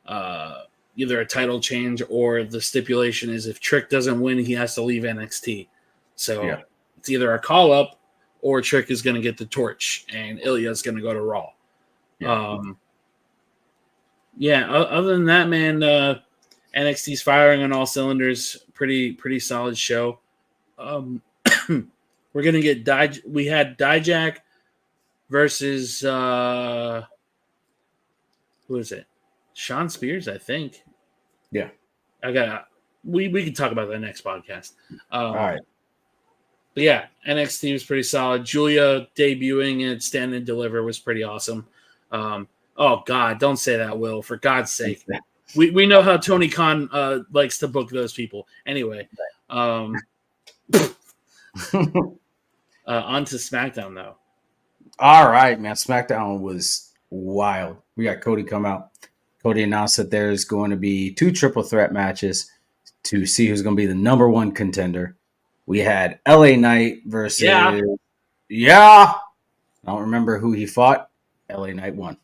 either a title change, or the stipulation is if Trick doesn't win, he has to leave NXT. So it's either a call up or Trick is going to get the torch and Ilya is going to go to Raw. Other than that, man, NXT's firing on all cylinders. Pretty solid show. We're going to get we had Dijak versus who is it? Sean Spears, I think. Yeah. We can talk about that next podcast. All right. But yeah, NXT was pretty solid. Julia debuting at Stand and Deliver was pretty awesome. Oh God, don't say that, Will, for God's sake. We know how Tony Khan likes to book those people. Anyway. On to SmackDown though. All right, man. SmackDown was wild. We got Cody come out. Cody announced that there's going to be 2 triple threat matches to see who's going to be the number 1 contender. We had LA Knight versus yeah. I don't remember who he fought. LA Knight won.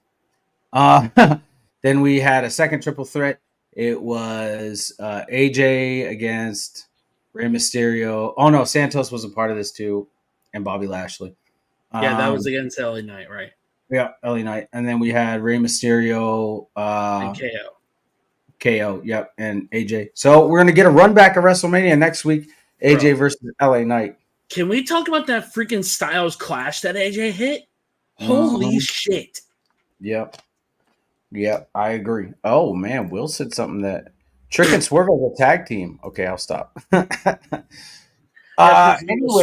Then we had a second triple threat. It was AJ against Rey Mysterio. Oh no, Santos was a part of this too, and Bobby Lashley. Yeah, that was against LA Knight, right? Yeah, LA Knight. And then we had Rey Mysterio, And KO. KO, yep, and AJ. So we're gonna get a run back of WrestleMania next week. AJ versus LA Knight. Can we talk about that freaking Styles clash that AJ hit? Holy shit. Yep. Yep, I agree. Oh man, Will said something that Trick and Swerve as a tag team. Okay, I'll stop. Anyways,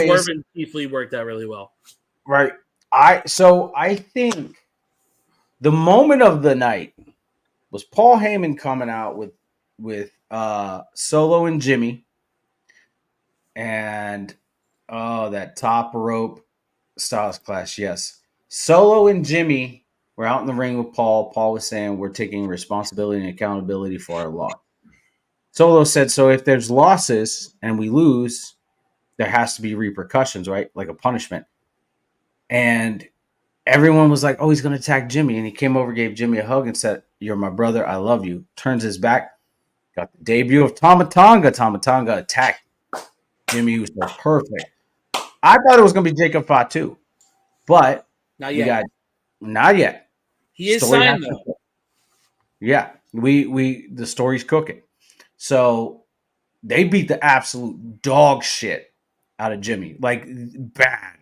Swerve and Keith Lee worked out really well. Right. I think the moment of the night was Paul Heyman coming out with Solo and Jimmy, and that top rope Styles clash. Yes, Solo and Jimmy were out in the ring with Paul. Paul was saying we're taking responsibility and accountability for our loss. Solo said, so if there's losses and we lose, there has to be repercussions, right? Like a punishment. And everyone was like, oh, he's going to attack Jimmy. And he came over, gave Jimmy a hug and said, you're my brother. I love you. Turns his back. Got the debut of Tama Tonga. Tama Tonga attacked Jimmy, who was perfect. I thought it was going to be Jacob Fatu. But not yet. Not yet. He is signed, though. Yeah. The story's cooking. So they beat the absolute dog shit out of Jimmy. Like, bad.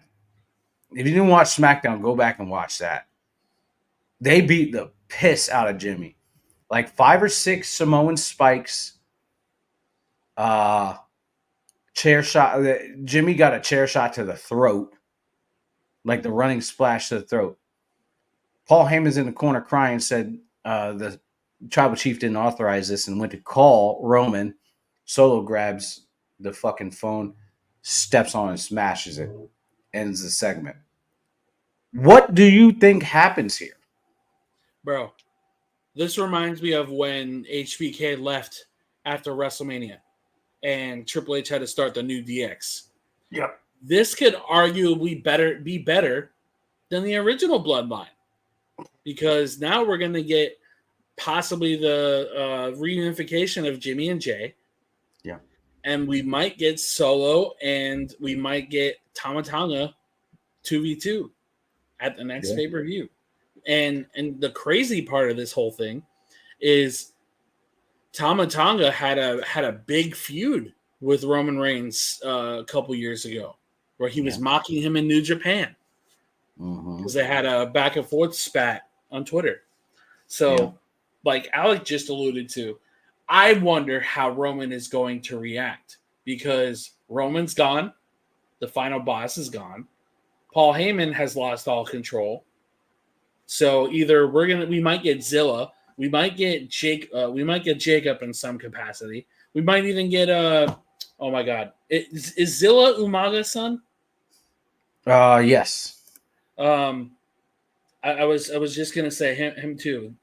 If you didn't watch SmackDown, go back and watch that. They beat the piss out of Jimmy. Like 5 or 6 Samoan spikes. Chair shot. Jimmy got a chair shot to the throat. Like the running splash to the throat. Paul Heyman's in the corner crying, said the tribal chief didn't authorize this and went to call Roman. Solo grabs the fucking phone, steps on and smashes it. Ends the segment. What do you think happens here? Bro, this reminds me of when HBK left after WrestleMania and Triple H had to start the new DX. Yep. This could arguably be better than the original Bloodline because now we're going to get possibly the reunification of Jimmy and Jay. Yeah. And we might get Solo and we might get Tama Tonga 2v2 at the next pay-per-view. And the crazy part of this whole thing is Tama Tonga had a big feud with Roman Reigns a couple years ago where he was mocking him in New Japan because they had a back and forth spat on Twitter. So like Alec just alluded to, I wonder how Roman is going to react because Roman's gone. The final boss is gone. Paul Heyman has lost all control. So either we might get Zilla, we might get Jacob in some capacity. We might even get oh my god. Is Zilla Umaga's son? Yes. I was just gonna say him too.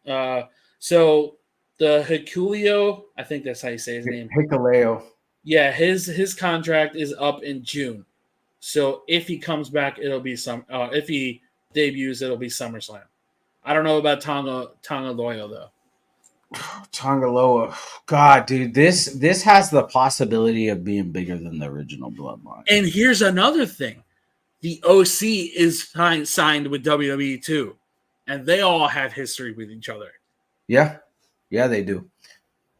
So the Hikuleo, I think that's how you say his name. Hikuleo. Yeah, his contract is up in June. So if he comes back, it'll be if he debuts, it'll be SummerSlam. I don't know about Tonga Loyo though. Tonga Loa. God, dude, this has the possibility of being bigger than the original Bloodline. And here's another thing. The OC is signed with WWE too. And they all have history with each other. Yeah. Yeah, they do.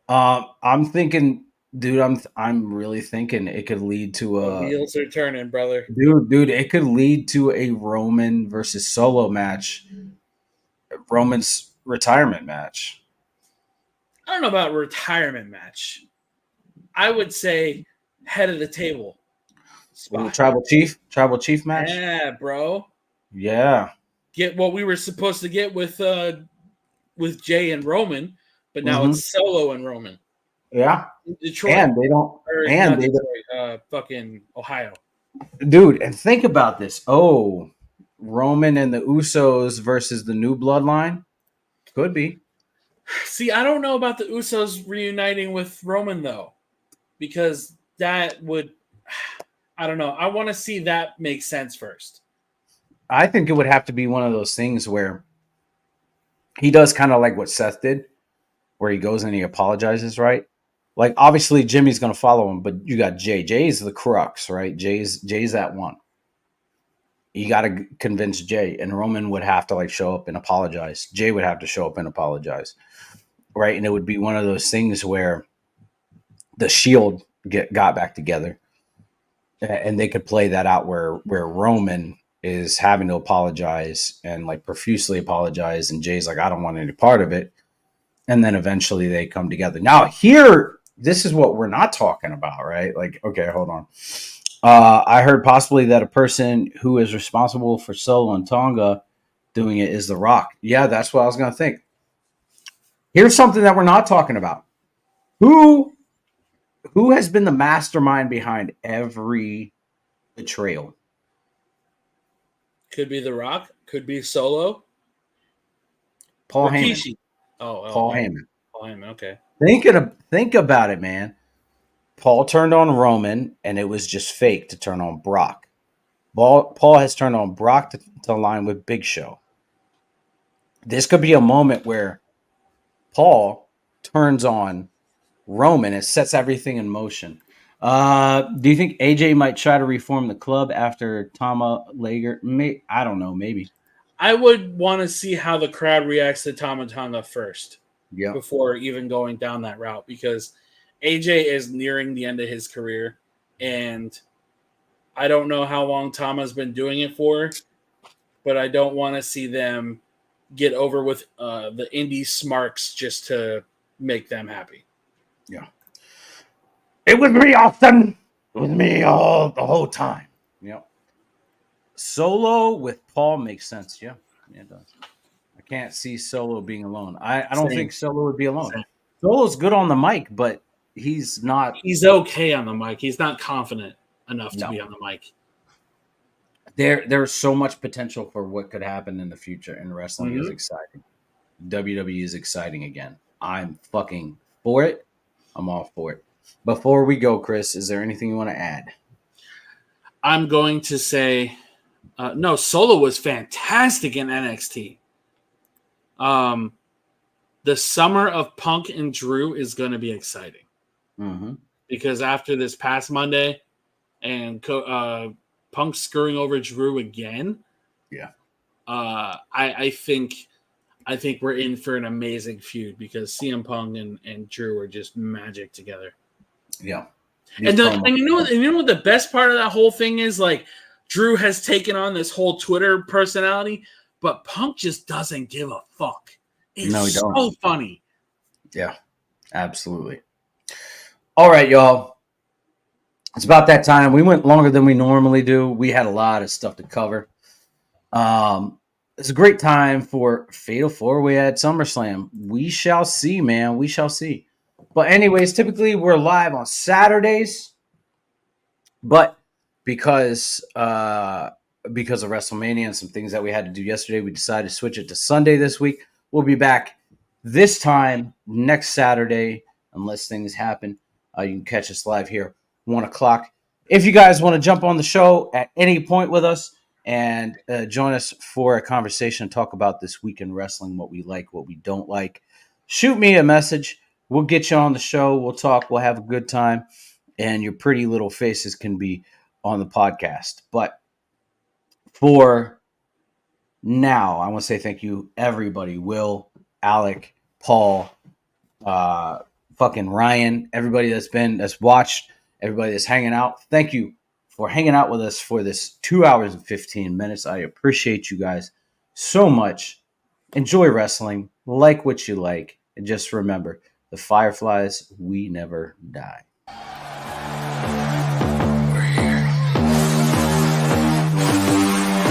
I'm thinking, dude, I'm really thinking it could lead to the wheels are turning, brother. Dude, it could lead to a Roman versus Solo match. Roman's retirement match. I don't know about retirement match. I would say head of the table. Tribal chief match. Yeah, bro. Yeah. Get what we were supposed to get with Jay and Roman, but now it's Solo and Roman. Yeah. Detroit. And they don't. Fucking Ohio. dude, and think about this. Oh, Roman and the Usos versus the New Bloodline could be. See, I don't know about the Usos reuniting with Roman though, because that would, I don't know. I want to see that make sense first. I think it would have to be one of those things where he does kind of like what Seth did, where he goes and he apologizes, right? Like obviously Jimmy's gonna follow him, but you got Jay. Jay's the crux, right? Jay's that one. You got to convince Jay, and Roman would have to like show up and apologize. Jay would have to show up and apologize, right? And it would be one of those things where the Shield got back together, and they could play that out where Roman is having to apologize and like profusely apologize, and Jay's like, I don't want any part of it, and then eventually they come together. Now here, this is what we're not talking about, right? Like, okay, hold on. I heard possibly that a person who is responsible for Solo and Tonga doing it is The Rock. Yeah, that's what I was going to think. Here's something that we're not talking about. Who has been the mastermind behind every betrayal? Could be The Rock. Could be Solo. Paul Heyman. Rikishi. Paul Heyman. Paul Heyman. Okay. Think about it, man. Paul turned on Roman, and it was just fake to turn on Brock. Paul has turned on Brock to align with Big Show. This could be a moment where Paul turns on Roman and sets everything in motion. Do you think AJ might try to reform the club after Tama Lager? I don't know. Maybe. I would want to see how the crowd reacts to Tama Tonga first. Yeah. Before even going down that route, because AJ is nearing the end of his career, and I don't know how long Tama's been doing it for, but I don't want to see them get over with the indie smarks just to make them happy. Yeah. It was me, Austin. It was me the whole time. Yep. Solo with Paul makes sense. Yeah, it does. I can't see Solo being alone. I don't think Solo would be alone. Solo's good on the mic, but he's not. He's okay on the mic. He's not confident enough to be on the mic. There's so much potential for what could happen in the future, and wrestling is exciting. WWE is exciting again. I'm fucking for it. I'm all for it. Before we go, Chris, is there anything you want to add? I'm going to say, no, Solo was fantastic in NXT. The summer of Punk and Drew is going to be exciting. Because after this past Monday and Punk screwing over Drew again, I think we're in for an amazing feud because CM Punk and Drew are just magic together. Yeah. And you know what the best part of that whole thing is? Like, Drew has taken on this whole Twitter personality, but Punk just doesn't give a fuck. It's so funny. Yeah, absolutely. All right, y'all. It's about that time. We went longer than we normally do. We had a lot of stuff to cover. It's a great time for Fatal 4-Way at SummerSlam. We shall see, man. We shall see. But anyways, typically we're live on Saturdays. But because of WrestleMania and some things that we had to do yesterday, we decided to switch it to Sunday this week. We'll be back this time next Saturday, unless things happen. You can catch us live here, 1 o'clock. If you guys want to jump on the show at any point with us and join us for a conversation, talk about this week in wrestling, what we like, what we don't like, shoot me a message. We'll get you on the show. We'll talk. We'll have a good time. And your pretty little faces can be on the podcast. But for now, I want to say thank you, everybody. Will, Alec, Paul, fucking Ryan, everybody that's watched, everybody that's hanging out. Thank you for hanging out with us for this 2 hours and 15 minutes. I appreciate you guys so much. Enjoy wrestling. Like what you like. And just remember, the Fireflies, we never die.